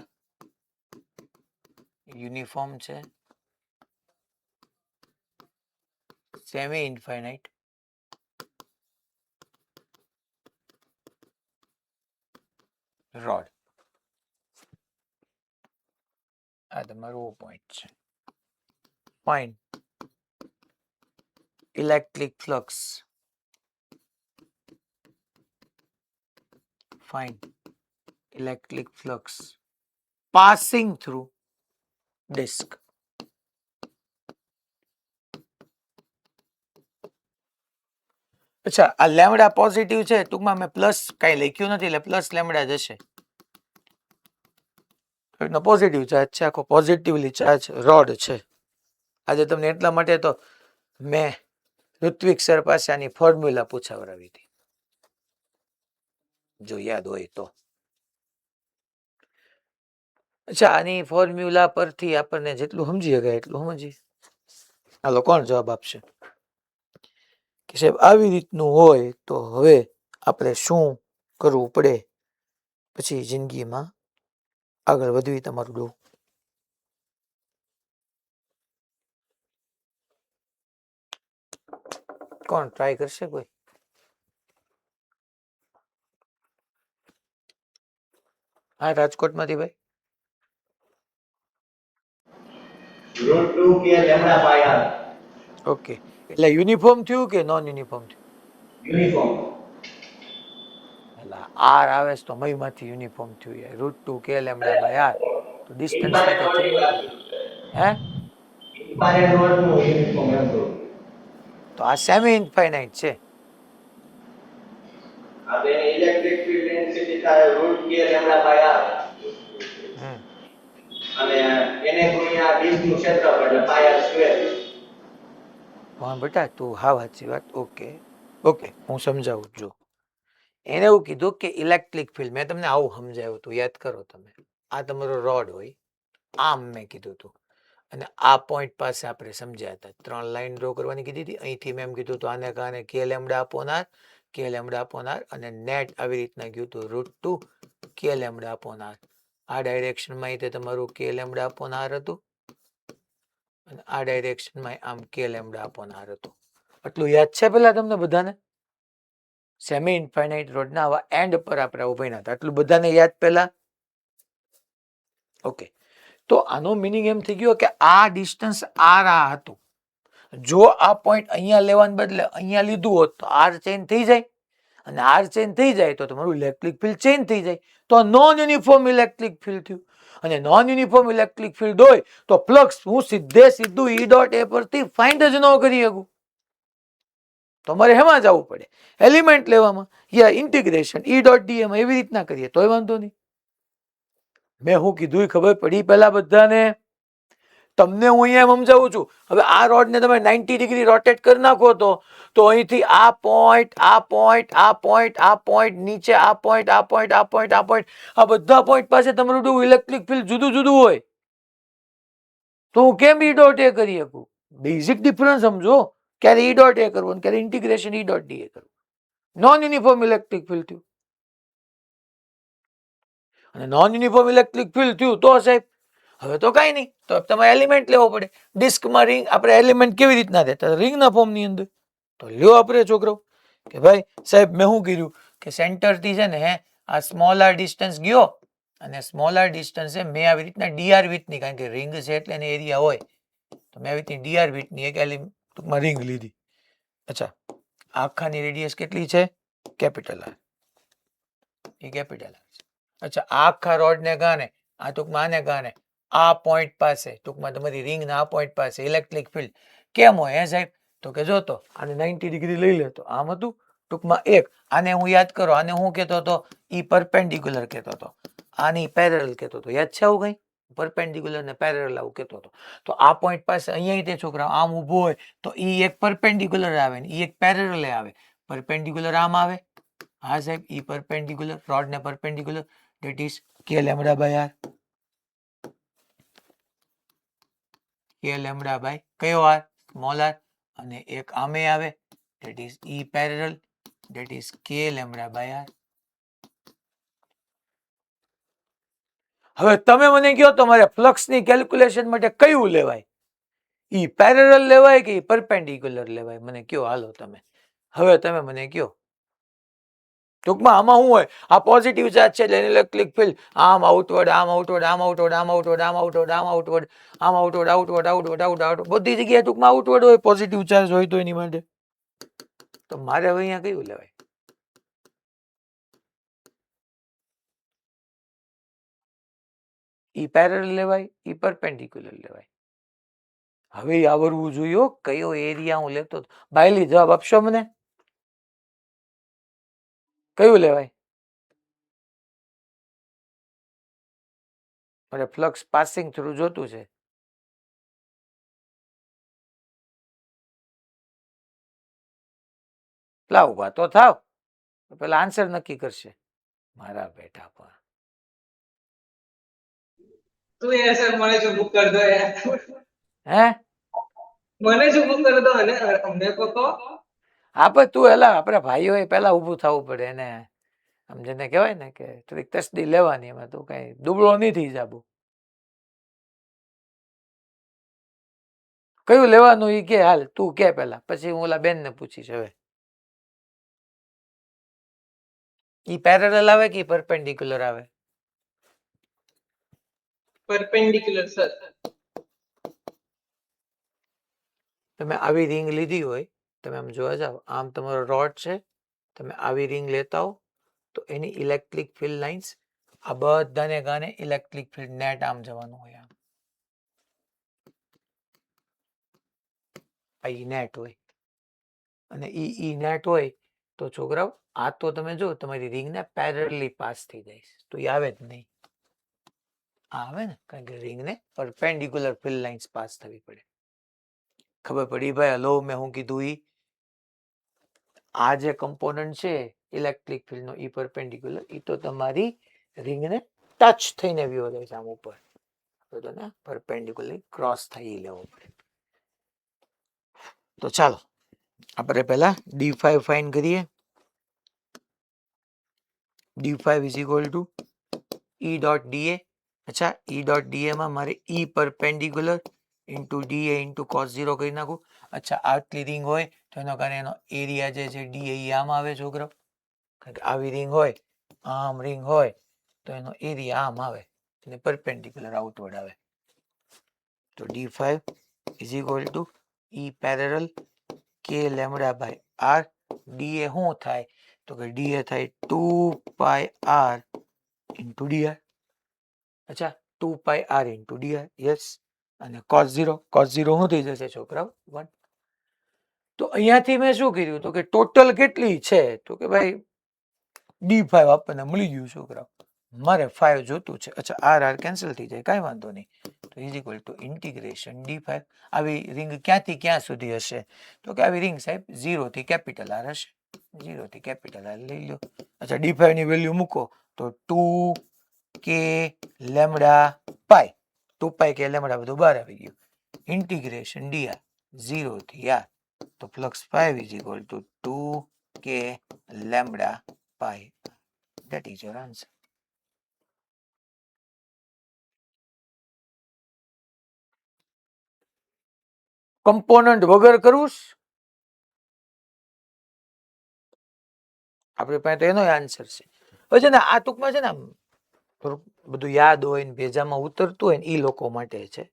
યુનિફોર્મ છે, સેમી ઇન્ફાઇનાઇટ રોડ. આ તમારો પોઈન્ટ છે. Fine electric flux, fine electric flux passing through disk. અચ્છા, આ લેમડા પોઝિટિવ છે, ટૂંકમાં મેં પ્લસ કઈ લખ્યું નથી એટલે પ્લસ લેમડા જશે. પોઝિટિવ ચાર્જ છે, આખો પોઝિટિવલી ચાર્જ રોડ છે. આજે તમને એટલા માટે તો મેં ઋત્વિક સર પાસે આની ફોર્મ્યુલા પૂછાવડાવી હતી, જો યાદ હોય તો. અચ્છા, આની ફોર્મ્યુલા પરથી આપણને જેટલું સમજી શકાય એટલું સમજી. હાલો, કોણ જવાબ આપશે કે સાહેબ આવી રીતનું હોય તો હવે આપણે શું કરવું પડે પછી જિંદગીમાં આગળ વધવી? તમારું ડો કોણ ટ્રાય કરશે? કોઈ? હા, રાજકોટમાંથી ભાઈ. ઓકે, એટલે યુનિફોર્મ થયું કે નોન યુનિફોર્મ થયું? યુનિફોર્મ. એટલે આર આવે તો મયમાંથી યુનિફોર્મ થયું યાર. √2 k લેમ્ડા બાય આર તો ડિસ્ટન્સ સાથે થયું. હે? તો આ સેમી ઇન્ફાઇનાઇટ છે. ઇલેક્ટ્રિક ફીલ્ડ ડેન્સિટી થાય √k લેમ્ડા બાય r અને એને ગુણ્યા ડિસ્કનું ક્ષેત્રફળ એટલે પાઈ r સ્ક્વેર. હા બેટા, તું હા સાચી વાત. ઓકે ઓકે, હું સમજાવું. જો એને એવું કીધું કે ઇલેક્ટ્રિક ફિલ્ડ, મેં તમને આવું સમજાવ્યું હતું, યાદ કરો તમે. આ તમારો રોડ હોય, આમ મેં કીધું હતું, અને આ પોઈન્ટ પાસે આપણે સમજ્યા હતા. 3 લાઈન ડ્રો કરવાની કીધી હતી. અહીંથી મેં એમ કીધું હતું આને કારણે કે લેમ્ડા અપોન આર, અને નેટ આવી રીતના ગયું હતું √2 k લેમ્ડા અપોન આર. આ ડાયરેક્શનમાં અહીં તમારું k લેમ્ડા અપોન આર હતું. અને આ ડાયરેક્શનમાં આમ કે લેમડા અપોન આર હતું. આટલું યાદ છે પેલા તમને બધાને? સેમી ઇન્ફાઇનાઇટ રોડના આવા એન્ડ પર આપણે ઉભા હતા, આટલું બધાને યાદ પેલા? ઓકે, તો આનો મિનિંગ એમ થઈ ગયો કે આ ડિસ્ટન્સ આર આ હતું. જો આ પોઈન્ટ અહીંયા લેવાને બદલે અહીંયા લીધું હોત તો આર ચેન્જ થઈ જાય, અને આર ચેન્જ થઈ જાય તો તમારું ઇલેક્ટ્રિક ફિલ્ડ ચેન્જ થઈ જાય. તો નોન યુનિફોર્મ ઇલેક્ટ્રિક ફિલ્ડ થયું. અને નોન યુનિફોર્મ ઇલેક્ટ્રિક ફિલ્ડ હોય તો ફ્લક્સ હું સીધું ઈ ડોટ એ પરથી ફાઇન્ડ જ ન કરી શકું. તમારે હેમાં જવું પડે? એલિમેન્ટ લેવામાં, યા ઇન્ટિગ્રેશન ઈ ડોટ ડી એમાં એવી રીતના કરીએ તોય વાંધો નહીં. મેં હું કીધું ખબર પડી પેલા બધાને? તમને હું અહીંયા સમજાવું છું. હવે આ રોડને તમે 90 ડિગ્રી રોટેટ કરી નાખો તો અહીંથી આ પોઈન્ટ આ પોઈન્ટ આ પોઈન્ટ આ પોઈન્ટ નીચે આ પોઈન્ટ આ પોઈન્ટ આ પોઈન્ટ આ પોઈન્ટ આ બધા પોઈન્ટ પાસે તમારું ઇલેક્ટ્રિક ફિલ્ડ જુદું જુદું હોય તો હું કેમ ઈ ડોટ એ કરી શકું? બેઝિક ડિફરન્સ સમજો. ક્યારે ઈ ડોટ એ કરવું, ક્યારે ઇન્ટિગ્રેશન ઈ ડોટ ડી એ કરવું. નોન યુનિફોર્મ ઇલેક્ટ્રિક ફિલ્ડ થયું. અને નોન યુનિફોર્મ ઇલેક્ટ્રિક ફિલ્ડ થયું તો સાહેબ હવે તો કઈ નહીં, તો તમારે એલિમેન્ટ લેવો પડે. ડિસ્કમાં રિંગ આપણે એલિમેન્ટ કેવી રીતના દેતા? રિંગના ફોર્મની અંદર. તો લ્યો આપણે છોકરો કે ભાઈ સાહેબ મેં શું કર્યું કે સેન્ટરથી છે ને આ સ્મોલ આર ડિસ્ટન્સ ગયો, અને સ્મોલ આર ડિસ્ટન્સે મેં આવી રીતના ડીઆર વિથની, કારણ કે રિંગ છે એટલે એને એરિયા હોય, તો મેં આવી રીતની ડીઆર વિથની એક ટૂંકમાં રિંગ લીધી. અચ્છા, આખાની રેડિયસ કેટલી છે? Capital R. એ કેપિટલ આર છે. અચ્છા, આખા રોડને કારણે આ ટૂંકમાં આને કારણે આ પોઈન્ટ પાસે ટૂંકમાં તમારી રિંગના આ પોઈન્ટ પાસે ઇલેક્ટ્રિક ફિલ્ડ કેમ હોય હે સાહેબ? તો કે જોતો આને 90 ડિગ્રી લઈ લેતો, આમ હતું ટૂંકમાં એક. આને હું યાદ કરો, આને હું કહેતો હતો? ઈ પરપેન્ડિક્યુલર કહેતો હતો, આની પેરેલલ કહેતો હતો. યાદ છે આવું કઈ? પરપેન્ડિક્યુલર ને પેરેલલ આવું કહેતો હતો. તો આ પોઈન્ટ પાસે અહીંયા તે છોકરા આમ ઊભો હોય તો ઈ એક પરપેન્ડિક્યુલર આવે ને ઈ એક પેરેલલ આવે. પરપેન્ડિક્યુલર આમ આવે. હા સાહેબ, ઈ પરપેન્ડિક્યુલર રોડ ને perpendicular, that is k lambda by r. k lambda by કયો r? Small r. અને એક આમે આવે, that is e parallel, that is k lambda by r. હવે તમે મને કહો તમારે ફ્લક્સની કેલ્ક્યુલેશન માટે કયું લેવાય? ઈ પેરેલલ લેવાય કે પરપેન્ડિક્યુલર લેવાય? મને કયો હાલો તમે. હવે તમે મને કયો. ટૂંકમાં આમાં શું હોય? આ પોઝિટિવ ચાર્જ છે એટલે ઇલેક્ટ્રિક ફિલ્ડ આમ આઉટવર્ડ આમ આઉટવર્ડ આમ આઉટવર્ડ આમ આઉટવર્ડ આમ આઉટવર્ડ આમ આઉટવર્ડ આમ આઉટવર્ડ આઉટવર્ડ આઉટવર્ડ આઉટવર્ડ બધી જગ્યાએ ટૂંકમાં આઉટવર્ડ હોય, પોઝિટિવ ચાર્જ હોય તો એની માટે. તો મારે હવે અહીંયા કયું લેવાય? ઈ પેરેલલ લેવાય, ઈ પરપેન્ડિક્યુલર લેવાય? હવે આવડવું જોઈએ કયો એરિયા હું લેતો. બાયલી જવાબ આપશો મને? કયું લેવાય? મારે ફ્લક્સ પાસિંગ થ્રુ જોતું છે. લાવ ઉભા તો થાવ, પેલા આન્સર નક્કી કરશે મારા બેટા. પણ તું યાર સર મને જો બુક કર દો યાર, હે મને જો બુક કર દો અને અમને કો તો આપણે તું એલા આપણે ભાઈઓ પેલા ઊભું થવું પડે એને. આમ જેને કહેવાય ને કે થોડીક તસ્દી લેવાની, એમાં તું કઈ દુબળો નહીં થઈ જાબુ. કયું લેવાનું ઈ કે હાલ તું કે પેલા, પછી હું ઓલા બેન ને પૂછીશ. હવે ઈ પેરેલલ આવે કે પરપેન્ડિક્યુલર આવે? Perpendicular sir. તમે આવી રિંગ લીધી હોય, તમે આમ જોવા જાવ, આમ તમારો રોડ છે, તમે આવી રિંગ લેતા હો તો એની ઇલેક્ટ્રિક ફિલ્ડ લાઇન્સ આ બધાને કારણે ઇલેક્ટ્રિક ફિલ્ડ નેટ આમ જવાનું હોય. આ ઈ નેટ હોય, અને ઈ નેટ હોય તો છોકરાઓ આ તો તમે જો તમારી રિંગને પેરેલલી પાસ થઈ જાય, તો એ આવે જ નહીં. આવે ને, કારણ કે રિંગને પરપેન્ડિક્યુલર ફિલ્ડ લાઇન્સ પાસ થવી પડે. ખબર પડી ભાઈ? હલો, મેં હું કીધું ઈ આ જે કમ્પોનન્ટ છે ઇલેક્ટ્રિક ફિલ્ડનો ઈ પરપેન્ડિક્યુલર, ઈ તો તમારી રિંગને ટચ થઈને વ્યૂ જાય છે આમ ઉપર, તો ને પરપેન્ડિક્યુલર ક્રોસ થઈ લેવો પડે. તો ચાલો આપણે પહેલા d5 ફાઇન્ડ કરીએ. d5 is equal to e dot da. અચ્છા, e ડોટ da માં મારે e perpendicular into dA into cos 0 કરી નાખું. અચ્છા, આટલી રિંગ હોય તો એનો કારણે એનો એરિયા જે છે ડીએ એ આમ આવે છોકરાઓ, કારણ કે આવી રિંગ હોય, આમ રિંગ હોય તો એનો એરિયા આમ આવે અને પરપેન્ડિક્યુલર આઉટવર્ડ આવે. તો d5 is equal to E parallel કે લેમડા બાય આર. ડીએ શું થાય તો કે ડીએ થાય 2 પાઈ આર ઇન્ટુ ડીઆર. અચ્છા, 2 પાઈ આર ઇન્ટુ ડીઆર. યસ. અને cos 0 શું થઈ જશે છોકરાઓ? 1. તો અહીંયાથી મેં શું કર્યું તો કે ટોટલ કેટલી છે તો કે ભાઈ d5 આપણને મળી ગયું છોકરાઓ. મારે 5 જોતું છે. અચ્છા, આર આર કેન્સલ થઈ જાય, કાંઈ વાંધો નહીં. તો is equal two integration d5. આવી રિંગ ક્યાંથી ક્યાં સુધી હશે તો કે આવી રિંગ સાહેબ 0 થી કેપિટલ આર હશે. 0 થી કેપિટલ આર લઈ લો. અચ્છા, d5 ની વેલ્યુ મૂકો તો 2 કે લેમડા પાઈ, 2 પાઈ કે લેમડા બધું બહાર આવી ગયું. ઇન્ટિગ્રેશન dr 0 થી r. તો ફ્લક્સ 5 ઇઝ ઇક્વલ ટુ 2 કે lambda pi. That is your answer. Component વગર કરવું આપણી પાસે તો એનો આન્સર છે. હવે છે ને આ ટૂંકમાં છે ને આમ થોડુંક બધું યાદ હોય ને ભેજામાં ઉતરતું હોય ને એ લોકો માટે છે.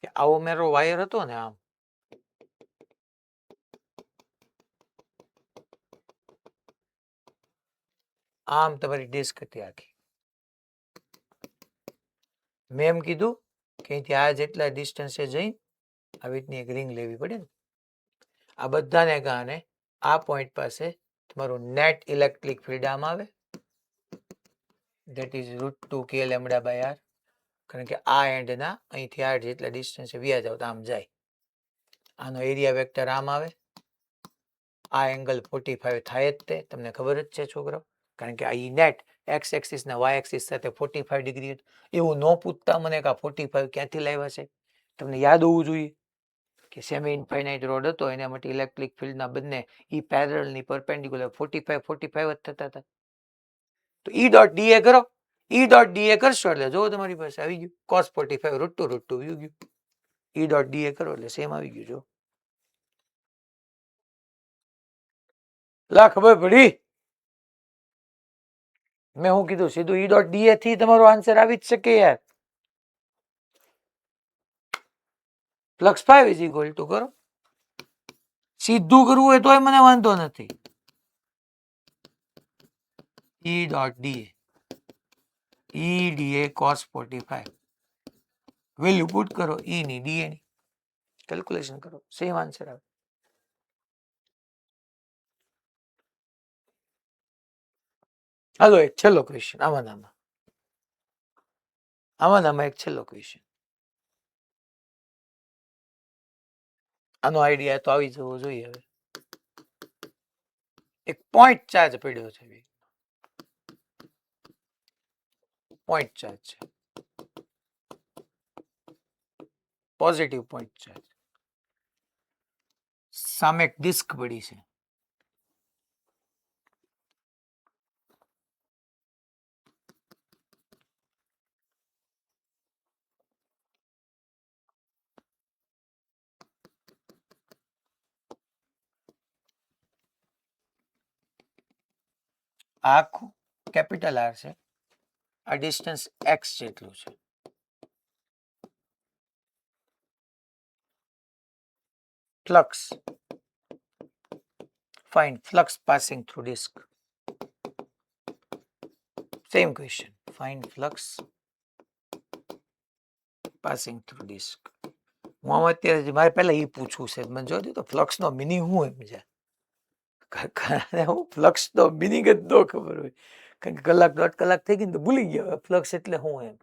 કે આવો મેરો વાયર હતો ને આમ તમારી ડિસ્ક હતી આખી. મેં એમ કીધું કે અહીંથી આ જેટલા ડિસ્ટન્સે જઈ આવી રીતની એક રિંગ લેવી પડે ને. આ બધાને કારણે આ પોઈન્ટ પાસે તમારું નેટ ઇલેક્ટ્રિક ફિલ્ડ આમ આવે. ધેટ ઇઝ √2 કે લેમડા બાય આર. કારણ કે આ એન્ડના અહીંથી આ જેટલા ડિસ્ટન્સે વ્યા જાવ તો આમ જાય. આનો એરિયા વેક્ટર આમ આવે. આ એંગલ 45 થાય જ તે, તમને ખબર જ છે છોકરાઓ, કારણ કે આ ઈ નેટ એક્સ એક્સિસ ને વાય એક્સિસ સાથે 45 ડિગ્રી. એવું ન પૂછતા મને કે આ 45 ક્યાંથી લાવ્યા છે. તમને યાદ હોવું જોઈએ કે સેમી ઇન્ફાઇનાઇટ રોડ હતો, એના માટે ઇલેક્ટ્રિક ફિલ્ડના બંને ઈ પેરેલલની પરપેન્ડિક્યુલર 45 જ થતા હતા. તો ઈ ડોટ ડીએ કરો. ઈ ડોટ ડીએ કરશો એટલે જો તમારી પાસે આવી ગયું cos 45 √2 વ્યુ ગયું. ઈ ડોટ ડીએ કરો એટલે સેમ આવી ગયું. જો લા ખબર પડી. મેં હું કીધું સીધું ઈ ડોટ ડીએ થી તમારો આન્સર આવી જ શકે યાર. ફ્લક્સ 5 ઇઝ ઇક્વલ ટુ કરો. સીધું કરવું હોય તોય મને વાંધો નથી. ઈ ડોટ ડીએ ઈ ડીએ cos 45 વેલ્યુ પુટ કરો ઈ ની ડીએ ની કેલ્ક્યુલેશન કરો, સેમ આન્સર આવે. હાલો એક છેલ્લો ક્વેશ્ચન આમાં એક છેલ્લો ક્વેશ્ચન. આનો આઈડિયા તો આવી જવો જોઈએ. હવે એક પોઈન્ટ ચાર્જ પડ્યો છે. પોઈન્ટ ચાર્જ છે, પોઝિટિવ પોઈન્ટ ચાર્જ. સામે એક ડિસ્ક પડી છે. આખું કેપિટલ આર છે. આ ડિસ્ટન્સ એક્સ જેટલું છે. Flux find flux passing through disk. Same question, find flux passing through disk. હું આમાં અત્યારે મારે પહેલા એ પૂછવું છે, મને જોયું તો ફ્લક્સ નો મિનિંગ શું એમ છે. હું ફ્લક્સ નો મિનિંગ જ ન ખબર હોય, કારણ કે કલાક 1.5 કલાક થઈ ગઈ ને તો ભૂલી ગયા ફ્લક્સ એટલે શું એમ.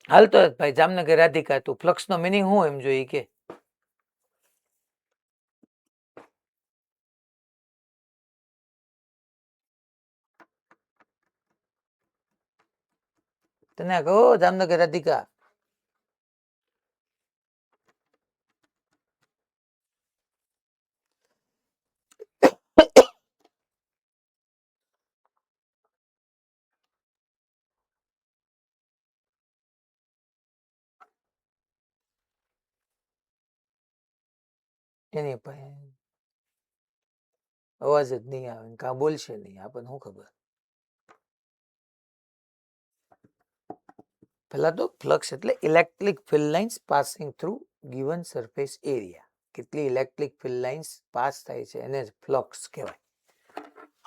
હાલ તો ભાઈ જામનગર રાધિકા તું ફ્લક્સ નો મિનિંગ શું એમ જોઈએ કે. તને કહો જામનગર રાધિકા. એની પાસે અવાજ જ નહીં આવે ને કાં બોલશે નહીં, આપણને શું ખબર. પેલા તો ફ્લક્સ એટલે electric field lines passing through given surface area. કેટલી ઇલેક્ટ્રિક ફિલ્ડ લાઇન્સ પાસ થાય છે એને જ ફ્લક્સ કહેવાય.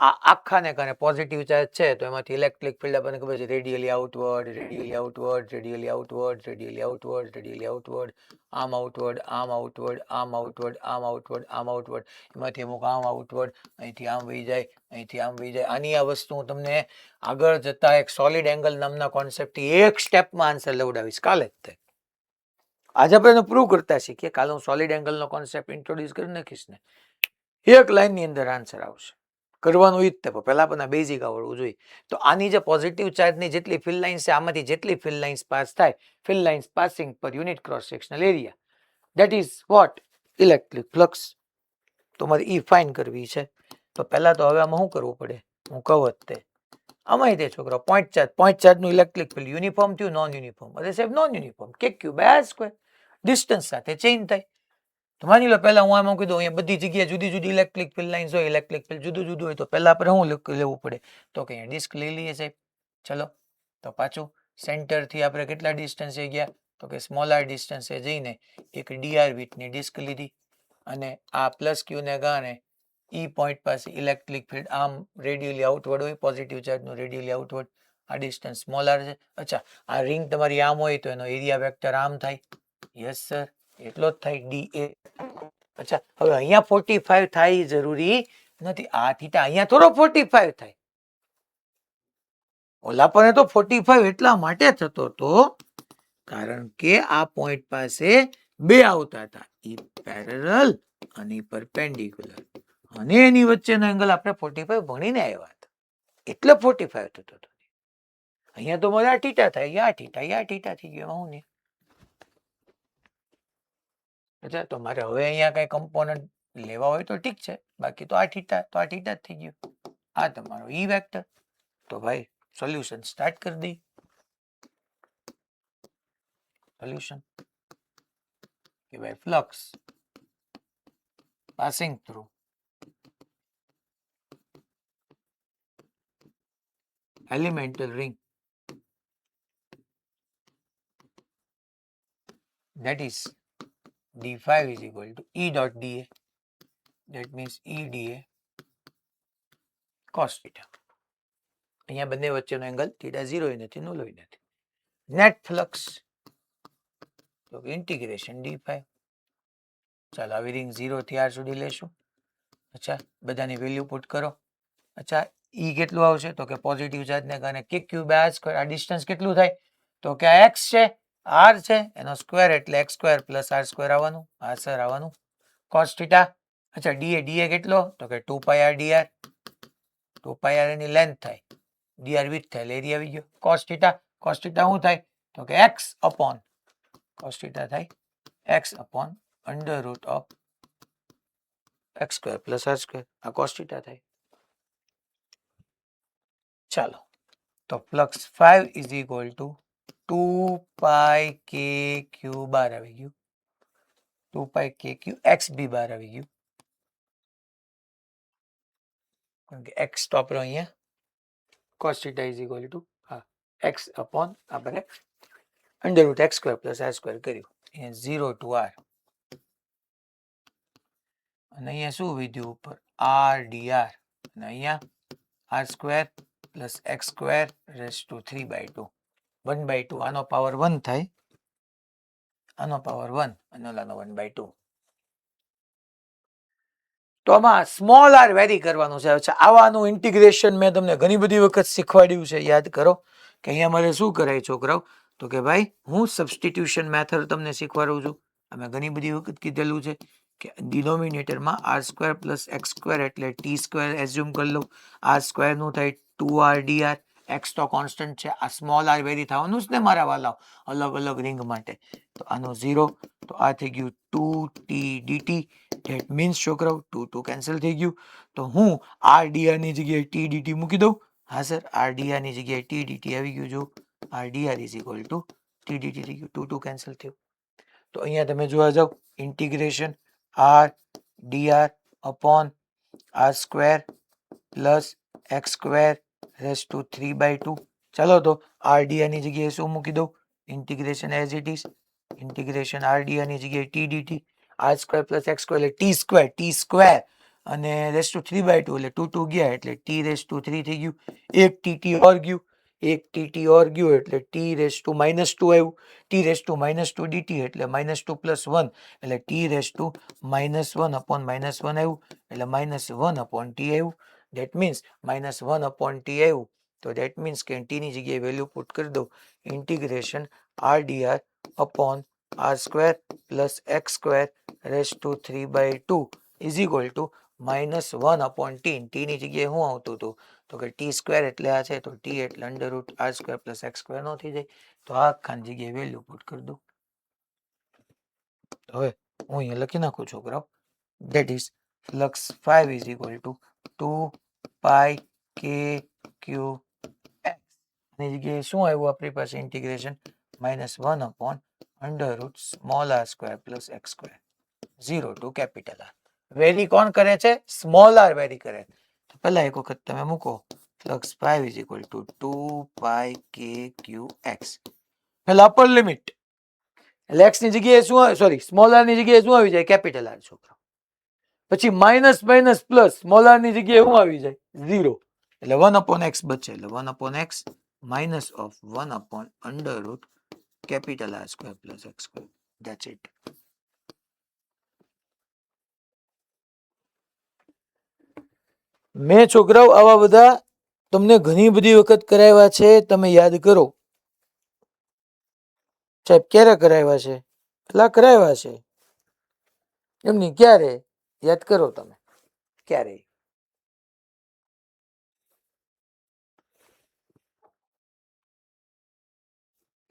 આ આખાને કારણે પોઝિટિવ ચાર્જ છે તો એમાંથી ઇલેક્ટ્રિક ફિલ્ડ આપણને ખબર છે radially outward, radially outward, radially outward, radially outward, radially outward, આમ આઉટવર્ડ, આમ આઉટવર્ડ, આમ આઉટવર્ડ, આમ આઉટવર્ડ, આમ આઉટવર્ડ, એમાંથી અમુક આમ આઉટવર્ડ, અહીંથી આમ વહી જાય, અહીંથી આમ વહી જાય. આની આ વસ્તુ હું તમને આગળ જતા એક સોલિડ એંગલ નામના કોન્સેપ્ટથી એક સ્ટેપમાં આન્સર લેવડાવીશ કાલે જ તે. આજે આપણે એનો પ્રૂવ કરતા શીખીએ. કાલે હું સોલિડ એંગલનો કોન્સેપ્ટ ઇન્ટ્રોડ્યુસ કરી નાખીશ ને, એક લાઈનની અંદર આન્સર આવશે. કરવાનું ઈ જ તે, પહેલા આપણને બેઝિક આવડવું જોઈએ. તો આની જે પોઝિટિવ ચાર્જની જેટલી ફિલ્ડ લાઇન્સ છે, આમાંથી જેટલી ફિલ્ડ લાઇન્સ પાસ થાય, ફિલ્ડ લાઇન્સ પાસિંગ પર unit cross sectional area, that is what? Electric flux. તો મારે ઈ ફાઇન કરવી છે. તો પહેલા તો હવે આમાં શું કરવું પડે? હું કહું જ તે આમાં તે છોકરા પોઈન્ટ ચાર્જનું ઇલેક્ટ્રિક ફિલ્ડ યુનિફોર્મ થયું, નોન યુનિફોર્મ. અરે સાહેબ નોન યુનિફોર્મ, કે ક્યુ બાય આર સ્ક્વેર, ડિસ્ટન્સ સાથે ચેન્જ થાય. તો માની લો પહેલા હું આમાં કીધું અહીંયા બધી જગ્યાએ જુદી જુદી ઇલેક્ટ્રિક ફિલ્ડ લાઇન્સ હોય, ઇલેક્ટ્રિક ફિલ્ડ જુદું જુદું હોય, તો પહેલા આપણે શું લેવું પડે? તો કે અહીંયા ડિસ્ક લઈ લઈએ સાહેબ. ચલો તો પાછું સેન્ટરથી આપણે કેટલા ડિસ્ટન્સે ગયા? તો કે સ્મોલર ડિસ્ટન્સે જઈને એક ડીઆર વિથની ડિસ્ક લીધી અને આ પ્લસ ક્યુને કારણે ઈ પોઈન્ટ પાસે ઇલેક્ટ્રિક ફિલ્ડ આમ રેડિયલી આઉટવર્ડ હોય, પોઝિટિવ ચાર્જનું રેડિયલી આઉટવર્ડ, આ ડિસ્ટન્સ સ્મોલર છે. અચ્છા, આ રિંગ તમારી આમ હોય તો એનો એરિયા વેક્ટર આમ થાય. યસ સર, એટલો જ થાય ડીએ. અચ્છા, હવે અહીંયા 45 થાય જરૂરી નથી. આ થીટા અહીંયા થોડો 45 થાય. ઓલા પર તો 45 એટલા માટે થતો હતો કારણ કે આ પોઈન્ટ પાસે બે આવતા હતા, ઈ પેરેલલ અને પરપેન્ડિક્યુલર, અને એની વચ્ચેનો એંગલ આપણે 45 ભણીને આવ્યા હતા એટલે 45 થતો હતો. અહીંયા તો મારે આ થીટા થાય, યા થીટા થઈ ગયો હું ને. અચ્છા, તો મારે હવે અહીંયા કઈ કમ્પોનન્ટ લેવા હોય તો ઠીક છે, બાકી તો આ થીટા જ થઈ ગયું. આ તમારો ઈ વેક્ટર. તો ભાઈ સોલ્યુશન સ્ટાર્ટ કરી દઈ. સોલ્યુશન કે ભાઈ flux passing through elemental ring, that is d5 is equal to E dot dA, that means E dA cos theta. અહીંયા બંને વચ્ચેનો એંગલ થીટા 0 નથી, 0 નથી. નેટ ફ્લક્સ તો ઇન્ટિગ્રેશન d5. ચાલો આવી રિંગ 0 થી r સુધી લેશું. અચ્છા, બધાની વેલ્યુ પુટ કરો. અચ્છા, ઈ કેટલું આવશે? તો કે પોઝિટિવ ચાર્જને કારણે કે ક્યુ બાય આર સ્ક્વેર. આ ડિસ્ટન્સ કેટલું થાય? તો કે આ x છે, r છે, એનો સ્ક્વેર એટલે x square plus r square આવવાનું. આ સર આવવાનું cos થીટા. અચ્છા, dA કેટલો? તો કે 2 પાઈ r dr. 2 પાઈ r એની લેન્થ થાય, dr વિથ થાય, એરિયા આવી ગયો. cos થીટા શું થાય? તો કે x અપોન cos થીટા થાય x upon under root of x square plus r square. આ cos થીટા થાય. ચાલો, તો ફ્લક્સ 5 ઇઝ ઇક્વલ ટુ 2 પાઈ કે ક્યુ બાર આવી ગયું. 2 પાઈ કે ક્યુ એક્સ બી બાર આવી ગયું. કારણ કે એક્સ તો આપણો અહીંયા cos theta is equal to x upon આપણે under root x square plus r square કર્યું. અહીંયા 0 ટુ આર અને અહીંયા શું વિધ્યું ઉપર? આર ડી આર, અને અહીંયા r square plus x square raise to 3/2, 1/2. આનો પાવર 1 થાય, આનો પાવર 1 અને ઓલાનો 1/2. તો આમાં સ્મોલ આર વેરી કરવાનું છે. આવાનું ઇન્ટિગ્રેશન મેં તમને ઘણી બધી વખત શીખવાડ્યું છે, યાદ કરો કે અહીંયા મારે શું કરાય છોકરાઓ? તો કે ભાઈ હું સબસ્ટિટ્યુશન મેથડ તમને શીખવાડું છું. અમે ઘણી બધી વખત કીધેલું છે કે ડિનોમિનેટરમાં r square plus x square એટલે ટી સ્ક્વેર એઝ્યુમ કરી લઉં. આર સ્ક્વેર નું થાય 2r dr. એક્સ તો કોન્સ્ટન્ટ છે, આ સ્મોલ આર વેરી થવાનું જ ને મારા વાલાઓ અલગ અલગ રિંગ માટે. તો આનો 0, તો આ થઈ ગયું 2t dt. ધેટ મીન્સ છોકરાઓ 2 કેન્સલ થઈ ગયું. તો હું r dr ની જગ્યાએ t dt મૂકી દઉં. હા સર, r dr ની જગ્યાએ t dt આવી ગયું. જો r dr is equal two t dt થઈ ગયું. 2 કેન્સલ થયું. તો અહીંયા તમે જોવા જાવ integration r dr upon r square plus x square raise to 3/2. ચાલો તો આર ડીઆર ની જગ્યાએ શું મૂકી દઉં? Integration as it is. Integration r dr ની જગ્યાએ t dt r square plus x square એટલે ટી સ્ક્વેર અને રેસ ટુ 3/2 એટલે 2 2 ગયા એટલે ટી રેસ ટુ 3 થઈ ગયું. એક ટી ઓર ગયું, એક ટી ઓર ગયું એટલે ટી રેસ ટુ -2 આવ્યું. ટી રેસ ટુ -2 ડીટી એટલે -2 + 1 એટલે ટી રેસ ટુ -1 અપોન -1 આવ્યું એટલે -1 અપોન ટી આવ્યું. That means -1 upon t આવ્યું તો that means કે t ની જગ્યાએ વેલ્યુ પુટ કરી દો. Integration r dr upon r square plus x square raised to 3/2 is equal to -1 upon t. t ની જગ્યાએ શું આવતું હતું તો કે t સ્ક્વેર એટલે આ છે તો t એટલે √r square plus x square નો થઈ જાય તો આ આખાની જગ્યાએ વેલ્યુ પુટ કરી દો. હવે હું અહીંયા લખી નાખું છોકરાઓ. that is flux 5 is equal to 2 pi k q x ની જગ્યાએ શું આવ્યું આપણી પાસે integration -1 upon √r square plus x square 0 to capital R. Very કોણ કરે છે? સ્મોલ r વેરી કરે. તો પહેલા એક વખત તમે મૂકો flux 5 is equal to 2 pi k q x. પહેલા અપર લિમિટ એટલે x ની જગ્યાએ શું સોરી સ્મોલ r ની જગ્યાએ શું આવી જાય? કેપિટલ R છોકરા. પછી minus minus plus small r ની જગ્યાએ શું આવી જાય? 0 એટલે 1 upon x બચે એટલે 1 upon x minus of 1 upon capital R square plus x square. That's it. મેં છોકરાઓ આવા બધા તમને ઘણી બધી વખત કરાવ્યા છે, તમે યાદ કરો. સાહેબ ક્યારે કરાવ્યા છે? એટલા કરાવ્યા છે એમની ક્યારે યાદ કરો તમે ક્યારે?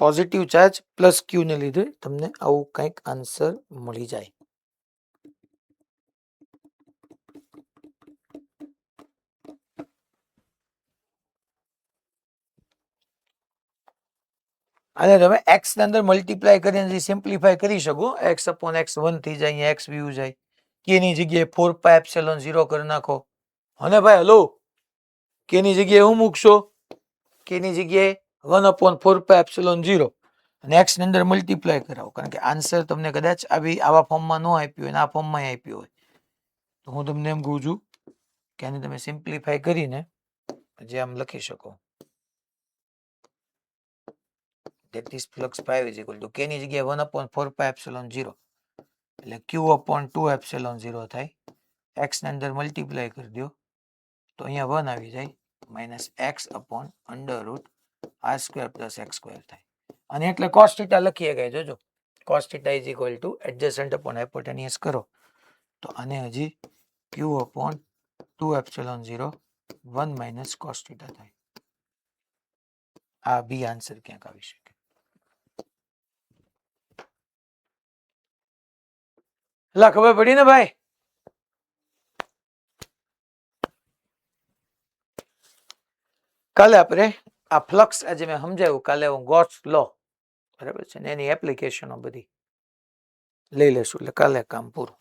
પોઝિટિવ ચાર્જ પ્લસ ક્યુ ને લીધે તમને આવું કંઈક આન્સર મળી જાય. અને તમે x ની અંદર મલ્ટીપ્લાય કરીને સિમ્પ્લિફાય કરી શકો. x upon x 1 થઈ જાય, અહીંયા x વ્યુ જાય. k ની જગ્યાએ 4 pi epsilon 0 કરી નાખો. અને ભાઈ હલો k ની જગ્યાએ હું મૂકશો? k ની જગ્યાએ 1 upon 4 pi epsilon 0 અને x ની અંદર મલ્ટીપ્લાય કરાવો કારણ કે આન્સર તમને કદાચ આવા ફોર્મમાં ન આપ્યું હોય, આ ફોર્મમાં આપ્યું હોય તો હું તમને એમ કહું છું કે આને તમે સિમ્પ્લિફાય કરીને જે આમ લખી શકો. That is flux 5 is equal to k ની જગ્યાએ 1 upon 4 pi epsilon 0 એટલે q upon 2 epsilon 0 થાય. x ની અંદર મલ્ટીપ્લાય કરી દો તો અહીંયા 1 આવી જાય minus x upon √r square plus x square થાય. અને એટલે cos theta લખીએ ગਏ જોજો. cos theta is equal to adjacent upon hypotenuse કરો તો આને હજી q upon 2 epsilon 0 1 minus cos theta થાય. આ બી આન્સર ક્યાંક આવી શકે. લા ખબર પડી ને ભાઈ? કાલે આપણે આ ફ્લક્સ આજે મેં સમજાવ્યું, કાલે હું ગોસ લો બરાબર છે ને એની એપ્લિકેશનો બધી લઈ લેશું એટલે કાલે કામ પૂરું.